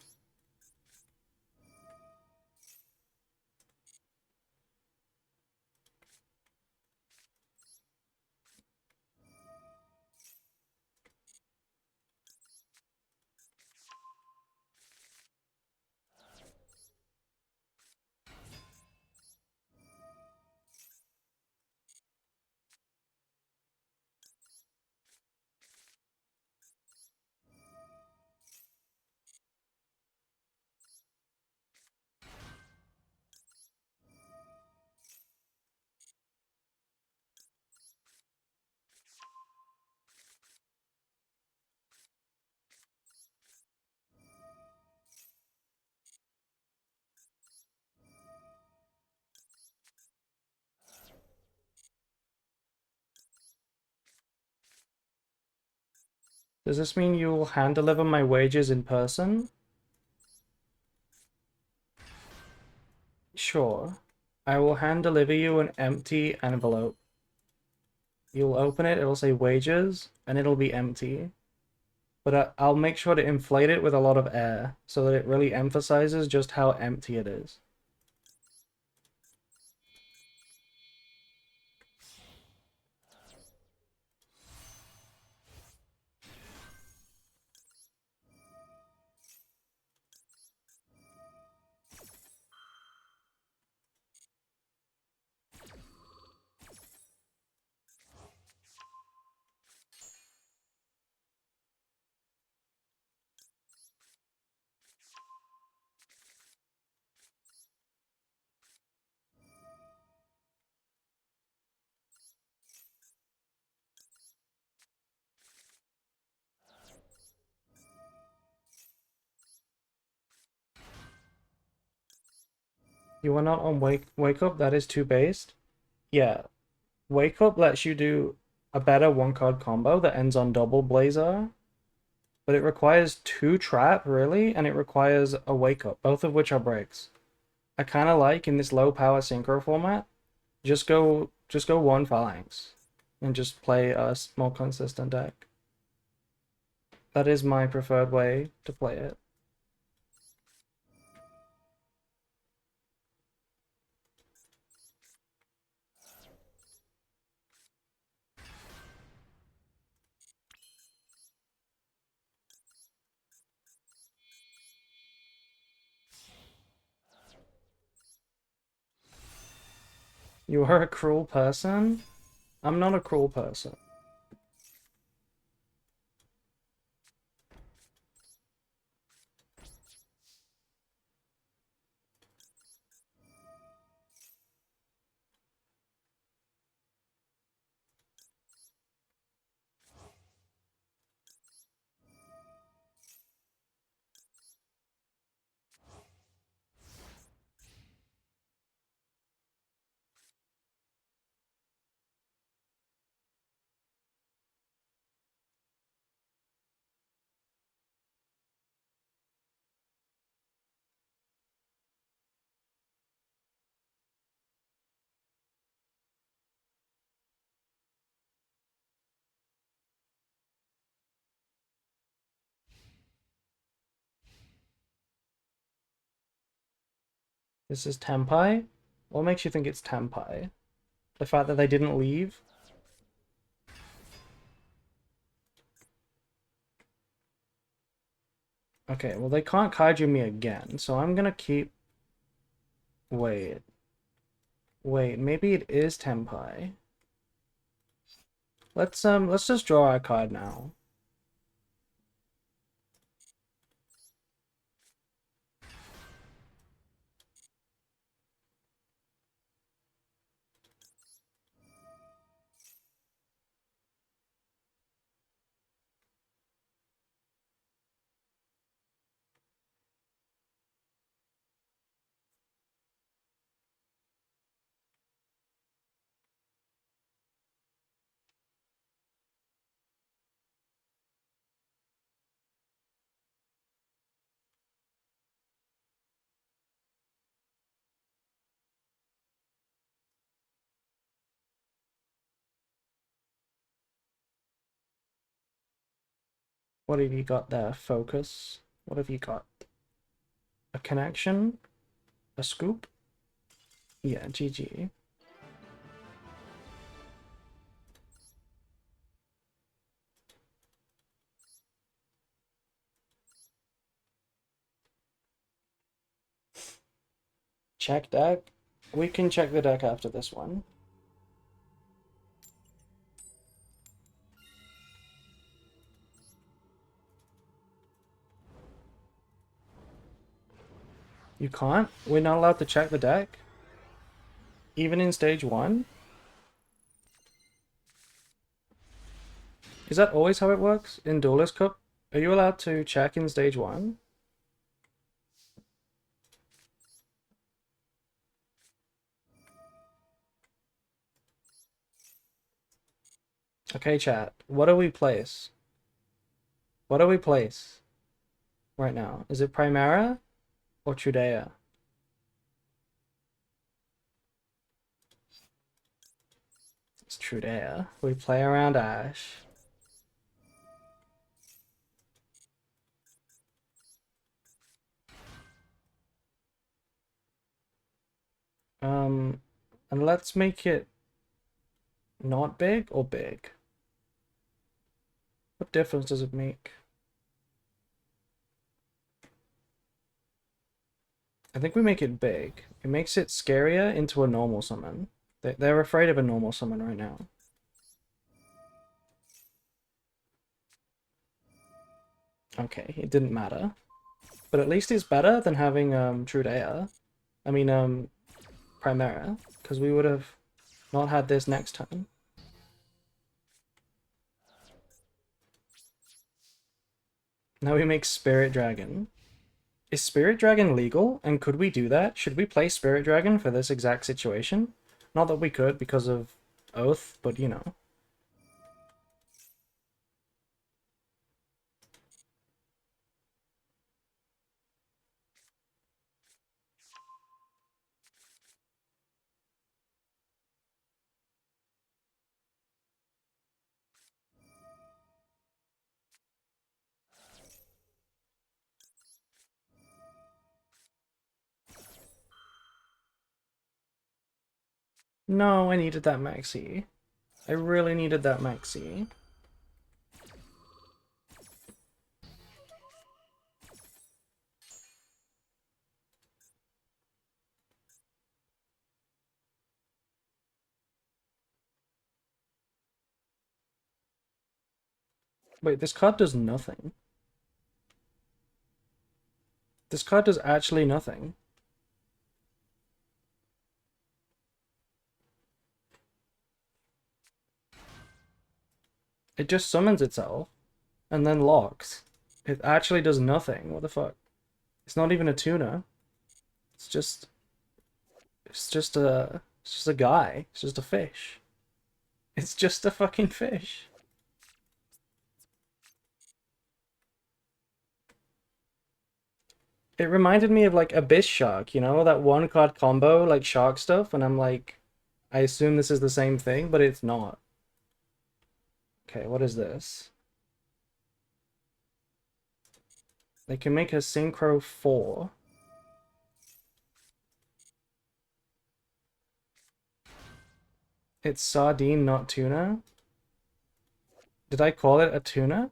Does this mean you will hand deliver my wages in person? Sure. I will hand deliver you an empty envelope. You'll open it, it'll say wages, and it'll be empty. But I'll make sure to inflate it with a lot of air, so that it really emphasizes just how empty it is. You are not on Wake Up, that is too based. Yeah, Wake Up lets you do a better one-card combo that ends on double Blazer, but it requires 2 Trap, really, and it requires a Wake Up, both of which are breaks. I kind of like, in this low-power Synchro format, just go 1 Phalanx, and just play a more consistent deck. That is my preferred way to play it. You are a cruel person? I'm not a cruel person. This is Tenpai? What makes you think it's Tenpai? The fact that they didn't leave? Okay, well they can't kaiju me again, so I'm gonna keep... Wait. Wait, maybe it is Tenpai. Let's just draw our card now. What have you got there? Focus. What have you got? A connection? A scoop? Yeah, GG. Check deck? We can check the deck after this one. You can't? We're not allowed to check the deck? Even in stage 1? Is that always how it works? In Duelist Cup? Are you allowed to check in stage 1? Okay, chat. What do we place? What do we place right now? Is it Primera or Trudea? It's Trudea. We play around Ash. And let's make it not big or big. What difference does it make? I think we make it big. It makes it scarier into a normal summon. They're afraid of a normal summon right now. Okay, it didn't matter. But at least it's better than having Trudea. I mean Primera. Because we would have not had this next turn. Now we make Spirit Dragon. Is Spirit Dragon legal? And could we do that? Should we play Spirit Dragon for this exact situation? Not that we could because of Oath, but you know. No, I needed that maxi. I really needed that maxi. Wait, this card does nothing. This card does actually nothing. It just summons itself and then locks. It actually does nothing. What the fuck? It's not even a tuna. It's just it's just a guy. It's just a fish. It's just a fucking fish. It reminded me of like Abyss Shark, you know, that one card combo like shark stuff, and I'm like, I assume this is the same thing, but it's not. Okay, what is this? They can make a Synchro 4. It's sardine, not tuna. Did I call it a tuna?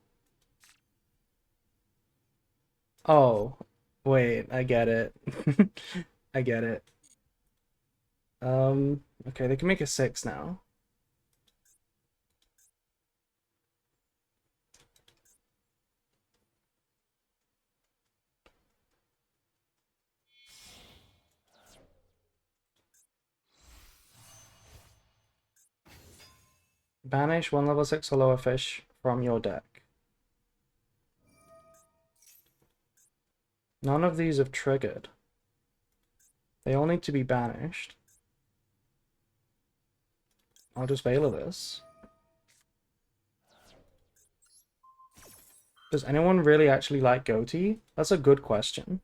Oh, wait, I get it. I get it. Okay, they can make a 6 now. Banish one level 6 or lower fish from your deck. None of these have triggered. They all need to be banished. I'll just Veil this. Does anyone really actually like Goatee? That's a good question.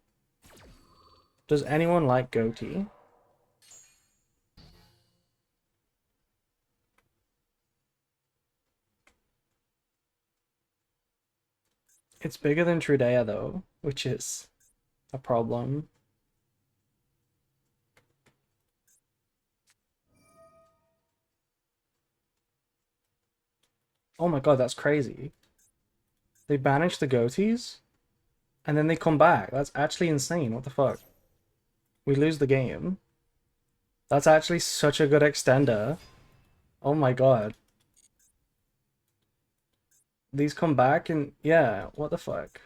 Does anyone like Goatee? It's bigger than Trudea though, which is a problem. Oh my god, that's crazy. They banish the Goatees, and then they come back. That's actually insane. What the fuck? We lose the game. That's actually such a good extender. Oh my god. These come back and yeah, what the fuck?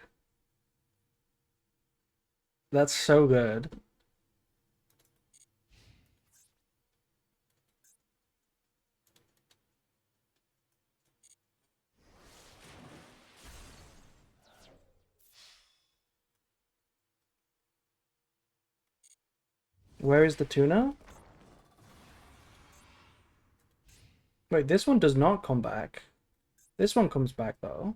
That's so good. Where is the tuna? Wait, this one does not come back. This one comes back though.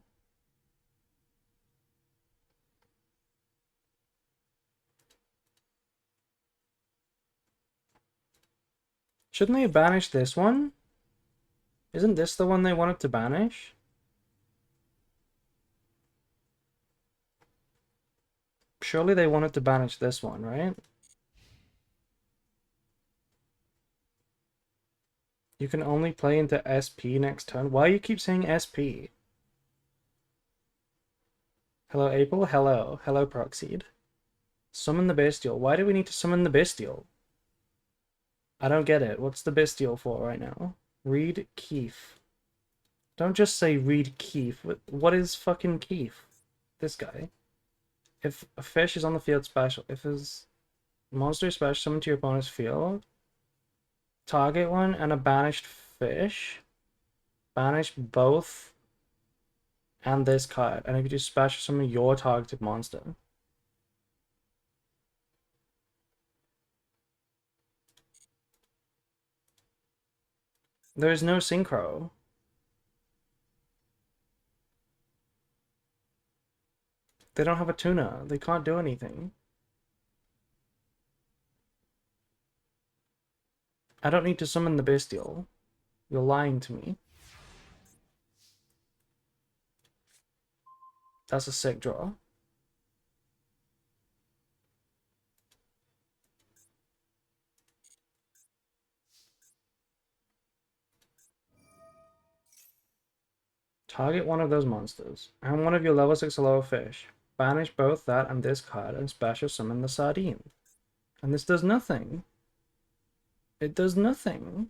Shouldn't they have banished this one? Isn't this the one they wanted to banish? Surely they wanted to banish this one, right? You can only play into SP next turn. Why do you keep saying SP? Hello, April? Hello. Hello, Proxied. Summon the Bestial. Why do we need to summon the Bestial? I don't get it. What's the Bestial for right now? Read Keith. Don't just say read Keith. What is fucking Keith? This guy. If a fish is on the field special, if his monster is special summoned to your opponent's field, target one and a banished fish, banish both and this card. And if you do special summon your targeted monster. There's no synchro. They don't have a tuna. They can't do anything. I don't need to summon the bestial. You're lying to me. That's a sick draw. Target one of those monsters, and one of your level 6 or lower fish. Banish both that and this card, and special summon the sardine. And this does nothing. It does nothing.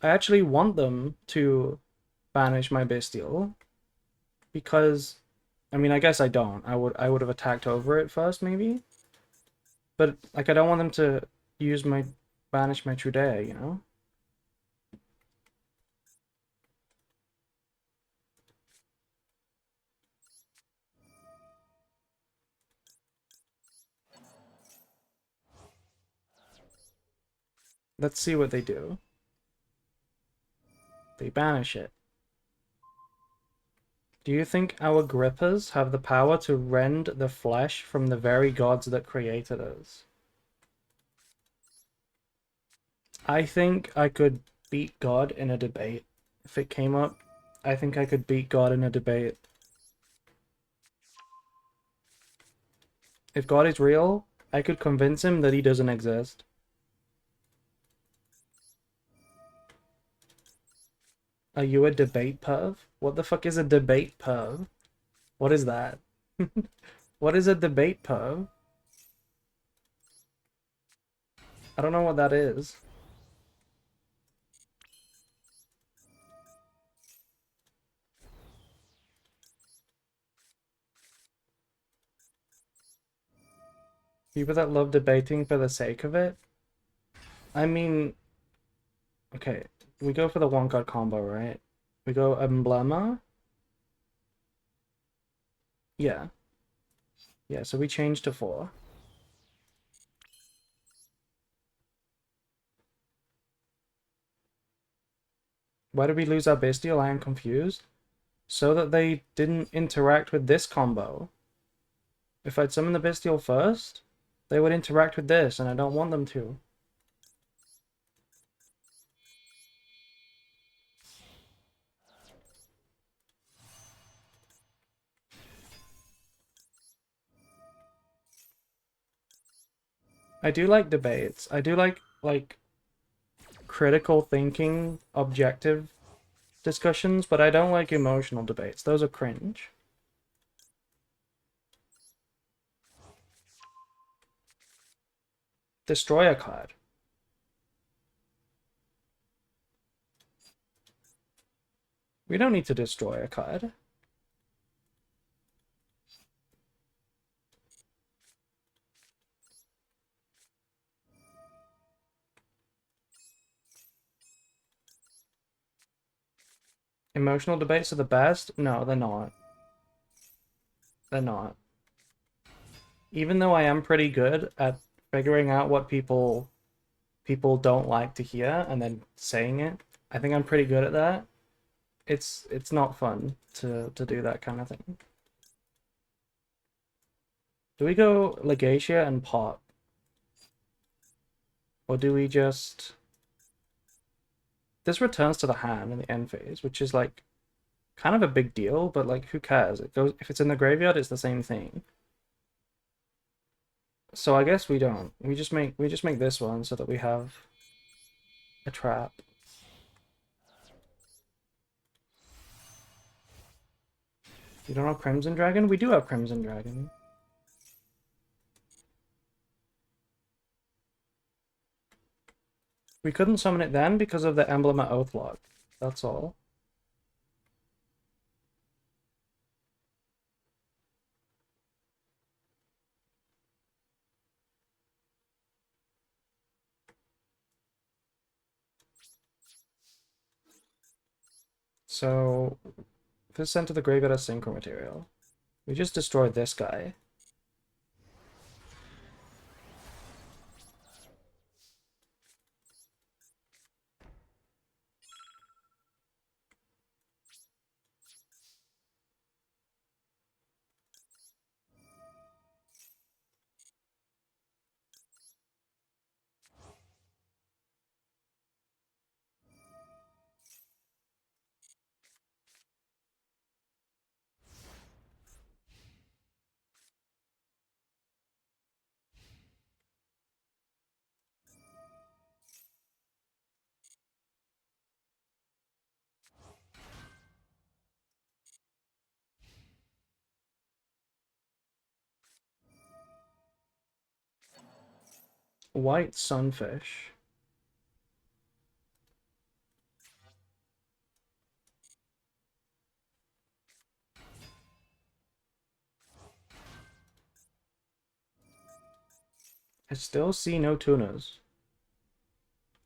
I actually want them to banish my bestial, because, I mean, I guess I don't. I would have attacked over it first, maybe? But, like, I don't want them to banish my Trudea, you know? Let's see what they do. They banish it. Do you think our grippers have the power to rend the flesh from the very gods that created us? I think I could beat God in a debate. If it came up, I think I could beat God in a debate. If God is real, I could convince him that he doesn't exist. Are you a debate perv? What the fuck is a debate perv? What is that? What is a debate perv? I don't know what that is. People that love debating for the sake of it? I mean, okay, we go for the one card combo, right? We go Emblema. Yeah. Yeah, so we change to 4. Why did we lose our bestial? I am confused. So that they didn't interact with this combo. If I'd summon the bestial first, they would interact with this, and I don't want them to. I do like debates. I do like critical thinking, objective discussions, but I don't like emotional debates. Those are cringe. Destroy a card. We don't need to destroy a card. Emotional debates are the best? No, they're not. They're not. Even though I am pretty good at figuring out what people don't like to hear and then saying it, I think I'm pretty good at that. It's not fun to do that kind of thing. Do we go Legacia and Pop? Or do we just... This returns to the hand in the end phase, which is like kind of a big deal, but like who cares? It goes, if it's in the graveyard, it's the same thing. So I guess we don't. We just make this one so that we have a trap. You don't have Crimson Dragon? We do have Crimson Dragon. We couldn't summon it then because of the emblem at Oathlock. That's all. So, if it's sent to the graveyard as Synchro material, we just destroy this guy. white sunfish. I still see no tunas.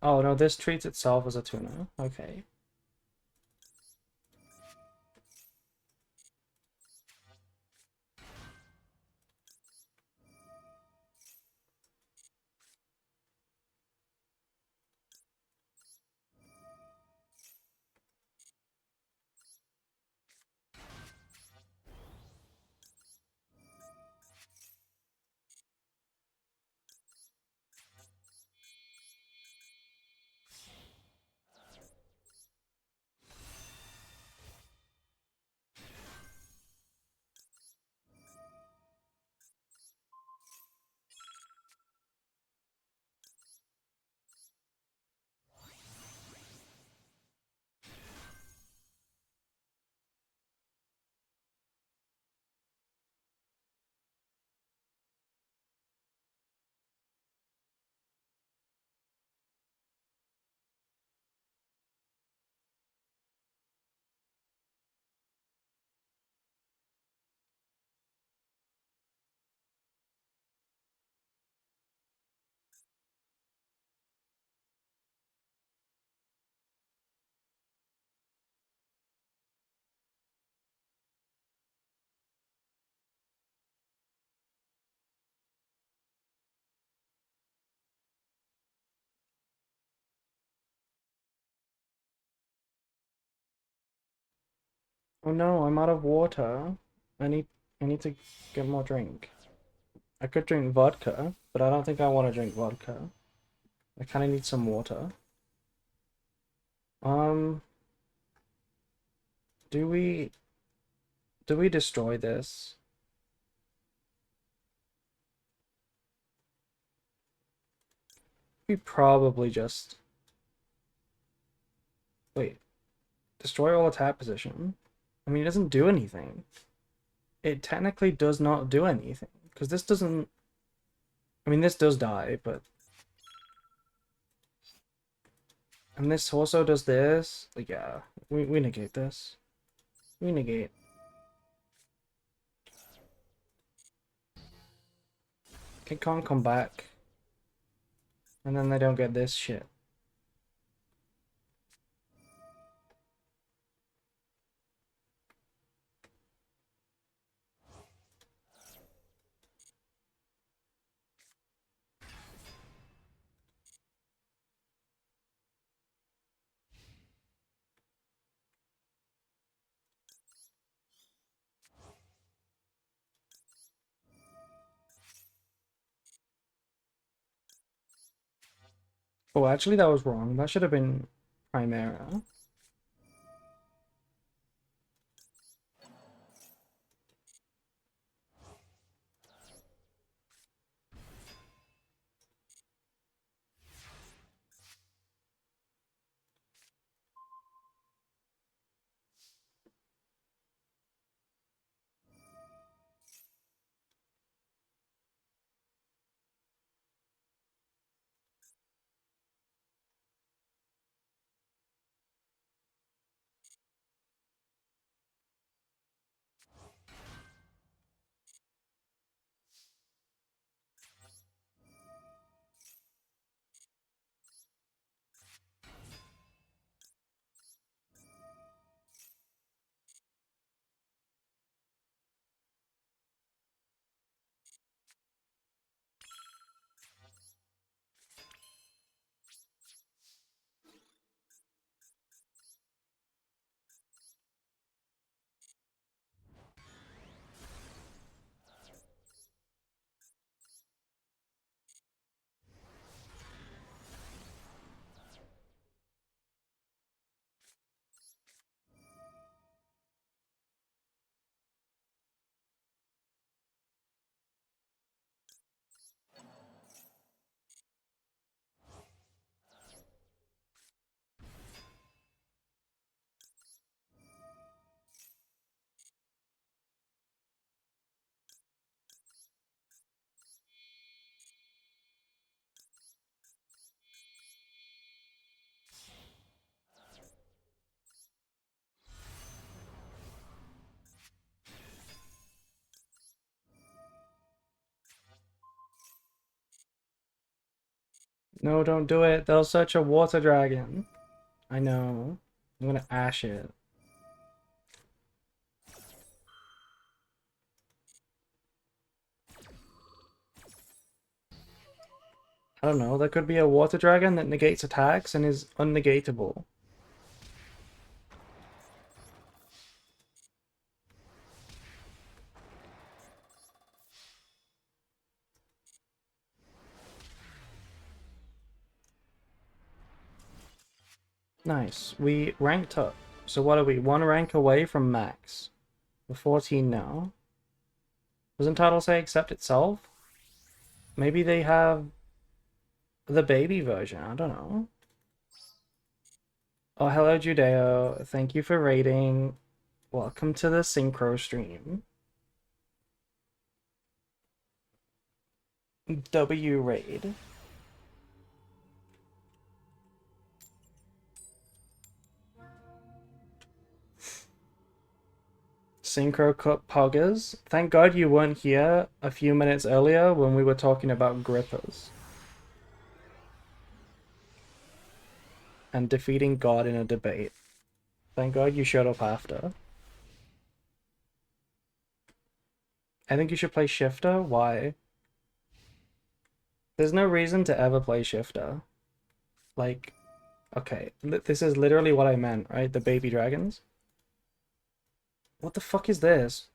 Oh no, this treats itself as a tuna. Okay. Oh no, I'm out of water. I need I need to get more drink. I could drink vodka, but I don't think I want to drink vodka. I kind of need some water. Um, do we destroy this? We probably just wait. Destroy all attack position. I mean, it doesn't do anything. It technically does not do anything because this doesn't. I mean, this does die, but and this also does this. Like, yeah, we negate this. We negate. King Kong come back, and then they don't get this shit. Oh, actually, that was wrong. That should have been Primera. No, don't do it. They'll search a water dragon. I know. I'm gonna ash it. I don't know. There could be a water dragon that negates attacks and is unnegatable. Nice. We ranked up. So what are we? One rank away from max. We're 14 now. Doesn't title say accept itself? Maybe they have the baby version. I don't know. Oh, hello, Judeo. Thank you for raiding. Welcome to the Synchro stream. W raid. Synchro Cup poggers. Thank God you weren't here a few minutes earlier when we were talking about grippers. And defeating God in a debate. Thank God you showed up after. I think you should play Shifter. Why? There's no reason to ever play Shifter. Like, okay, this is literally what I meant, right? The baby dragons. What the fuck is this?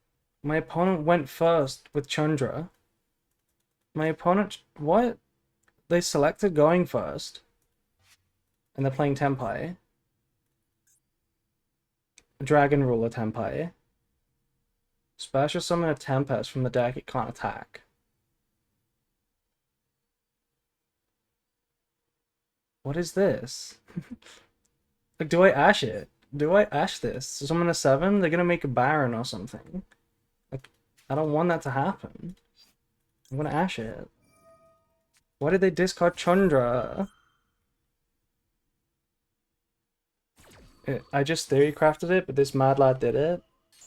My opponent went first with Chandra. My opponent... What? They selected going first. And they're playing Tenpai. Dragon Ruler Tenpai. Special summon a Tempest from the deck it can't attack. What is this? Like, do I ash it? Do I ash this? Summon a 7? They're gonna make a Baron or something. Like, I don't want that to happen. I'm gonna ash it. Why did they discard Chandra? I just theory crafted it, but this mad lad did it.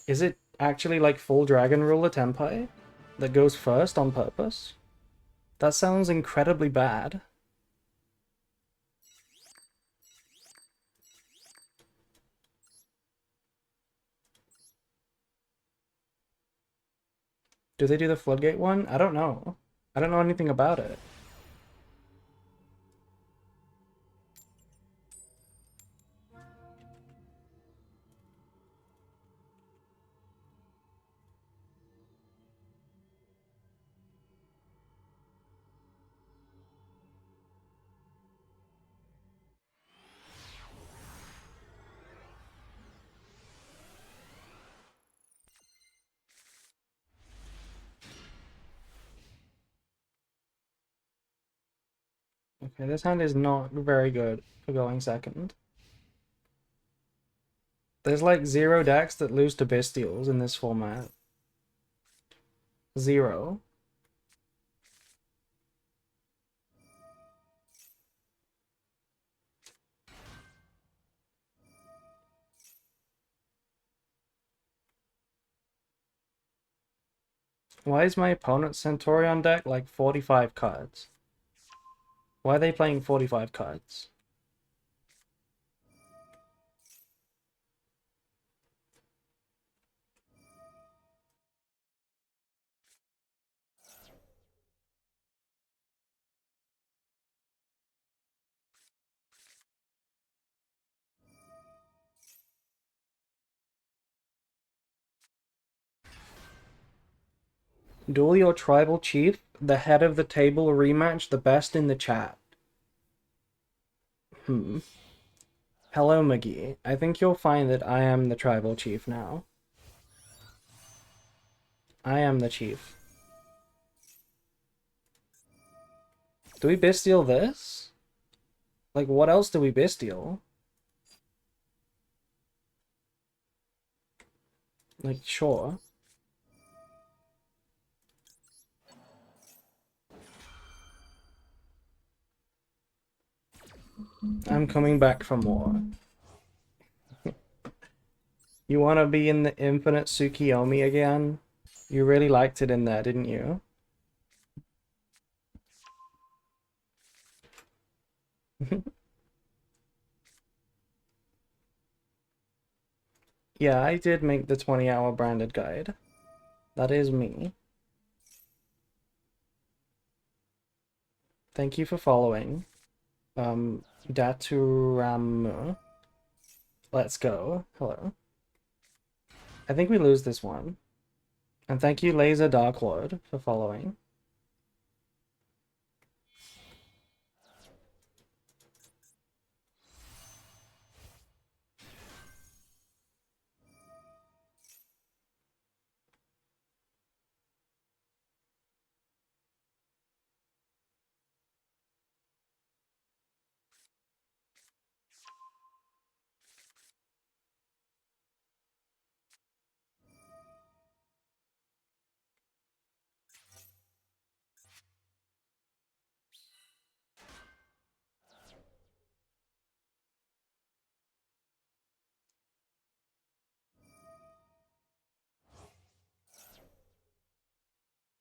Is it actually like full Dragon Ruler Tenpai that goes first on purpose? That sounds incredibly bad. Do they do the Floodgate one? I don't know. I don't know anything about it. Okay, this hand is not very good for going second. There's like 0 decks that lose to Bestials in this format. 0. Why is my opponent's Centurion deck like 45 cards? Why are they playing 45 cards? Duel your tribal chief, the head of the table rematch, the best in the chat. Hello, McGee. I think you'll find that I am the tribal chief now. I am the chief. Do we bestial this? Like, what else do we bestial? Like, sure. I'm coming back for more. You want to be in the infinite Tsukiyomi again? You really liked it in there, didn't you? Yeah, I did make the 20-hour branded guide. That is me. Thank you for following. Daturam. Let's go. Hello. I think we lose this one. And thank you, Laser Dark Lord, for following.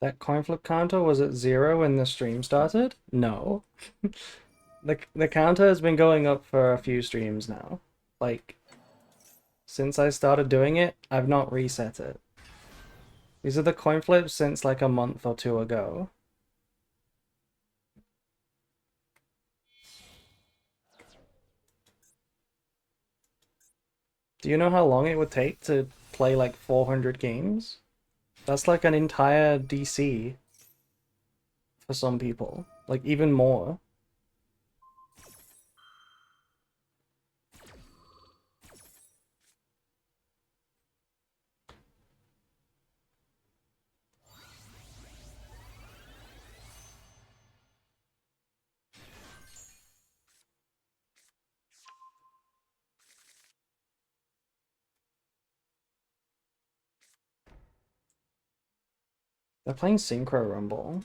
That coin flip counter was at 0 when the stream started? No. The counter has been going up for a few streams now. Like, since I started doing it, I've not reset it. These are the coin flips since like a month or two ago. Do you know how long it would take to play like 400 games? That's like an entire DC for some people. Like even more. They're playing Synchro Rumble.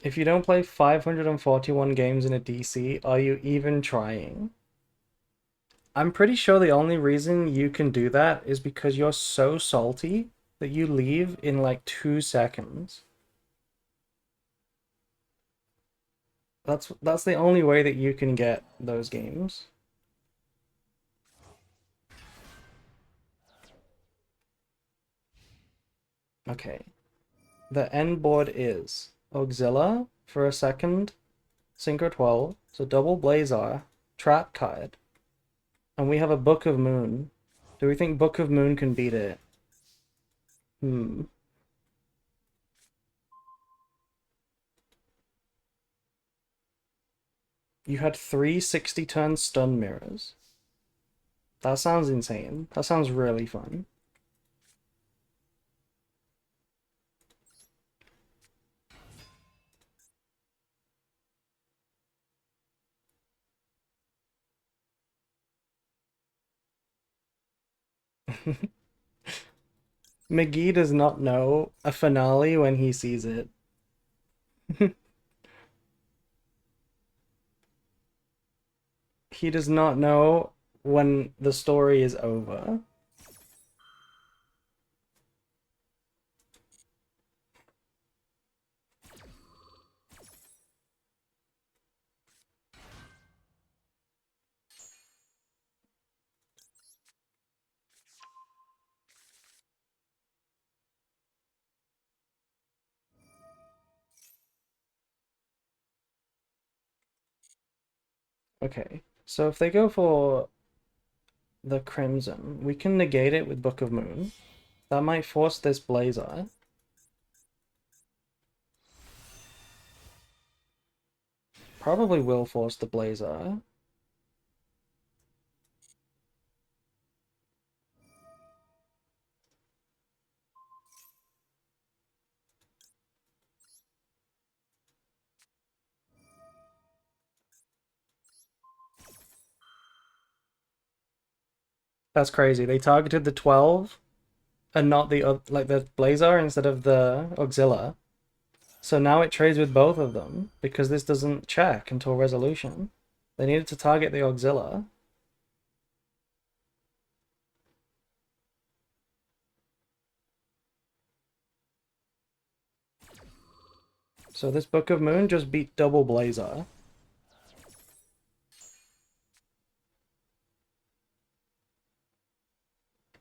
If you don't play 541 games in a DC, are you even trying? I'm pretty sure the only reason you can do that is because you're so salty that you leave in like 2 seconds. That's the only way that you can get those games. Okay. The end board is Auxilia for a second, Synchro 12, so double Blazar, Trap card, and we have a Book of Moon. Do we think Book of Moon can beat it? Hmm. You had 3 60-turn stun mirrors. That sounds insane. That sounds really fun. McGee does not know a finale when he sees it. He does not know when the story is over. Okay, so if they go for the Crimson, we can negate it with Book of Moon. That might force this Blazar. Probably will force the Blazar. That's crazy. They targeted the 12 and not the like the Blazar instead of the Auxilia. So now it trades with both of them because this doesn't check until resolution. They needed to target the Auxilia. So this Book of Moon just beat Double Blazer.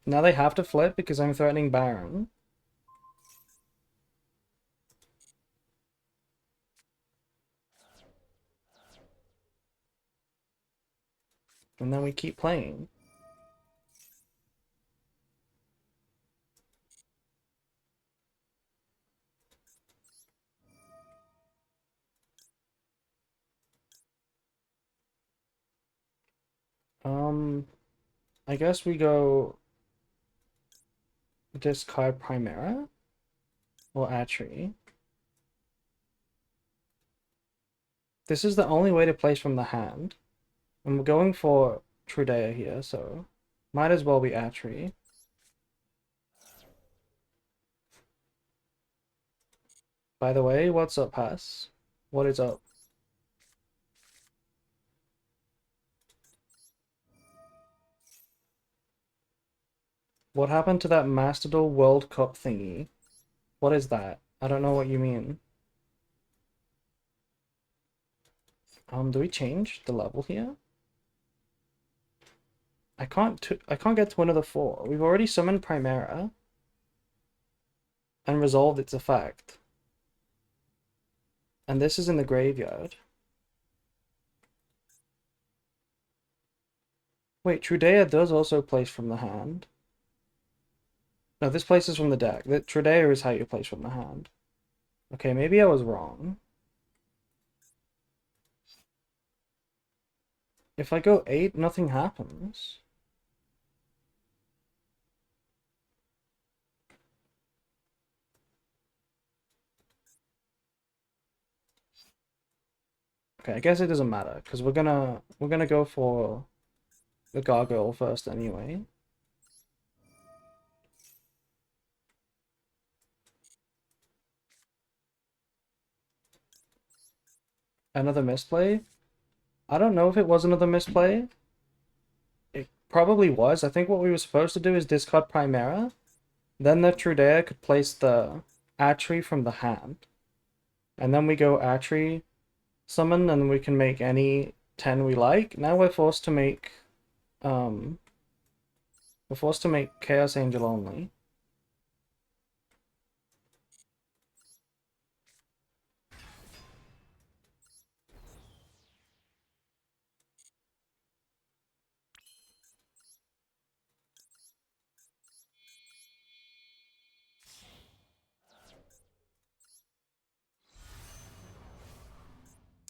Now they have to flip because I'm threatening Baron. And then we keep playing. I guess we go discard Primera or Atri. This is the only way to place from the hand. I'm going for Trudea here, so might as well be Atri. By the way, what's up, Pass? What is up? What happened to that Master Duel World Cup thingy? What is that? I don't know what you mean. Do we change the level here? I can't get to another 4. We've already summoned Primera and resolved its effect. And this is in the graveyard. Wait, Trudea does also place from the hand. No, this places from the deck. The Trudea is how you place from the hand. Okay, maybe I was wrong. If I go 8, nothing happens. Okay, I guess it doesn't matter because we're gonna go for the gargoyle first anyway. Another misplay? I don't know if it was another misplay. It probably was. I think what we were supposed to do is discard Primera. Then the Trudea could place the Atri from the hand. And then we go Atri summon and we can make any 10 we like. Now we're forced to make Chaos Angel only.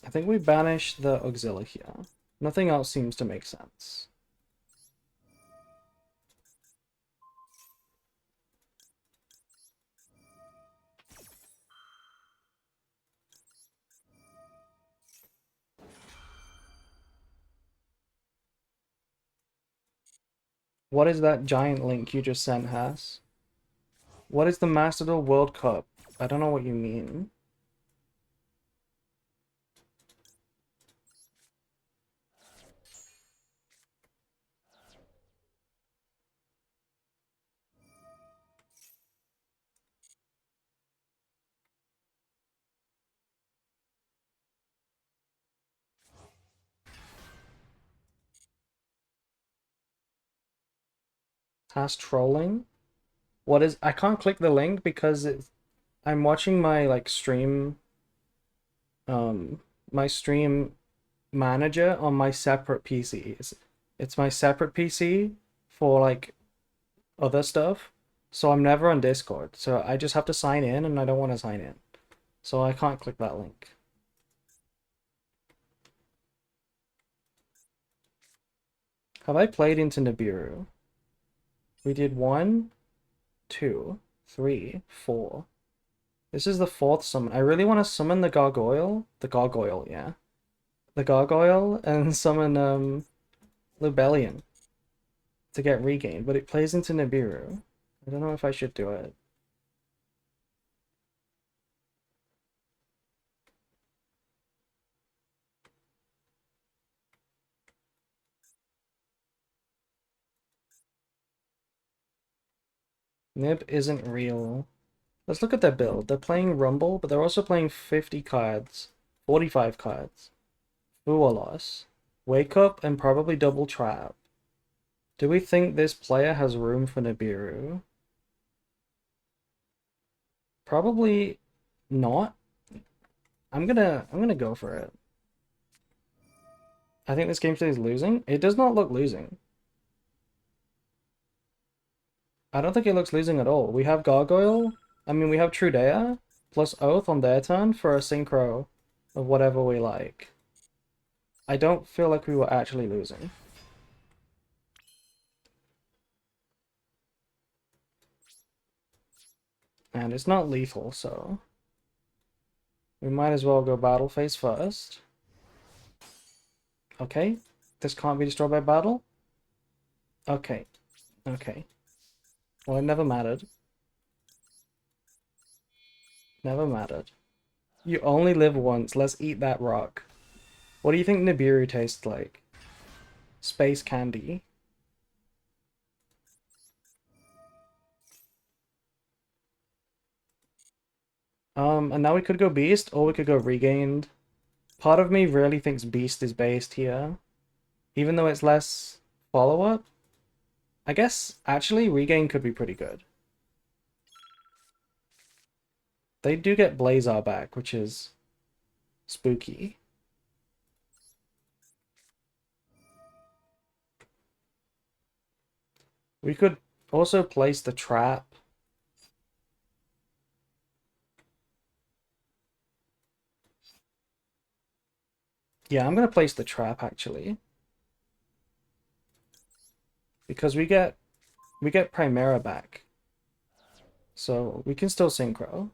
I think we banish the Auxilia here. Nothing else seems to make sense. What is that giant link you just sent, Haas? What is the Master Duel World Cup? I don't know what you mean. Haas trolling? What is... I can't click the link because I'm watching my like stream my stream manager on my separate PC. It's my separate PC for like other stuff. So I'm never on Discord. So I just have to sign in and I don't want to sign in. So I can't click that link. Have I played into Nibiru? We did 1, 2, 3, 4. This is the 4th summon. I really want to summon the gargoyle. The gargoyle, yeah. The gargoyle and summon Lubellion to get regained, but it plays into Nibiru. I don't know if I should do it. Nib isn't real. Let's look at their build. They're playing Rumble, but they're also playing 50 cards, 45 cards. Fualos, Wake Up, and probably Double Trap. Do we think this player has room for Nibiru? Probably not. I'm gonna go for it. I think this game state is losing. It does not look losing. I don't think it looks losing at all. We have Gargoyle. I mean, we have Trudea plus Oath on their turn for a synchro of whatever we like. I don't feel like we were actually losing. And it's not lethal, so we might as well go battle phase first. Okay, this can't be destroyed by battle. Okay, okay. Well, it never mattered. Never mattered. You only live once. Let's eat that rock. What do you think Nibiru tastes like? Space candy. And now we could go Beast, or we could go Regained. Part of me really thinks Beast is based here. Even though it's less follow-up. I guess, actually, Regain could be pretty good. They do get Blazar back, which is spooky. We could also place the trap. Yeah, I'm gonna place the trap actually. Because we get Primera back. So we can still synchro.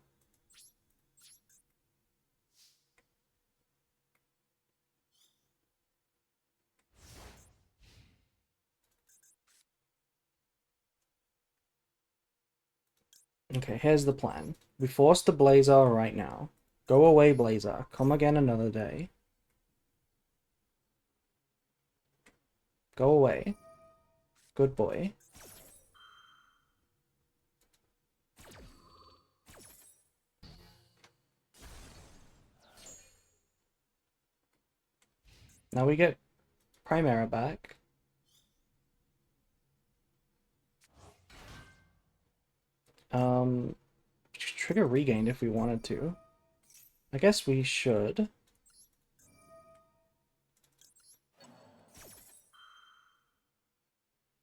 Okay, here's the plan. We force the Blazar right now. Go away, Blazar. Come again another day. Go away. Good boy. Now we get Primera back. Trigger Regained if we wanted to. I guess we should.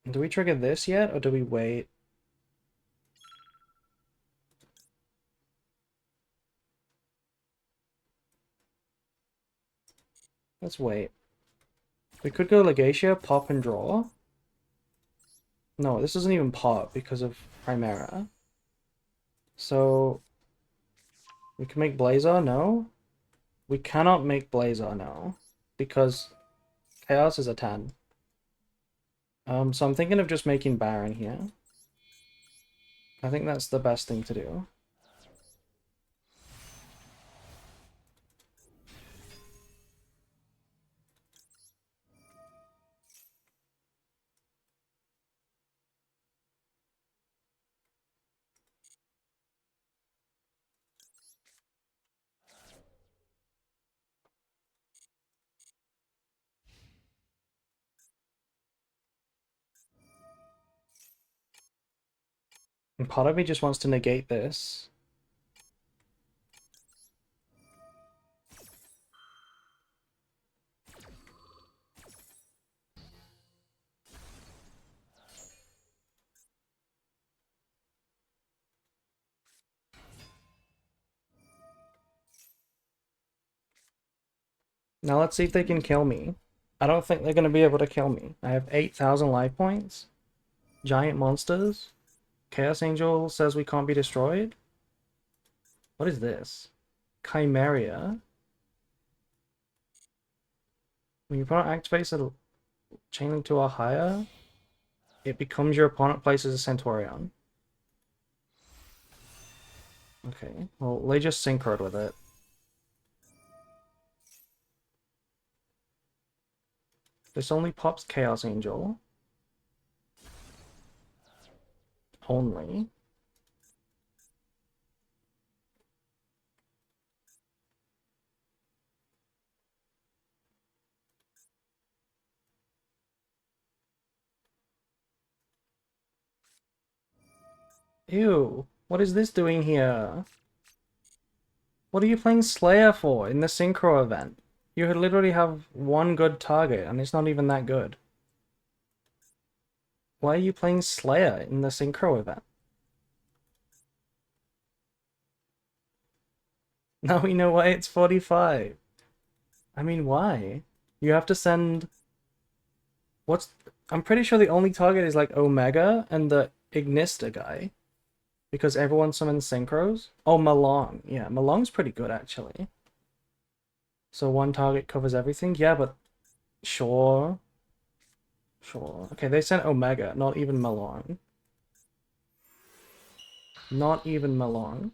Do we trigger this yet, or do we wait? Let's wait. We could go Legacia, pop and draw. No, this doesn't even pop because of Primera. So we can make Blazar, no? We cannot make Blazar, no. Because Chaos is a 10. So I'm thinking of just making Baron here. I think that's the best thing to do. And part of me just wants to negate this. Now let's see if they can kill me. I don't think they're going to be able to kill me. I have 8,000 life points. Giant monsters. Chaos Angel says we can't be destroyed. What is this? Chimeria. When your opponent activates a chain link to a higher, it becomes your opponent places a Centurion. Okay, well, they just synchroed with it. This only pops Chaos Angel. Only. Ew. What is this doing here? What are you playing Slayer for in the Synchro event? You literally have one good target, and it's not even that good. Why are you playing Slayer in the Synchro event? Now we know why it's 45. I mean, why? You have to send... What's... I'm pretty sure the only target is like Omega and the Ignista guy. Because everyone summons Synchros. Oh, Malong. Yeah, Malong's pretty good, actually. So one target covers everything? Yeah, but... Sure. Sure. Okay, they sent Omega, not even Malong. Not even Malong.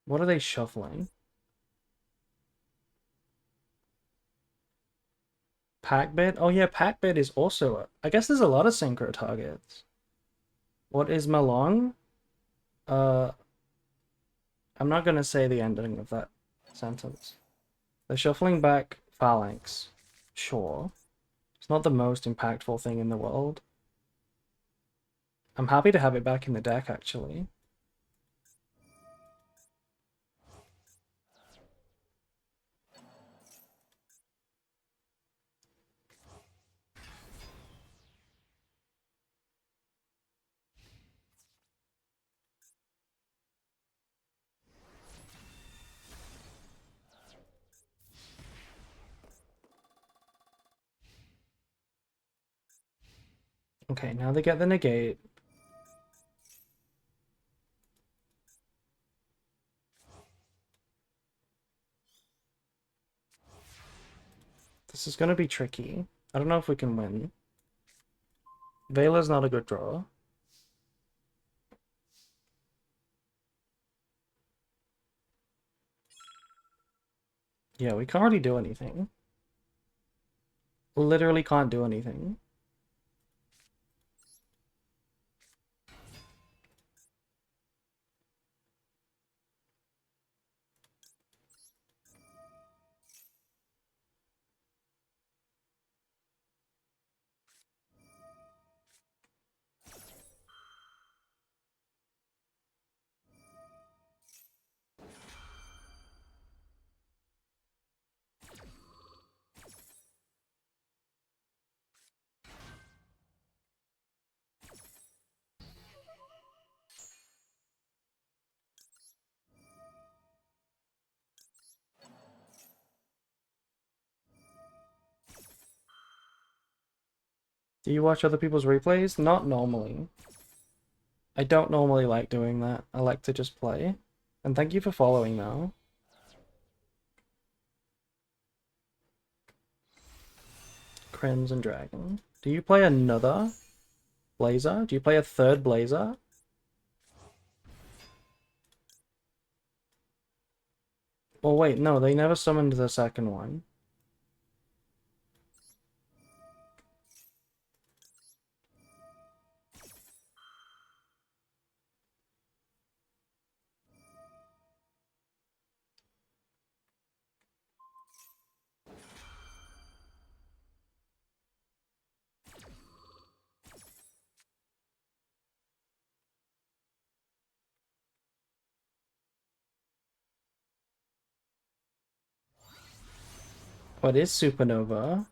What are they shuffling? Packbit? Oh yeah, Packbit is also... I guess there's a lot of Synchro targets. What is Malong? Uh, I'm not gonna say the ending of that sentence. They're shuffling back Phalanx. Sure. It's not the most impactful thing in the world. I'm happy to have it back in the deck, actually. Okay, now they get the negate. This is gonna be tricky. I don't know if we can win. Vela's not a good draw. Yeah, we can't really do anything. Literally can't do anything. Do you watch other people's replays? Not normally. I don't normally like doing that. I like to just play. And thank you for following now. Crimson Dragon. Do you play another Blazer? Do you play a third Blazer? Well, wait, no, they never summoned the second one. What is Supernova?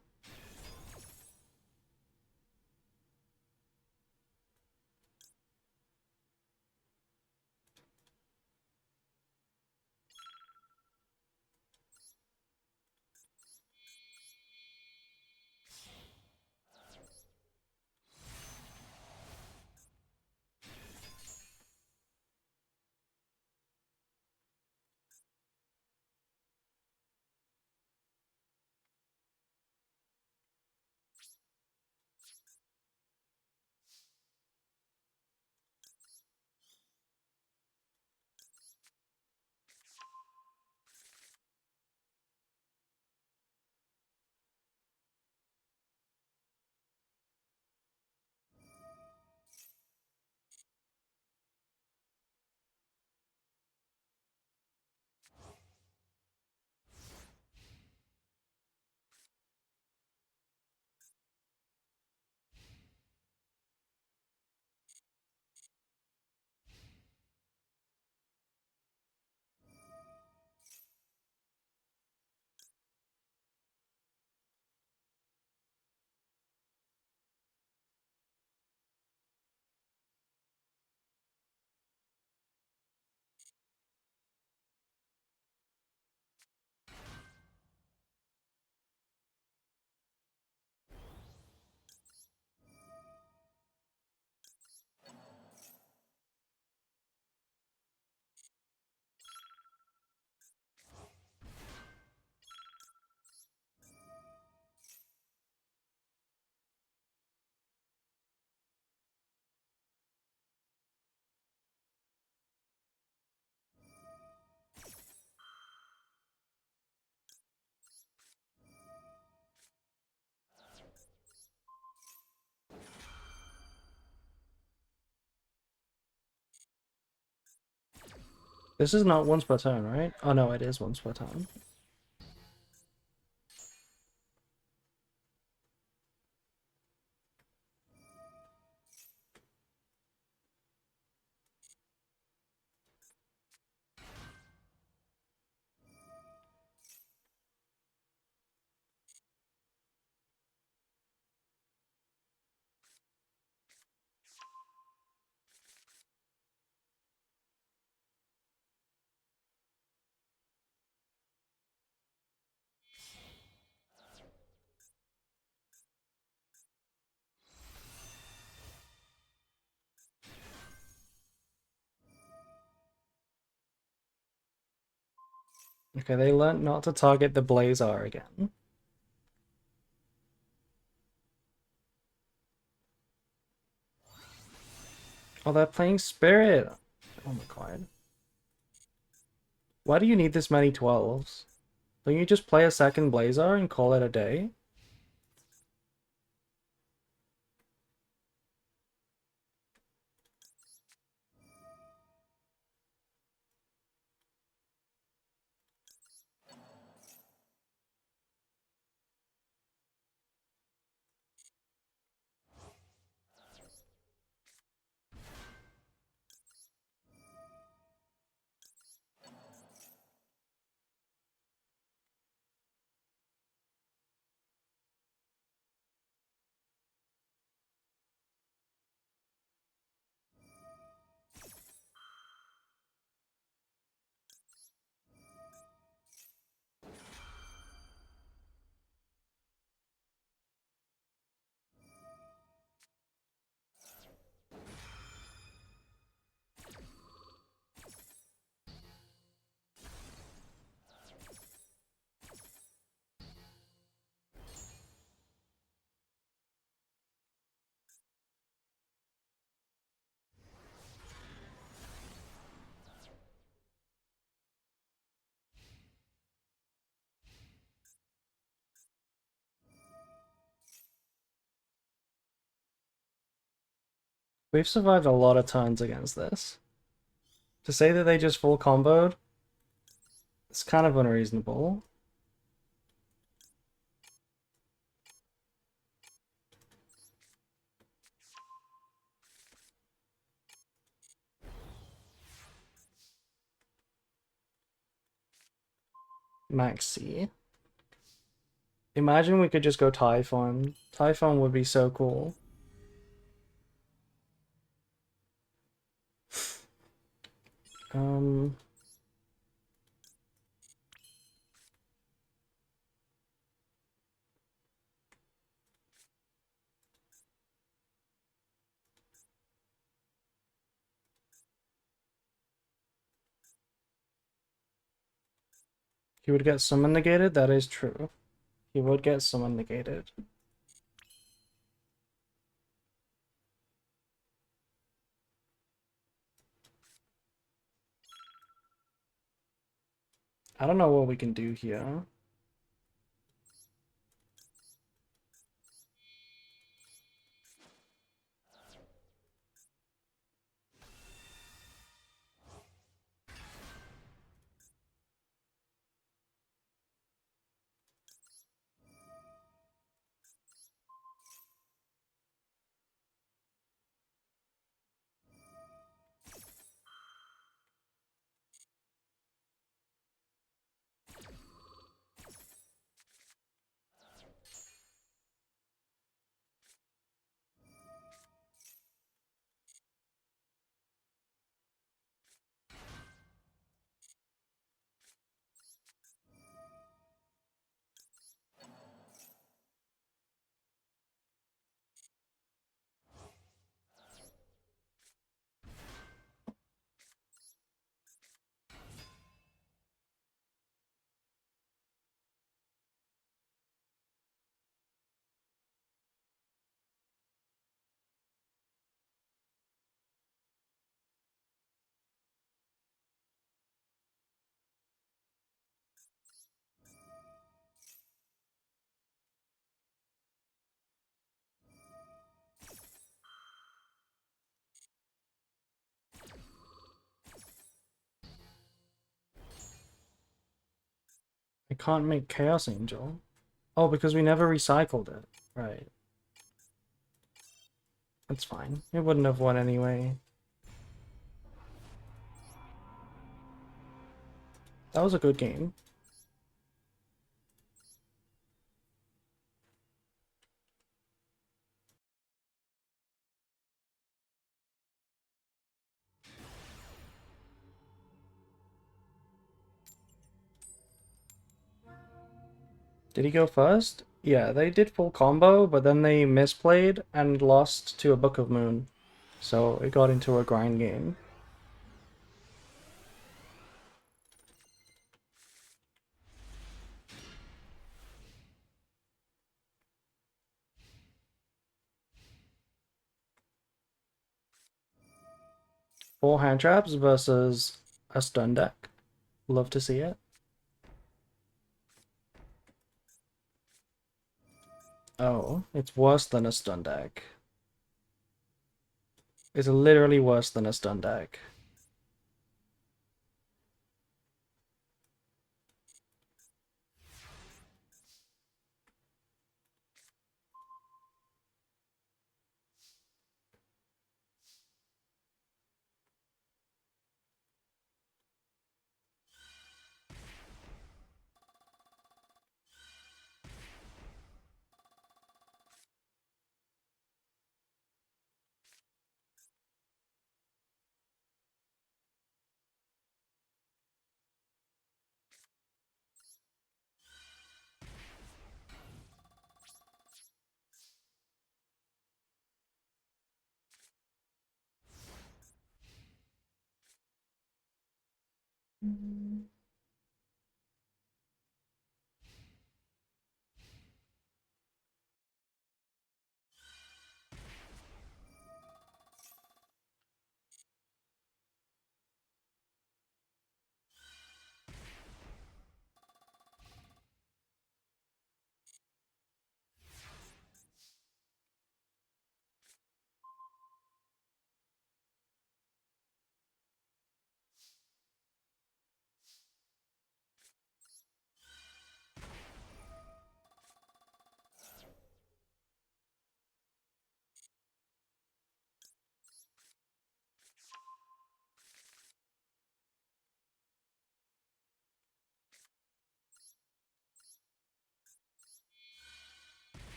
This is not once per turn, right? Oh no, it is once per turn. Okay, they learned not to target the Blazar again. Oh, they're playing Spirit. Oh my god. Why do you need this many 12s? Don't you just play a second Blazar and call it a day? We've survived a lot of turns against this. To say that they just full comboed, it's kind of unreasonable. Maxi. Imagine we could just go Typhon. Typhon would be so cool. Um, he would get summon negated, that is true. He would get summon negated. I don't know what we can do here. can't make Chaos Angel. Oh, because we never recycled it. Right. That's fine. It wouldn't have won anyway. That was a good game. Did he go first? Yeah, they did full combo, but then they misplayed and lost to a Book of Moon. So it got into a grind game. Four hand traps versus a stun deck. Love to see it. Oh, it's worse than a stun deck. It's literally worse than a stun deck.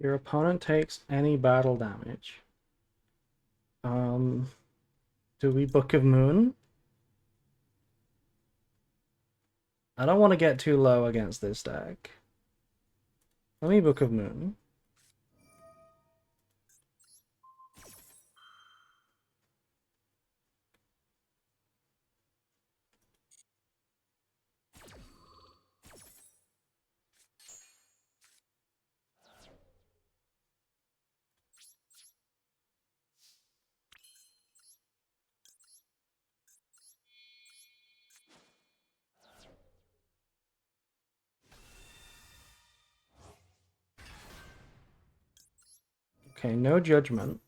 Your opponent takes any battle damage. Do we Book of Moon? I don't want to get too low against this deck. Let me Book of Moon. Okay, no Judgment.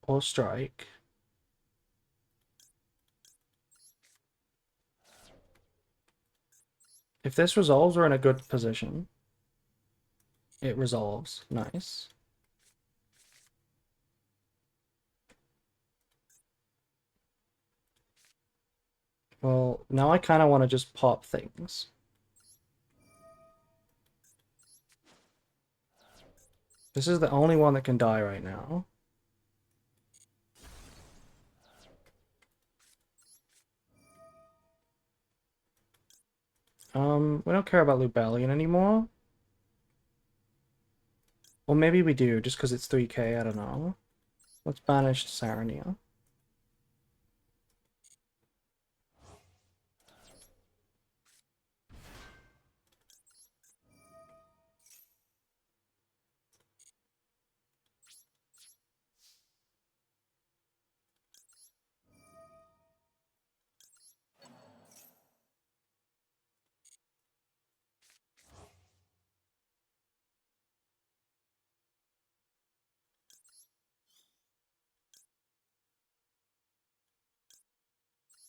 Or Strike. If this resolves, we're in a good position. It resolves. Nice. Well, now I kind of want to just pop things. This is the only one that can die right now. We don't care about Lubellion anymore. Well, maybe we do, just because it's 3k, I don't know. Let's banish Sarania.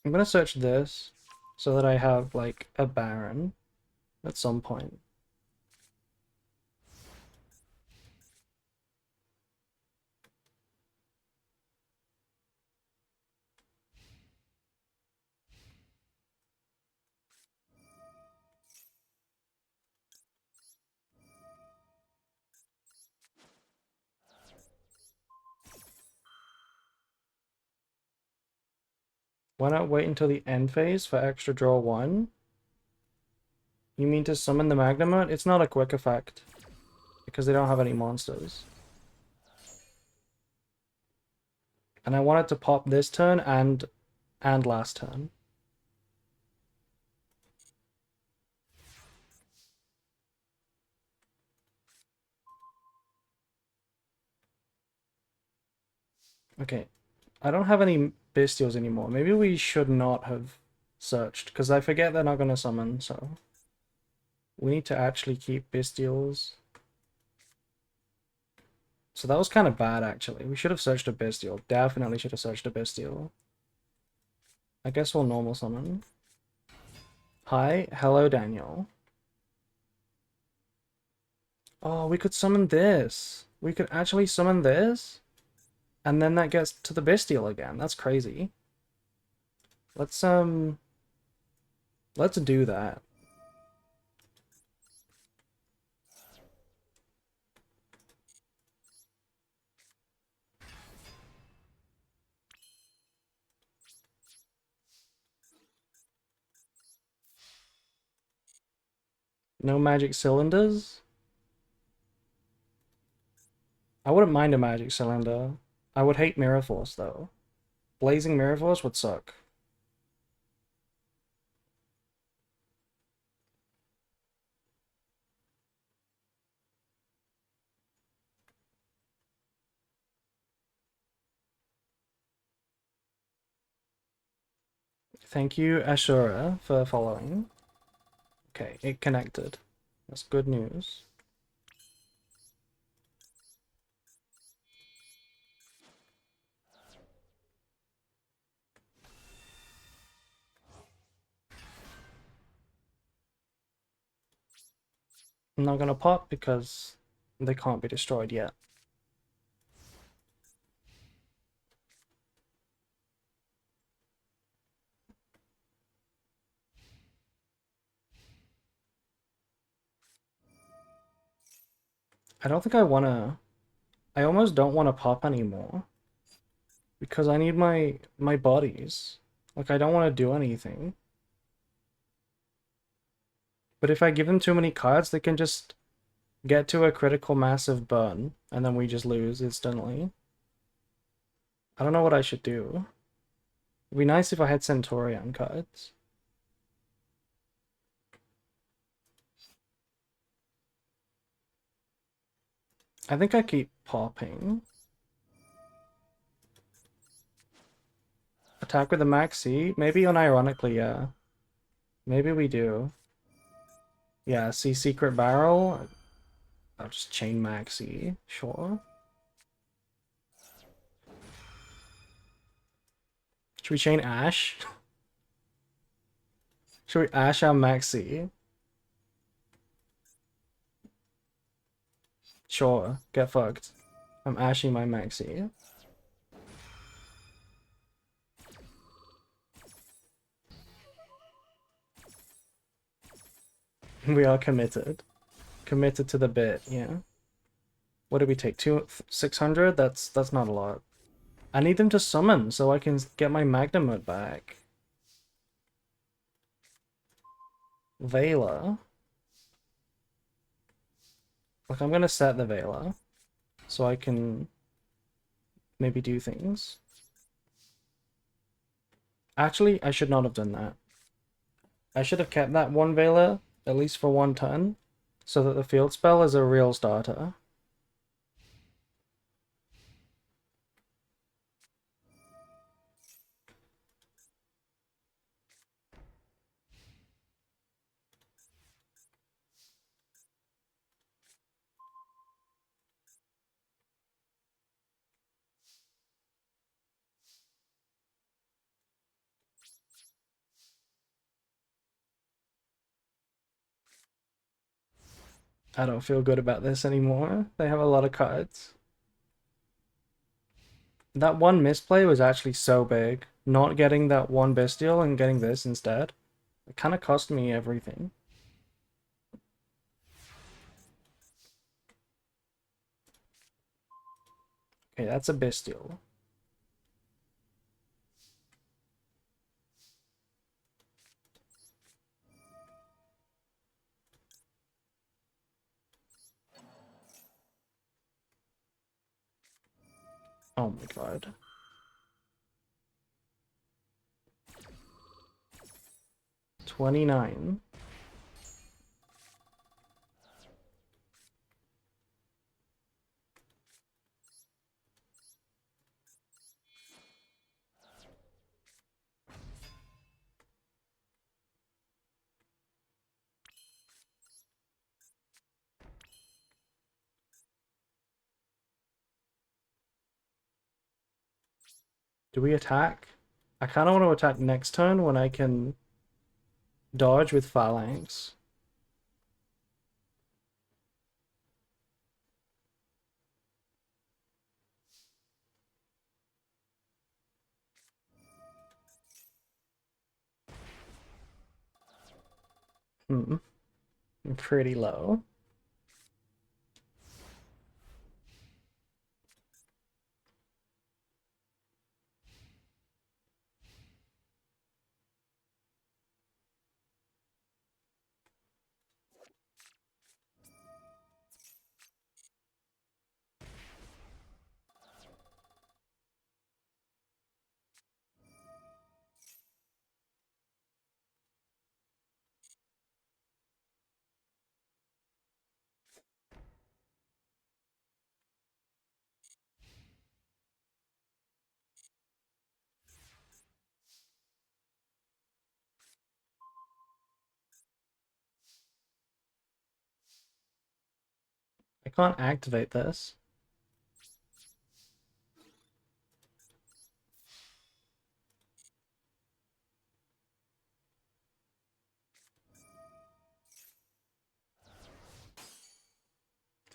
I'm gonna search this so that I have like a Baron at some point. Why not wait until the end phase for extra draw 1? You mean to summon the Magnamut? It's not a quick effect because they don't have any monsters. And I wanted to pop this turn and last turn. Okay, I don't have any Bestials anymore. Maybe we should not have searched, because I forget they're not going to summon, so... We need to actually keep Bestials. So that was kind of bad, actually. We should have searched a Bestial. Definitely should have searched a Bestial. I guess we'll normal summon. Hi, hello Daniel. Oh, we could summon this. We could actually summon this? And then that gets to the Bestial again. That's crazy. Let's do that. No magic cylinders? I wouldn't mind a magic cylinder. I would hate Mirror Force though. Blazing Mirror Force would suck. Thank you, Ashura, for following. Okay, it connected. That's good news. I'm not gonna pop because they can't be destroyed yet. I don't think I wanna... I almost don't want to pop anymore. Because I need my bodies. Like, I don't want to do anything. But if I give them too many cards, they can just get to a critical massive burn, and then we just lose instantly. I don't know what I should do. It'd be nice if I had Centurion cards. I think I keep popping. Attack with a Maxi? Maybe unironically, yeah. Maybe we do. Yeah, see Secret Barrel? I'll just chain Maxi, sure. Should we chain Ash? Should we Ash our Maxi? Sure, get fucked. I'm ashing my Maxi. We are committed. Committed to the bit, yeah. What did we take? 600? That's not a lot. I need them to summon so I can get my Magnamut back. Vela. Like, I'm gonna set the Vela so I can maybe do things. Actually, I should not have done that. I should have kept that one Vela, at least for one turn, so that the field spell is a real starter. I don't feel good about this anymore. They have a lot of cards. That one misplay was actually so big. Not getting that one bestial and getting this instead. It kind of cost me everything. Okay, that's a bestial. Oh my god. $29. Do we attack? I kind of want to attack next turn when I can dodge with Phalanx. Hmm. Pretty low. I can't activate this.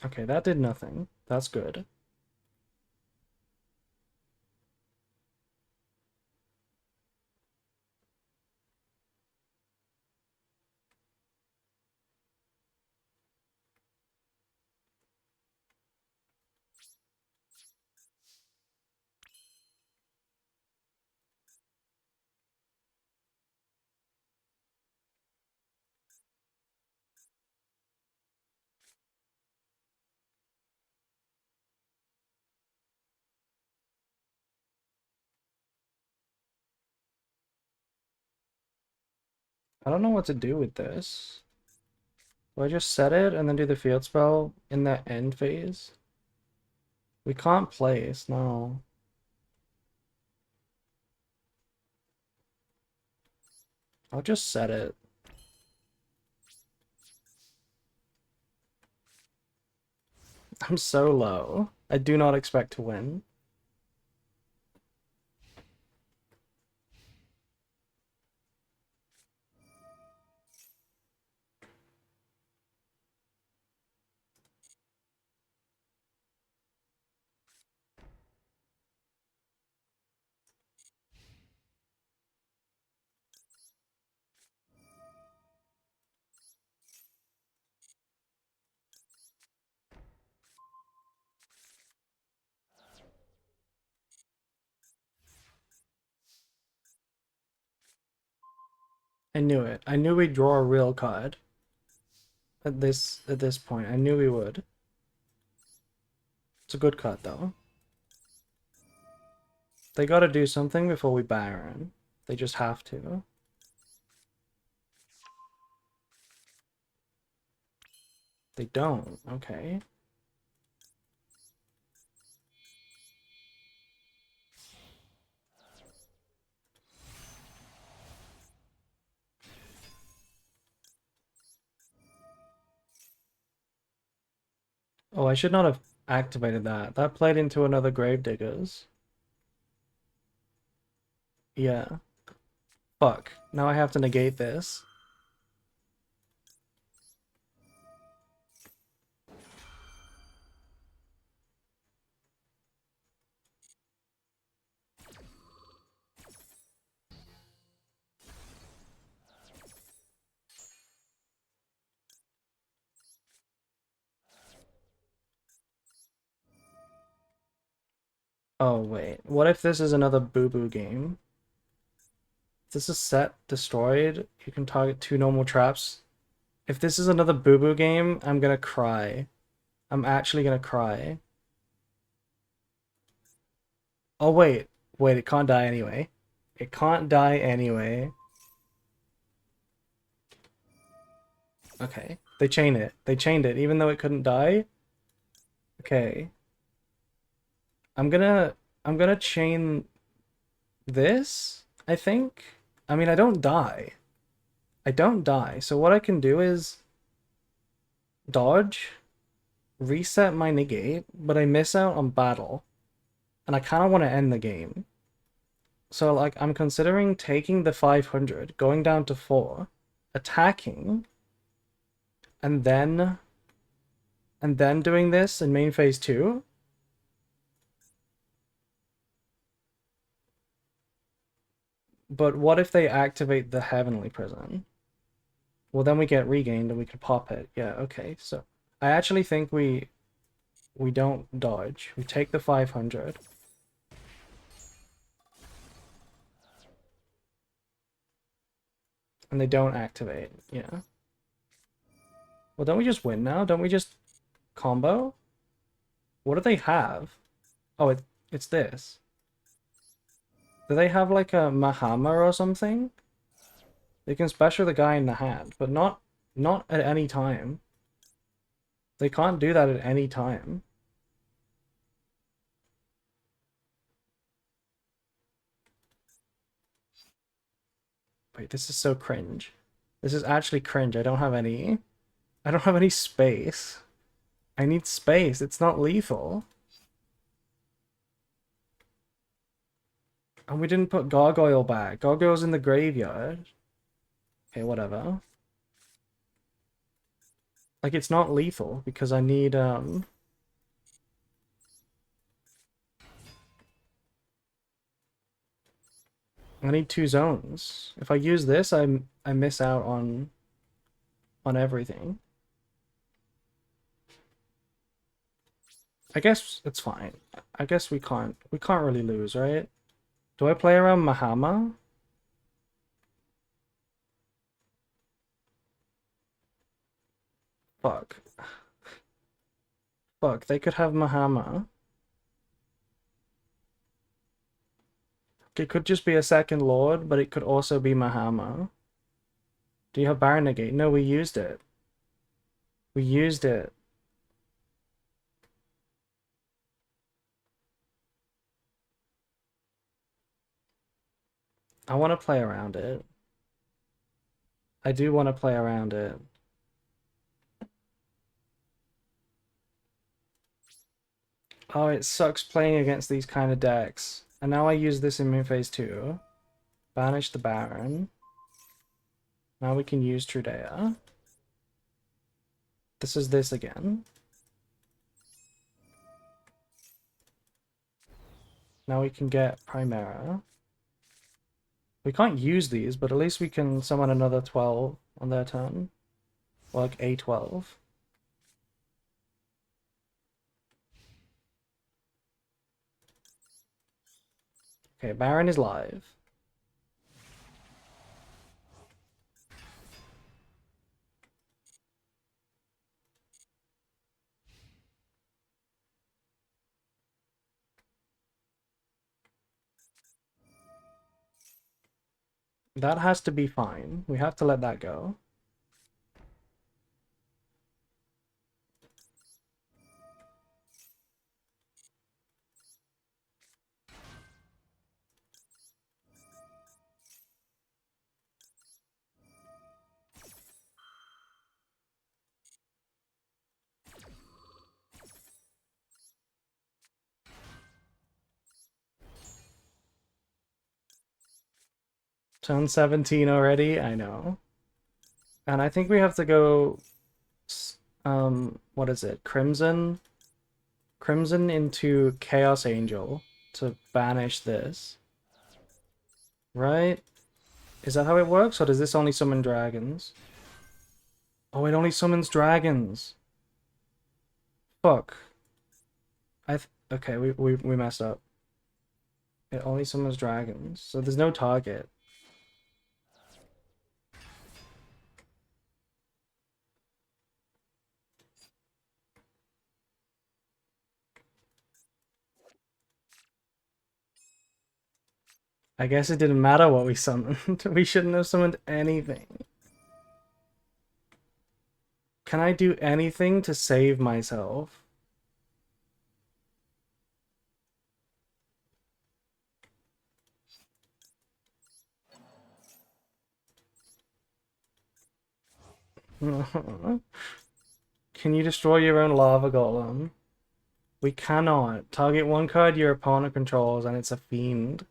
Okay, that did nothing. That's good. I don't know what to do with this. Do I just set it and then do the field spell in that end phase? We can't place, no. I'll just set it. I'm so low. I do not expect to win. I knew it. I knew we'd draw a real card at this point. I knew we would. It's a good card though. They gotta do something before we Baron. They just have to. They don't. Okay. Oh, I should not have activated that. That played into another Gravediggers. Yeah. Fuck. Now I have to negate this. Oh, wait. What if this is another boo-boo game? If this is set destroyed, you can target 2 normal traps. If this is another boo-boo game, I'm gonna cry. I'm actually gonna cry. Oh, wait. Wait, it can't die anyway. It can't die anyway. Okay. They chained it. They chained it, even though it couldn't die. Okay. I'm gonna chain this, I think. I mean, I don't die. I don't die. So what I can do is dodge, reset my negate, but I miss out on battle. And I kind of want to end the game. So like I'm considering taking the 500, going down to 4, attacking, and then doing this in main phase 2. But what if they activate the Heavenly Prison? Well, then we get regained and we can pop it. Yeah, okay. So I actually think we don't dodge. We take the 500. And they don't activate. Yeah. Well, don't we just win now? Don't we just combo? What do they have? Oh, it's this. Do they have like a Mahama or something? They can special the guy in the hand, but not at any time. They can't do that at any time. Wait, this is so cringe. This is actually cringe. I don't have any space. I need space. It's not lethal. And we didn't put Gargoyle back. Gargoyle's in the graveyard. Okay, whatever. Like, it's not lethal because I need, I need 2 zones. If I use this, I miss out on everything. I guess it's fine. I guess we can't really lose, right? Do I play around Mahama? Fuck. Fuck, they could have Mahama. It could just be a second Lord, but it could also be Mahama. Do you have Baron Negate? No, we used it. We used it. I want to play around it. I do want to play around it. Oh, it sucks playing against these kind of decks. And now I use this in main phase 2. Banish the Baron. Now we can use Trudea. This is this again. Now we can get Primera. We can't use these, but at least we can summon another 12 on their turn. Or like a 12. Okay, Baron is live. That has to be fine. We have to let that go. Turn 17 already? I know. And I think we have to go... what is it? Crimson? Crimson into Chaos Angel to banish this. Right? Is that how it works, or does this only summon dragons? Oh, it only summons dragons. Fuck. Okay, we messed up. It only summons dragons, so there's no target. I guess it didn't matter what we summoned. We shouldn't have summoned anything. Can I do anything to save myself? Can you destroy your own lava golem? We cannot. Target one card your opponent controls and it's a fiend.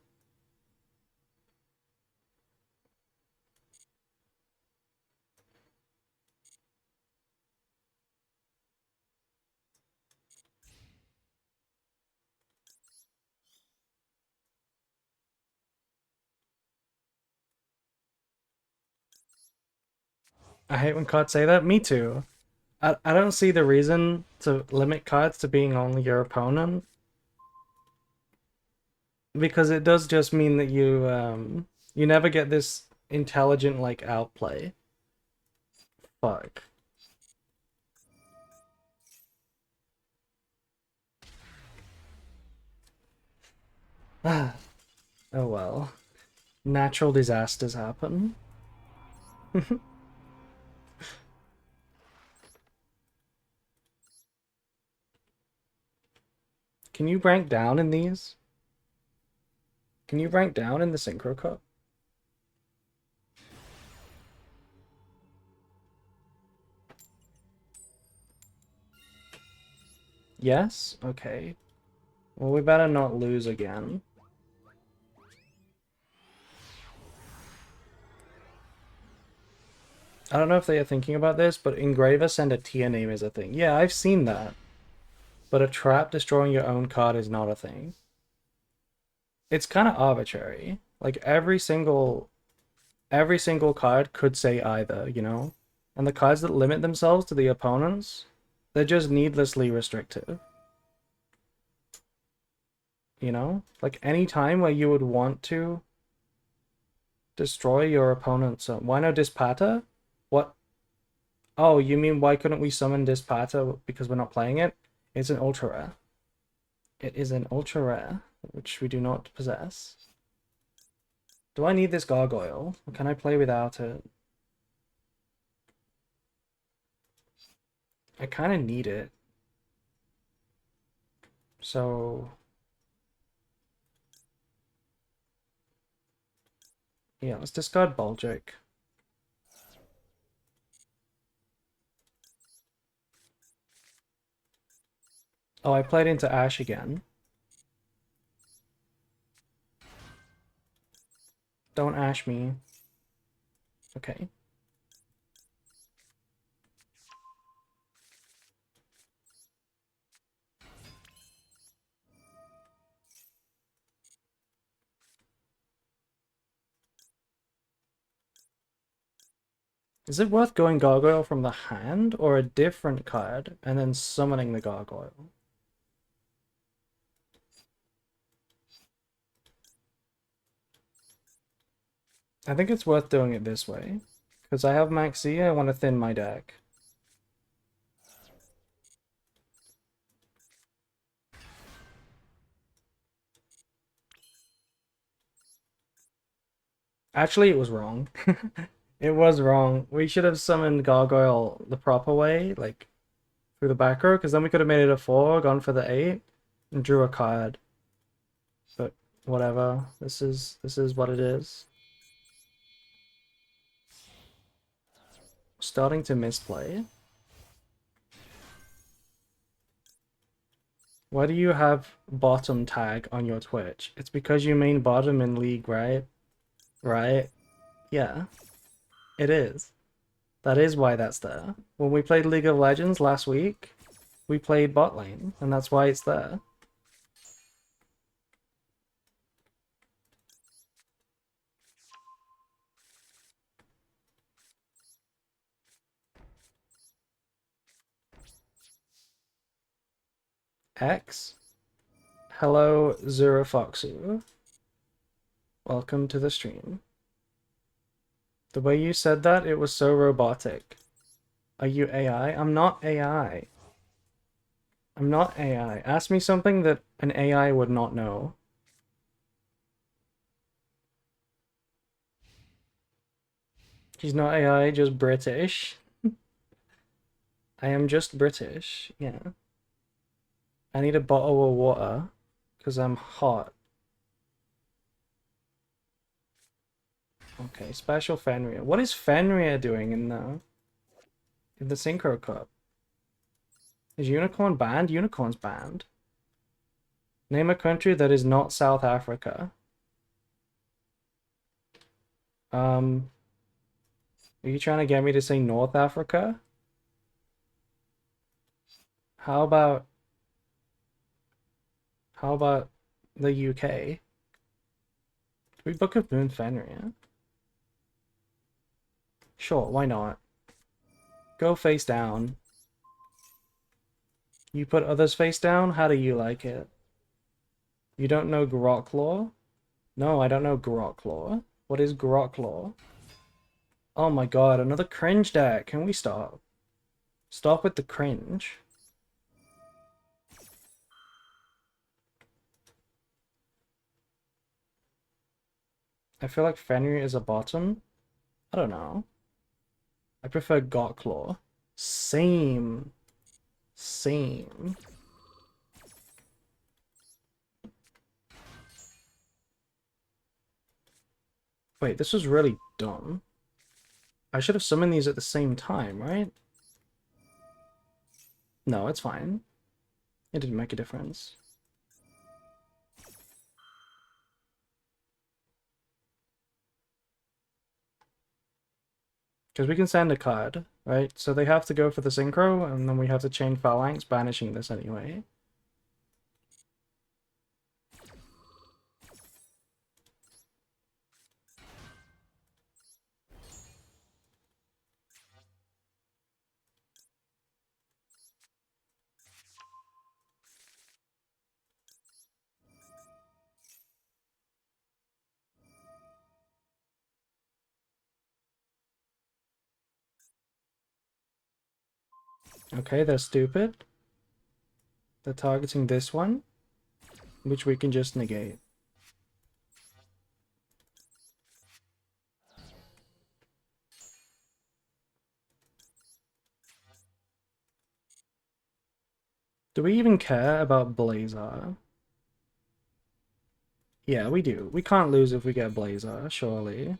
I hate when cards say that. Me too. I don't see the reason to limit cards to being only your opponent. Because it does just mean that you never get this intelligent like outplay. Fuck. Oh well. Natural disasters happen. Can you rank down in these? Can you rank down in the Synchro Cup? Yes? Okay. Well, we better not lose again. I don't know if they are thinking about this, but Engraver send a tier name is a thing. Yeah, I've seen that. But a trap destroying your own card is not a thing. It's kind of arbitrary. Like every single card could say either, you know? And the cards that limit themselves to the opponents, they're just needlessly restrictive. You know? Like any time where you would want to destroy your opponent's... why no Dispata? What? Oh, you mean why couldn't we summon Dispata because we're not playing it? It's an ultra rare. It is an ultra rare, which we do not possess. Do I need this gargoyle? Or can I play without it? I kind of need it. So... yeah, let's discard Bulgic. Oh, I played into Ash again. Don't Ash me. Okay. Is it worth going Gargoyle from the hand or a different card and then summoning the Gargoyle? I think it's worth doing it this way. Because I have Maxia, I want to thin my deck. Actually, it was wrong. It was wrong. We should have summoned Gargoyle the proper way, like through the back row, because then we could have made it a 4, gone for the 8, and drew a card. But whatever. This is what it is. Starting to misplay. Why do you have bottom tag on your Twitch? It's because you main bottom in League, right? Right? Yeah, it is. That is why that's there. When we played League of Legends last week, we played bot lane, and that's why it's there. X? Hello, Zurafoxu. Welcome to the stream. The way you said that, it was so robotic. Are you AI? I'm not AI. I'm not AI. Ask me something that an AI would not know. She's not AI, just British. I am just British, yeah. I need a bottle of water, because I'm hot. Okay, special Fenrir. What is Fenrir doing in the Synchro Cup? Is Unicorn banned? Unicorn's banned. Name a country that is not South Africa. Are you trying to get me to say North Africa? How about the UK? Do we book a Moon Fenrir? Sure, why not? Go face down. You put others face down? How do you like it? You don't know Groklaw? No, I don't know Groklaw. What is Groklaw? Oh my god, another cringe deck. Can we stop? Stop with the cringe. I feel like Fenrir is a bottom. I don't know. I prefer Gotclaw. Same. Same. Wait, this was really dumb. I should have summoned these at the same time, right? No, it's fine. It didn't make a difference. Because we can send a card, right? So they have to go for the synchro, and then we have to chain phalanx, banishing this anyway. Okay, they're stupid. They're targeting this one, which we can just negate. Do we even care about Blazar? Yeah, we do. We can't lose if we get Blazar, surely.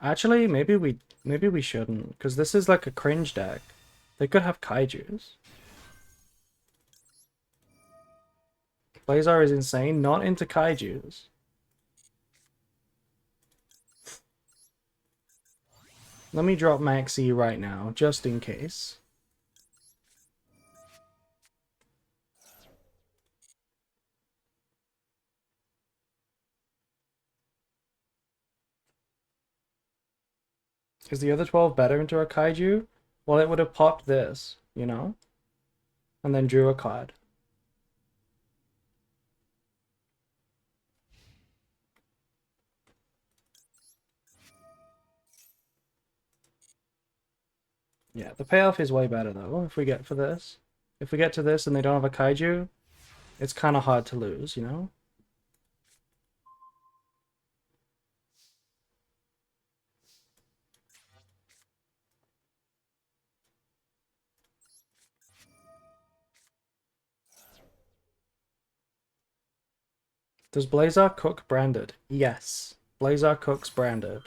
Actually, maybe we shouldn't, because this is like a cringe deck. They could have Kaijus. Blazar is insane, not into Kaijus. Let me drop Maxi right now, just in case. Is the other 12 better into a Kaiju? Well, it would have popped this, you know? And then drew a card. Yeah, the payoff is way better though, if we get for this. If we get to this and they don't have a Kaiju, it's kind of hard to lose, you know? Does Blazar cook branded? Yes. Blazar cooks branded.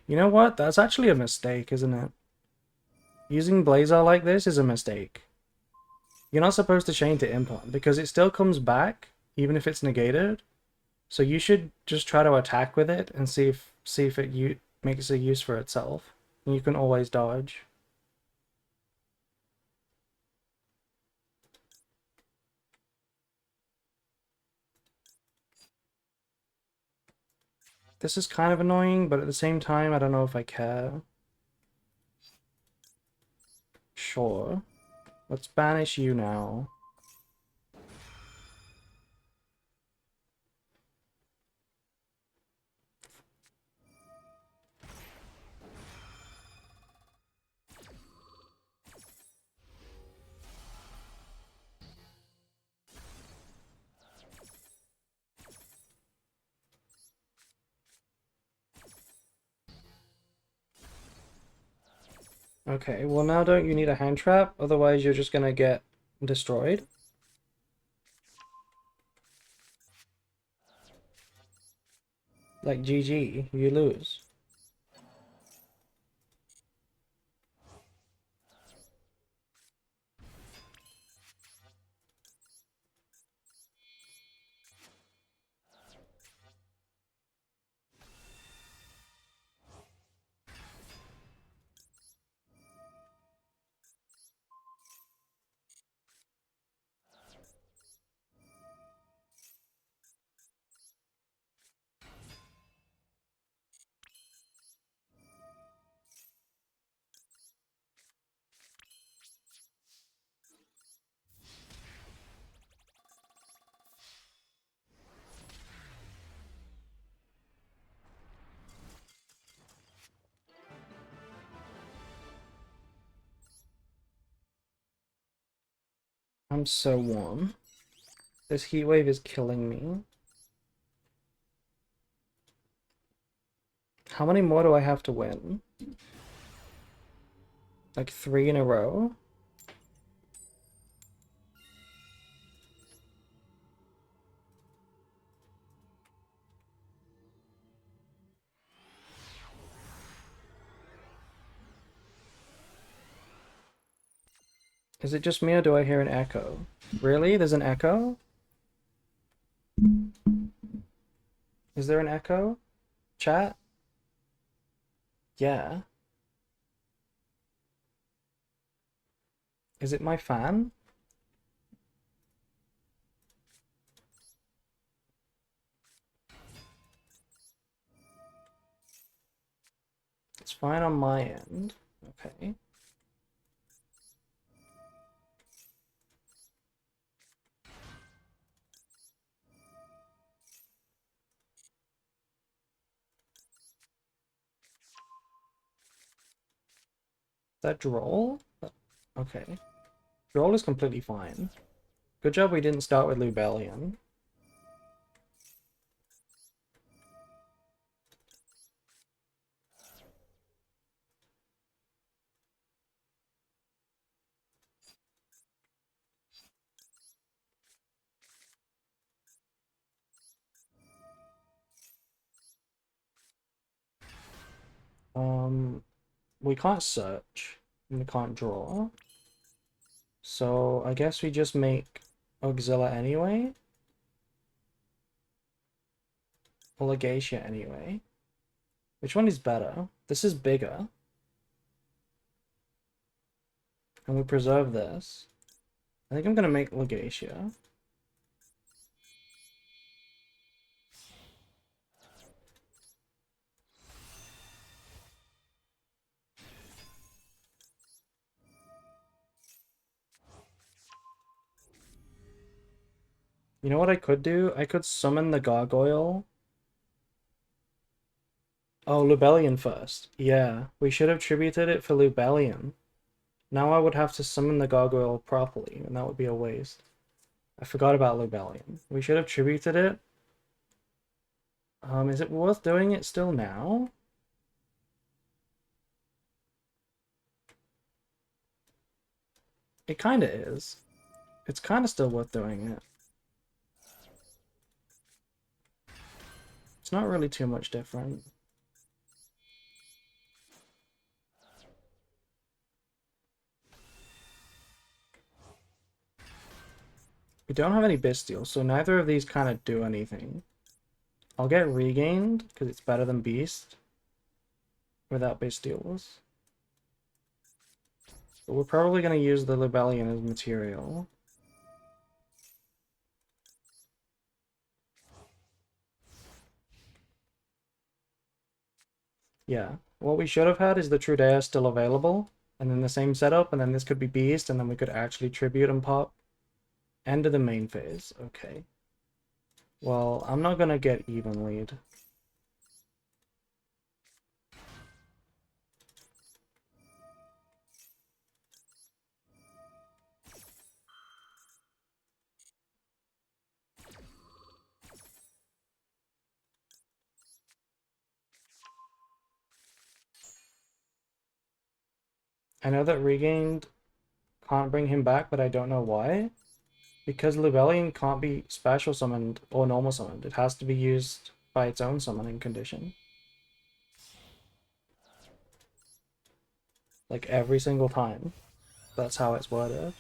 You know what? That's actually a mistake, isn't it? Using Blazar like this is a mistake. You're not supposed to chain to Impon, because it still comes back, even if it's negated. So you should just try to attack with it and see if it makes a use for itself. And you can always dodge. This is kind of annoying, but at the same time, I don't know if I care. Sure. Let's banish you now. Okay, well now don't you need a hand trap? Otherwise you're just gonna get destroyed. Like GG, you lose. I'm so warm. This heat wave is killing me. How many more do I have to win? Like 3 in a row? Is it just me or do I hear an echo? Really? There's an echo? Is there an echo? Chat? Yeah. Is it my fan? It's fine on my end. Okay. That droll? Okay. Droll is completely fine. Good job we didn't start with Lubellion. We can't search, and we can't draw. So I guess we just make Auxilia anyway. Or Legacia anyway. Which one is better? This is bigger. And we preserve this. I think I'm gonna make Legacia. You know what I could do? I could summon the Gargoyle. Oh, Lubellion first. Yeah, we should have tributed it for Lubellion. Now I would have to summon the Gargoyle properly, and that would be a waste. I forgot about Lubellion. We should have tributed it. Is it worth doing it still now? It kinda is. It's kinda still worth doing it. It's not really too much different. We don't have any Bestials, so neither of these kind of do anything. I'll get Regained, because it's better than Beast, without Bestials. But we're probably going to use the Lubellion as material. Yeah, what we should have had is the Trudea still available, And then the same setup, and then this could be Beast, and then we could actually Tribute and pop. End of the main phase. Okay. Well, I'm not gonna get even lead. I know that Regained can't bring him back, but I don't know why. Because Lubellion can't be special summoned or normal summoned. It has to be used by its own summoning condition. Like every single time. That's how it's worded.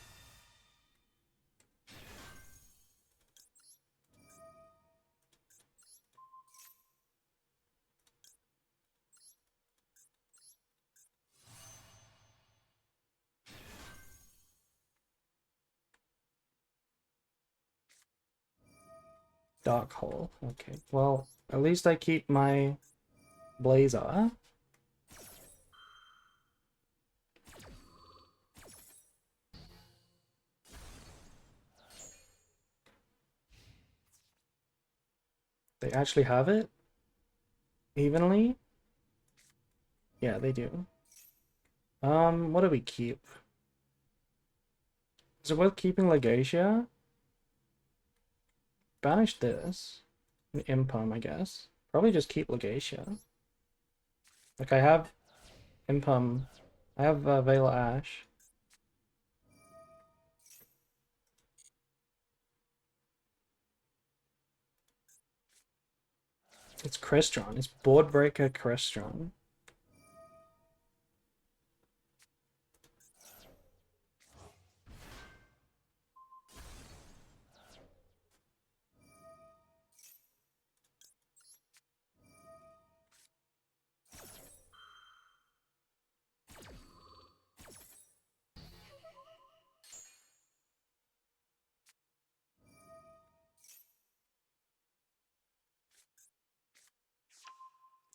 Dark Hole. Okay. Well, at least I keep my Blazer. They actually have it? Evenly? Yeah, they do. What do we keep? Is it worth keeping Legacia? Banish this. Impum, I guess. Probably just keep Legacia. Like, I have Impum. I have Veil Ash. It's Crystron. It's Board Breaker Crystron.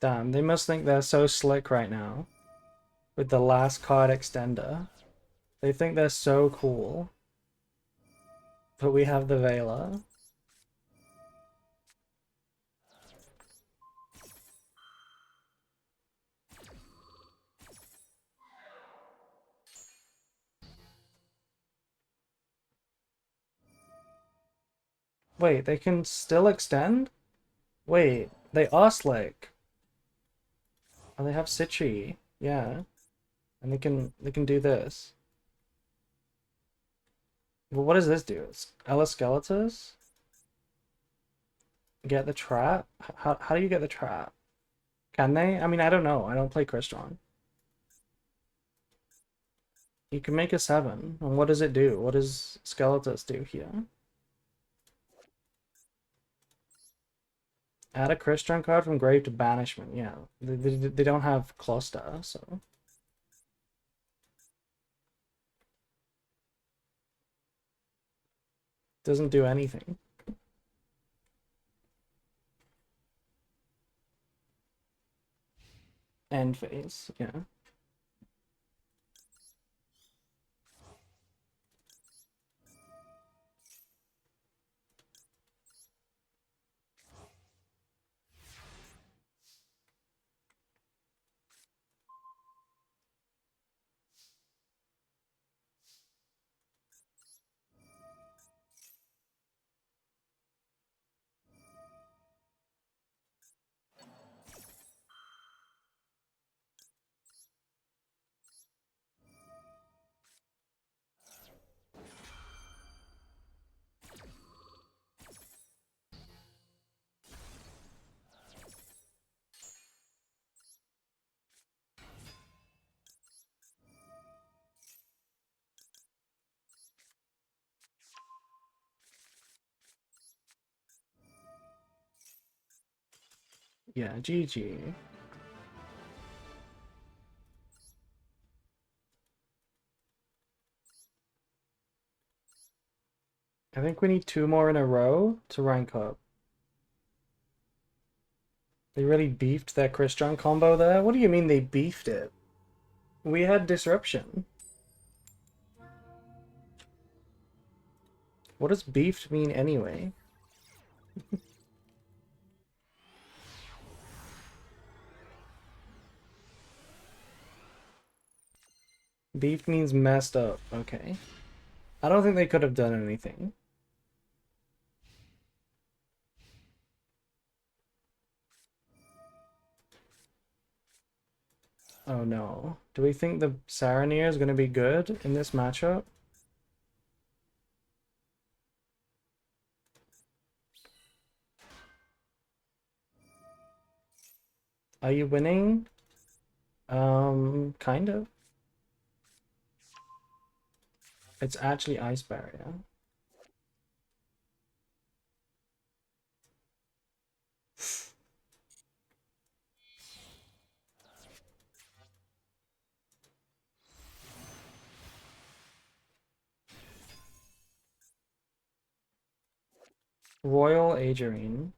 Damn, they must think they're so slick right now. With the last card extender. They think they're so cool. But we have the Veiler. Wait, they can still extend? Wait, they are slick. Oh, they have Citri. Yeah. And they can do this. Well, what does this do? It's Skeletus? Get the trap? How do you get the trap? Can they? I mean, I don't know. I don't play Crystron. You can make a 7. And what does it do? What does Skeletus do here? Add a Crystron card from grave to banishment. Yeah, they don't have Cluster, so. Doesn't do anything. End phase, yeah. Yeah, GG. I think we need 2 more in a row to rank up. They really beefed that Crystron combo there? What do you mean they beefed it? We had disruption. What does beefed mean anyway? Beefed means messed up. Okay. I don't think they could have done anything. Oh no. Do we think the Saranir is going to be good in this matchup? Are you winning? Kind of. It's actually Ice Barrier. Royal Agerine.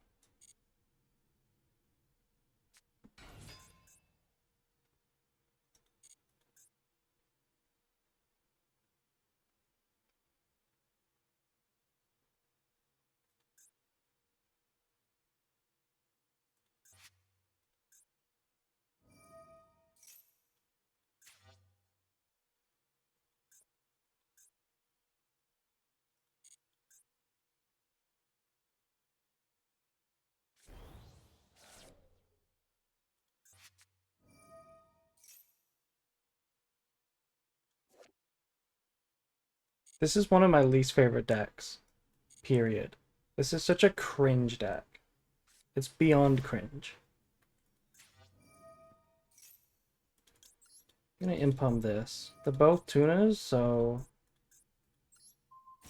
This is one of my least favorite decks. Period. This is such a cringe deck. It's beyond cringe. I'm gonna impump this. They're both tuners, so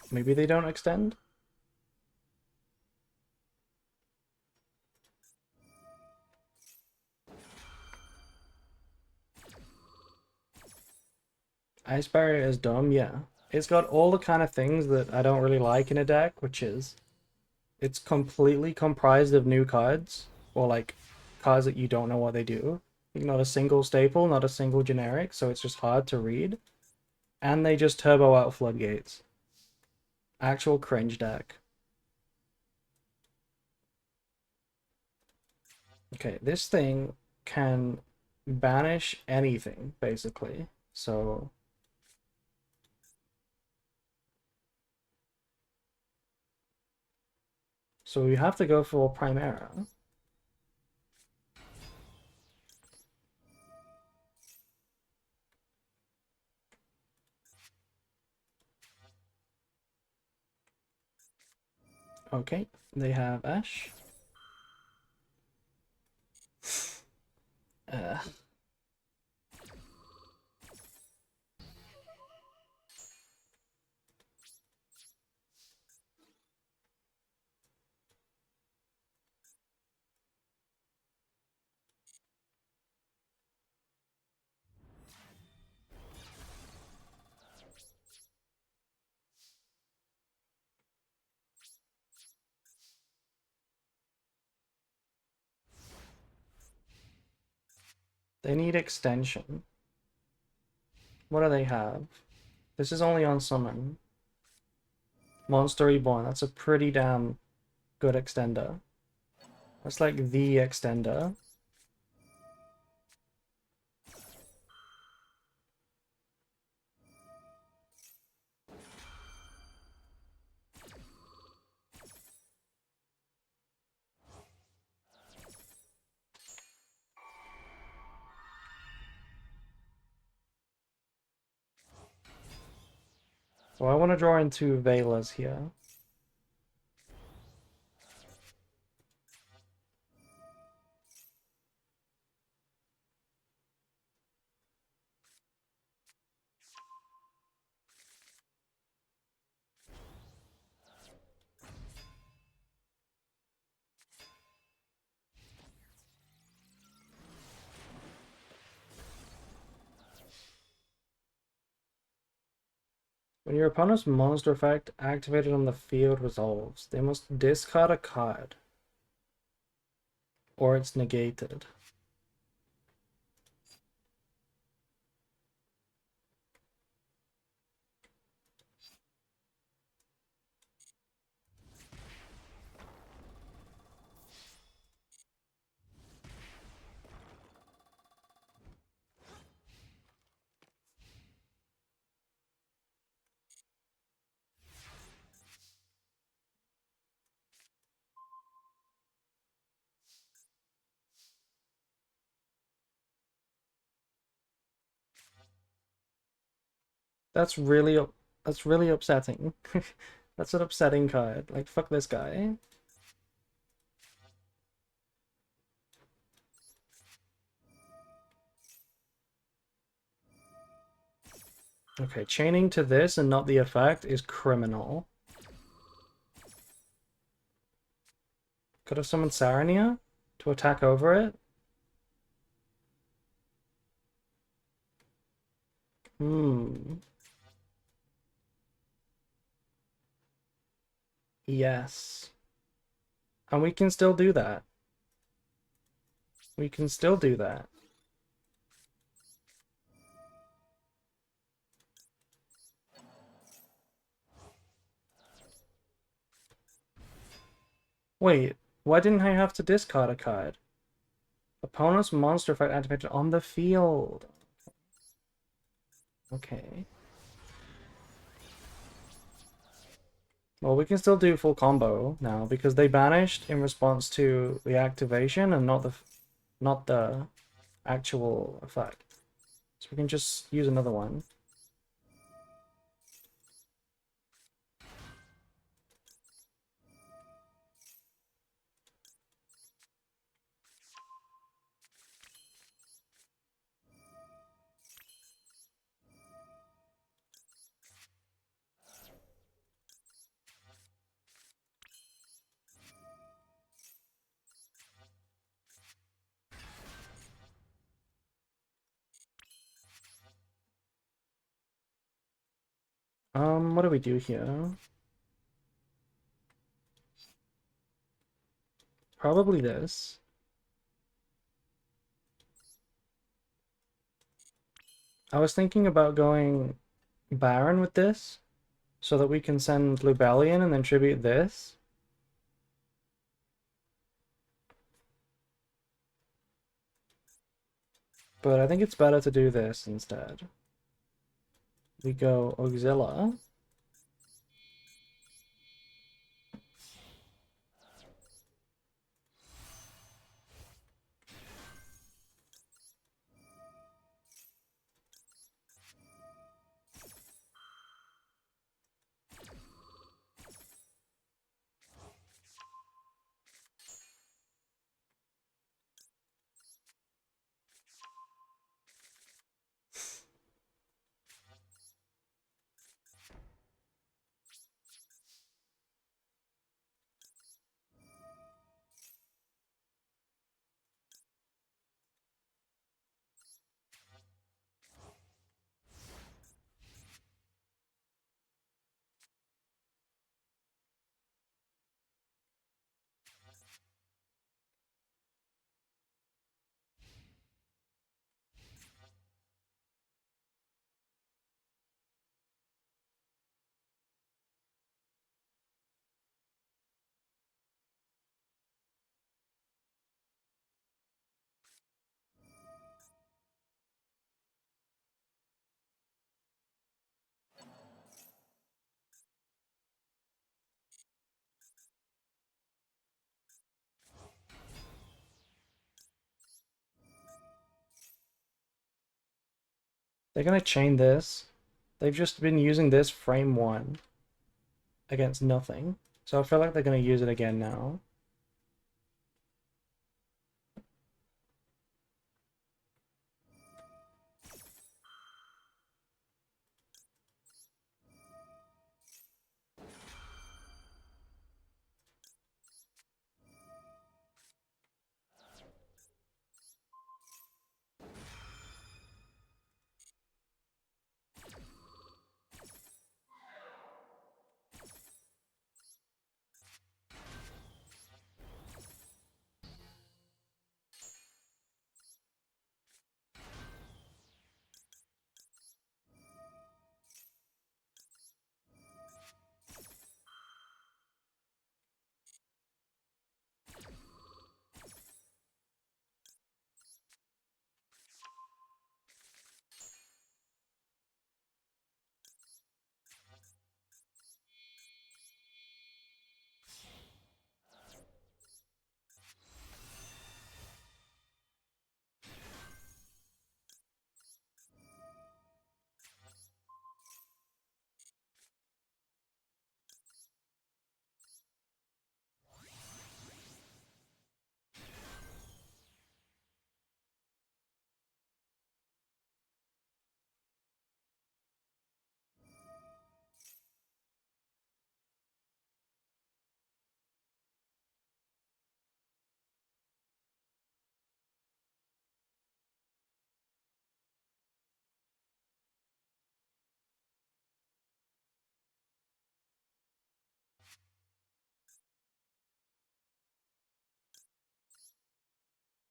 maybe they don't extend? Ice Barrier is dumb, yeah. It's got all the kind of things that I don't really like in a deck, which is it's completely comprised of new cards, or like cards that you don't know what they do. Not a single staple, not a single generic, so it's just hard to read. And they just turbo out floodgates. Actual cringe deck. Okay, this thing can banish anything, basically. So we have to go for Primera. Okay, they have Ash. Uh, they need extension. What do they have? This is only on summon. Monster Reborn, that's a pretty damn good extender. That's like the extender. So I want to draw in two Velas here. When your opponent's monster effect activated on the field resolves, they must discard a card. Or it's negated. That's really upsetting. That's an upsetting card. Like, fuck this guy. Okay, chaining to this and not the effect is criminal. Could have summoned Sarania to attack over it. Hmm. Yes. And we can still do that. We can still do that. Wait, why didn't I have to discard a card? Opponent's monster effect activated on the field. Okay. Well, we can still do full combo now because they banished in response to the activation and not the actual effect. So we can just use another one. What do we do here? Probably this. I was thinking about going Baron with this, so that we can send Lubellion and then tribute this. But I think it's better to do this instead. We go Auxilia. They're gonna chain this. They've just been using this frame 1 against nothing. So I feel like they're gonna use it again now.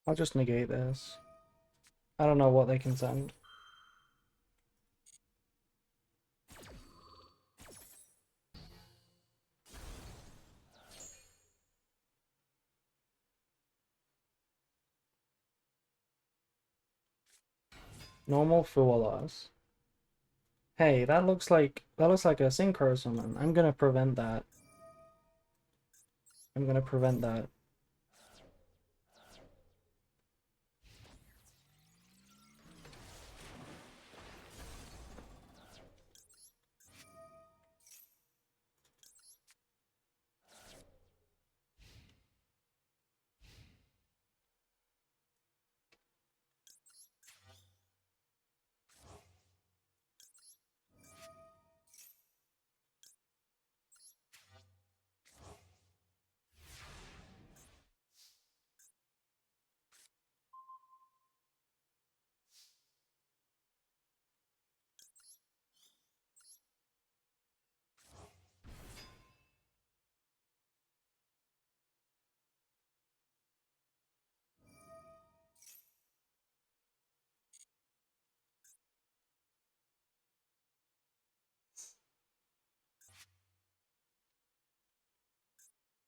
I'll just negate this. I don't know what they can send. Normal fool loss. Hey, that looks like a synchro summon. I'm gonna prevent that. I'm gonna prevent that.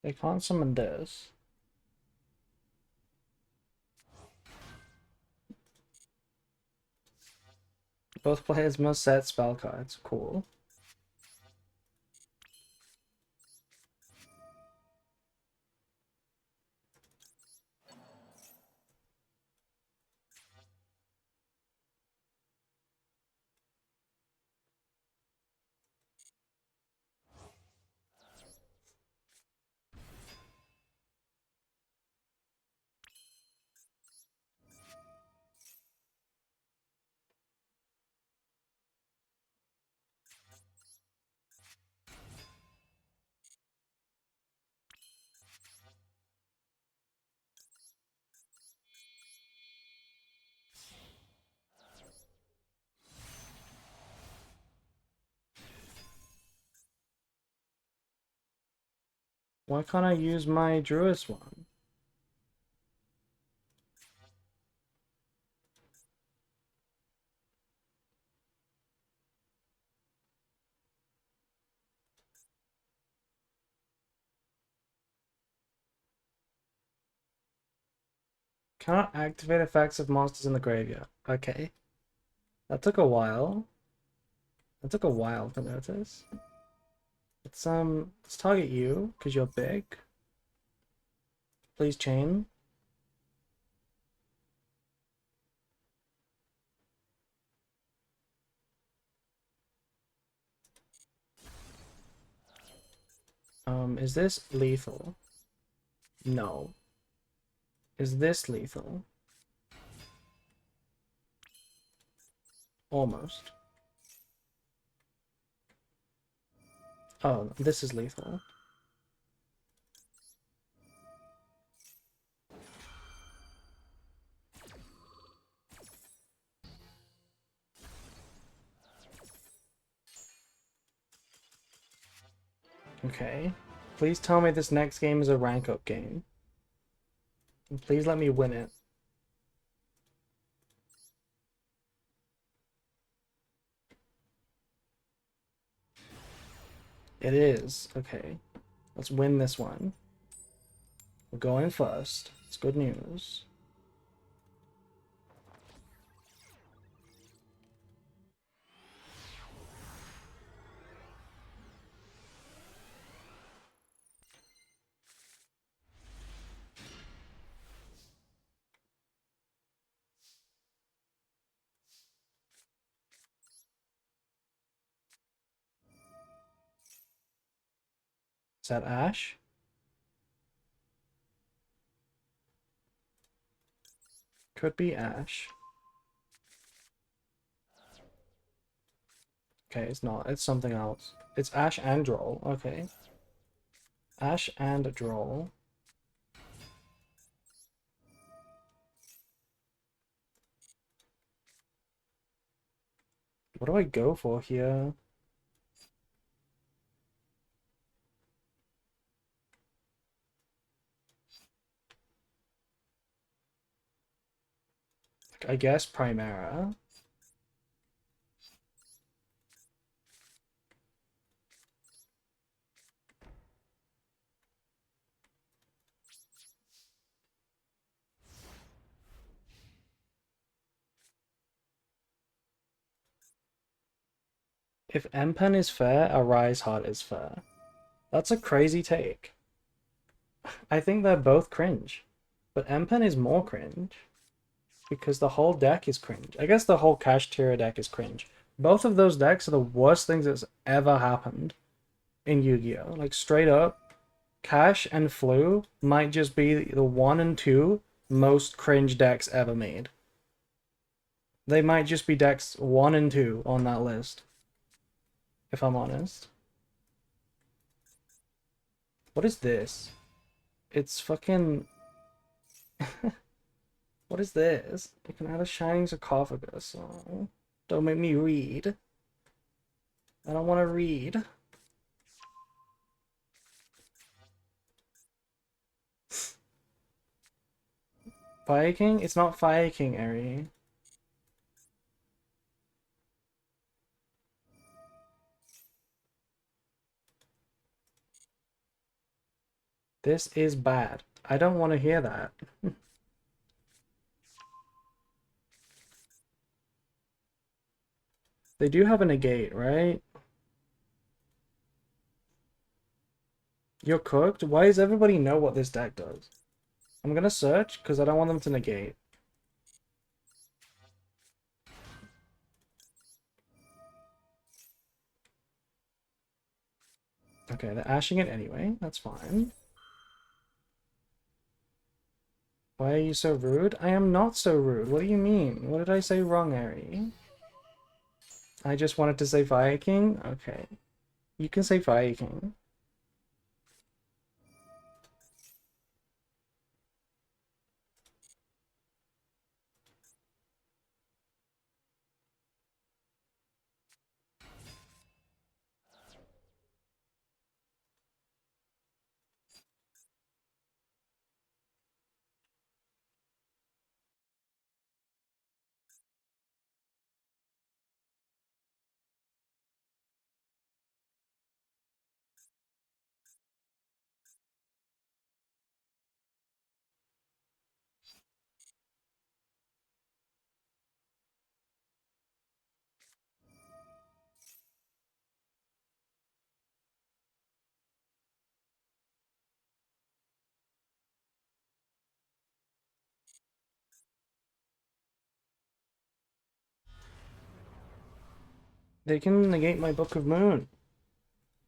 They can't summon this. Both players must set spell cards. Cool. Why can't I use my Druid's one? Cannot activate effects of monsters in the graveyard. Okay. That took a while. That took a while to notice. Let's target you, because you're big. Please chain. Is this lethal? No. Is this lethal? Almost. Oh, this is lethal. Okay. Please tell me this next game is a rank up game. And please let me win it. It is. Okay. Let's win this one. We're going first. It's good news. Is that Ash? Could be Ash. Okay, it's not. It's something else. It's Ash and Droll. Okay. Ash and Droll. What do I go for here? I guess Primera. If M-Pen is fair, a Rise Heart is fair. That's a crazy take. I think they're both cringe. But M-Pen is more cringe. Because the whole deck is cringe. I guess the whole Cash Tier deck is cringe. Both of those decks are the worst things that's ever happened in Yu-Gi-Oh! Like, straight up, Cash and Flu might just be the 1 and 2 most cringe decks ever made. They might just be decks 1 and 2 on that list, if I'm honest. What is this? It's fucking... What is this? You can add a Shining Sarcophagus. Oh, don't make me read. I don't want to read. Fire King? It's not Fire King, Eri. This is bad. I don't want to hear that. They do have a negate, right? You're cooked? Why does everybody know what this deck does? I'm gonna search because I don't want them to negate. Okay, they're ashing it anyway. That's fine. Why are you so rude? I am not so rude. What do you mean? What did I say wrong, Ari? I just wanted to say Fire King? Okay. You can say Fire King. They can negate my Book of Moon.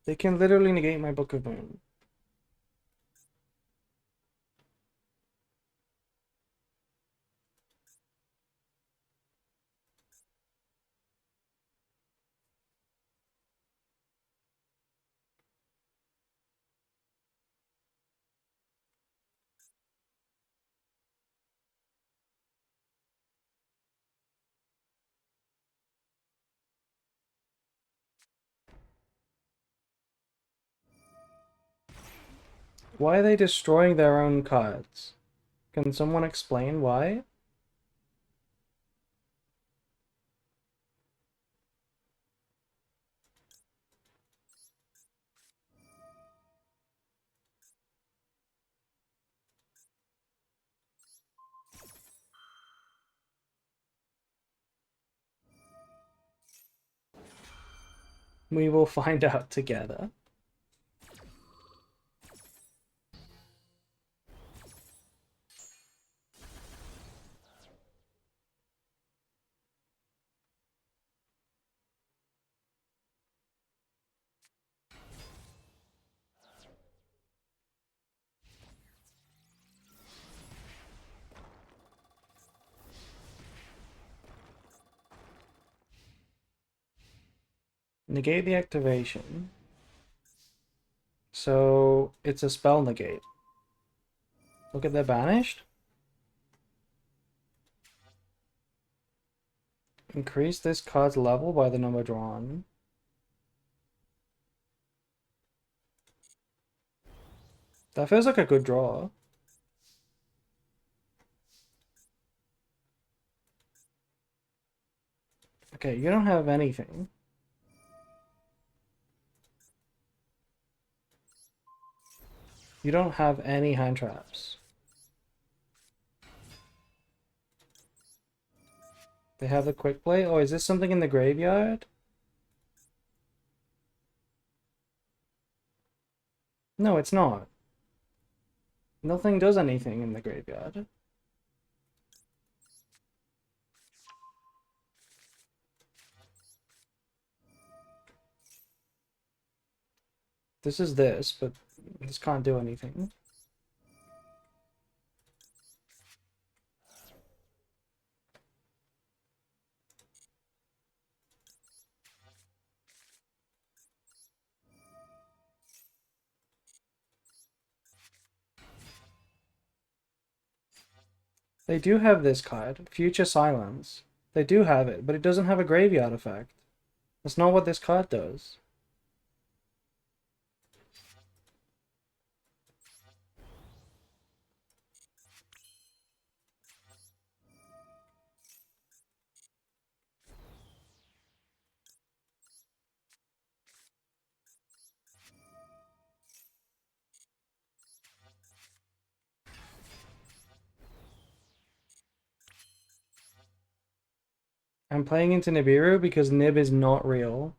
They can literally negate my Book of Moon. Why are they destroying their own cards? Can someone explain why? We will find out together. Negate the activation. So it's a spell negate. Look at they're banished. Increase this card's level by the number drawn. That feels like a good draw. Okay, you don't have anything. You don't have any hand traps. They have the quick play? Oh, is this something in the graveyard? No, it's not. Nothing does anything in the graveyard. This is this, but this can't do anything. They do have this card, Future Silence. They do have it, but it doesn't have a graveyard effect. That's not what this card does. I'm playing into Nibiru because Nib is not real.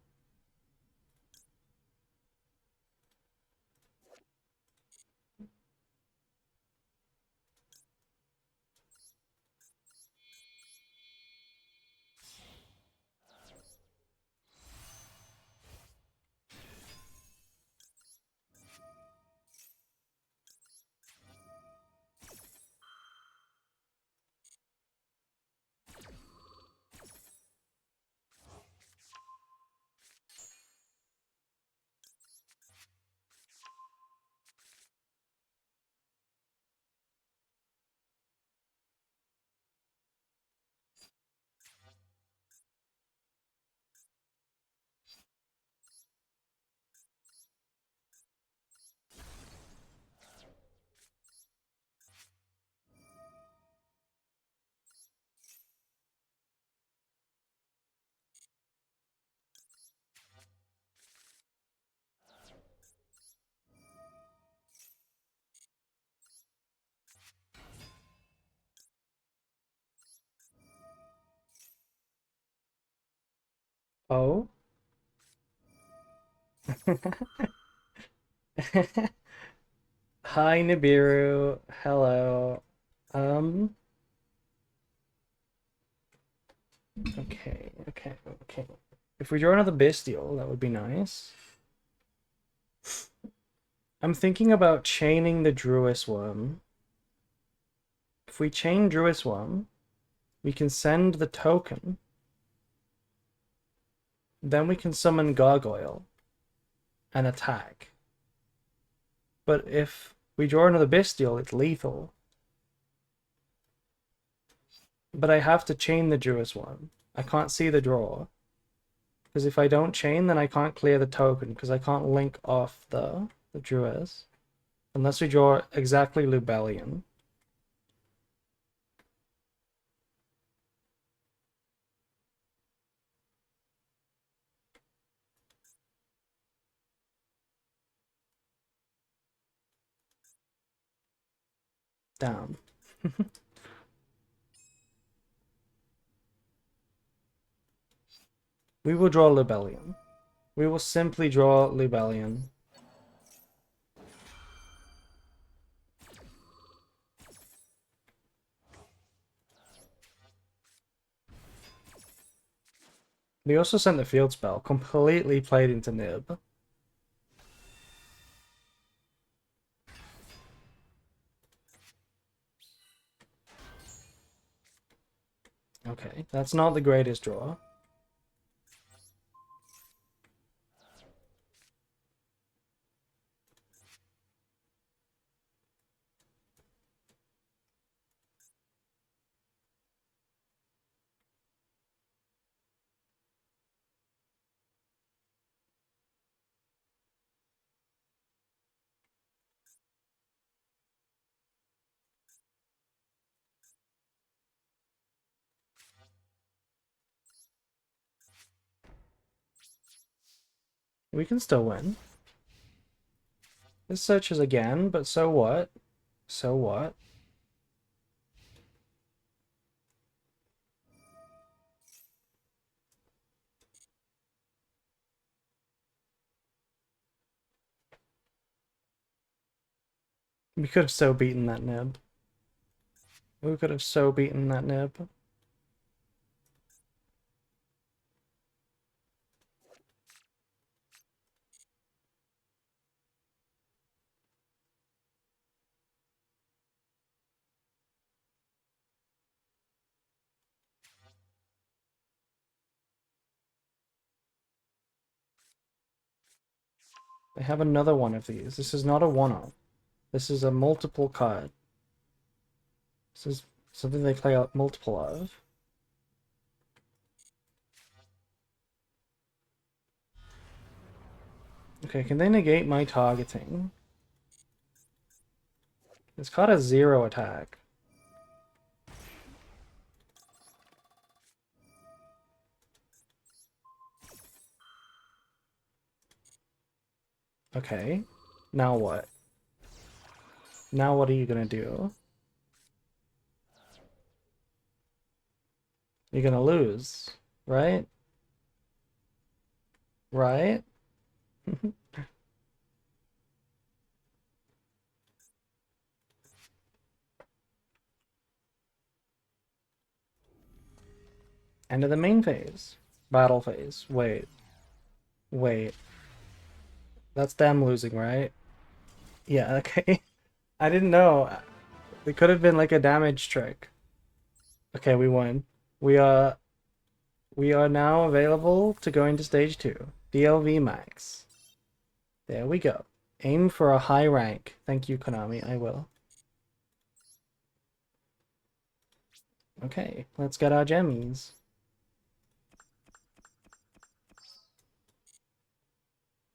Oh? Hi Nibiru. Hello. Um okay. If we draw another bestial, that would be nice. I'm thinking about chaining the Druis Worm. If we chain Druis Worm, we can send the token. Then we can summon Gargoyle and attack. But if we draw another bestial, it's lethal. But I have to chain the Druis Worm. I can't see the draw. Because if I don't chain, then I can't clear the token, because I can't link off the Druis. Unless we draw exactly Lubellion. Damn. We will draw Lubellion. We will simply draw Lubellion. We also sent the field spell, completely played into Nib. Okay, that's not the greatest draw. We can still win. This searches again, but so what? So what? We could have so beaten that nib. We could have so beaten that nib. They have another one of these. This is not a one-off. This is a multiple card. This is something they play out multiple of. Okay, can they negate my targeting? This card has 0 attack. Okay, now what? Now what are you gonna do? You're gonna lose, right? Right? End of the main phase. Battle phase. Wait. Wait. That's them losing, right? Yeah, okay. I didn't know. It could have been like a damage trick. Okay, we won. We are now available to go into stage 2. DLV max. There we go. Aim for a high rank. Thank you, Konami. I will. Okay, let's get our gemmies.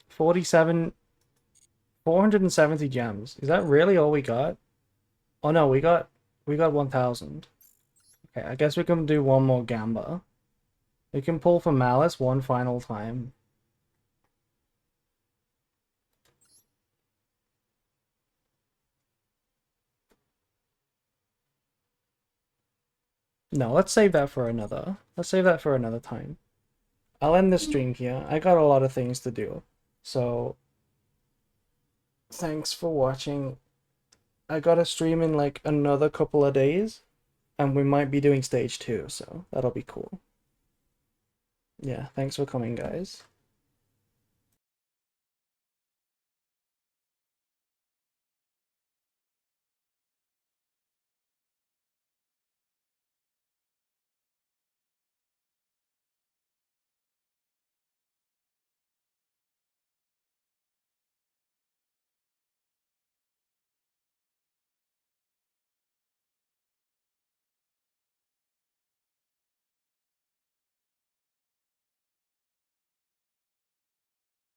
47, 470 gems. Is that really all we got? Oh no, we got 1,000. Okay, I guess we can do one more gamba. We can pull for Malice one final time. No, let's save that for another. Let's save that for another time. I'll end the stream here. I got a lot of things to do. So, thanks for watching. I got a stream in like another couple of days, and we might be doing stage 2, so that'll be cool. Yeah, thanks for coming, guys.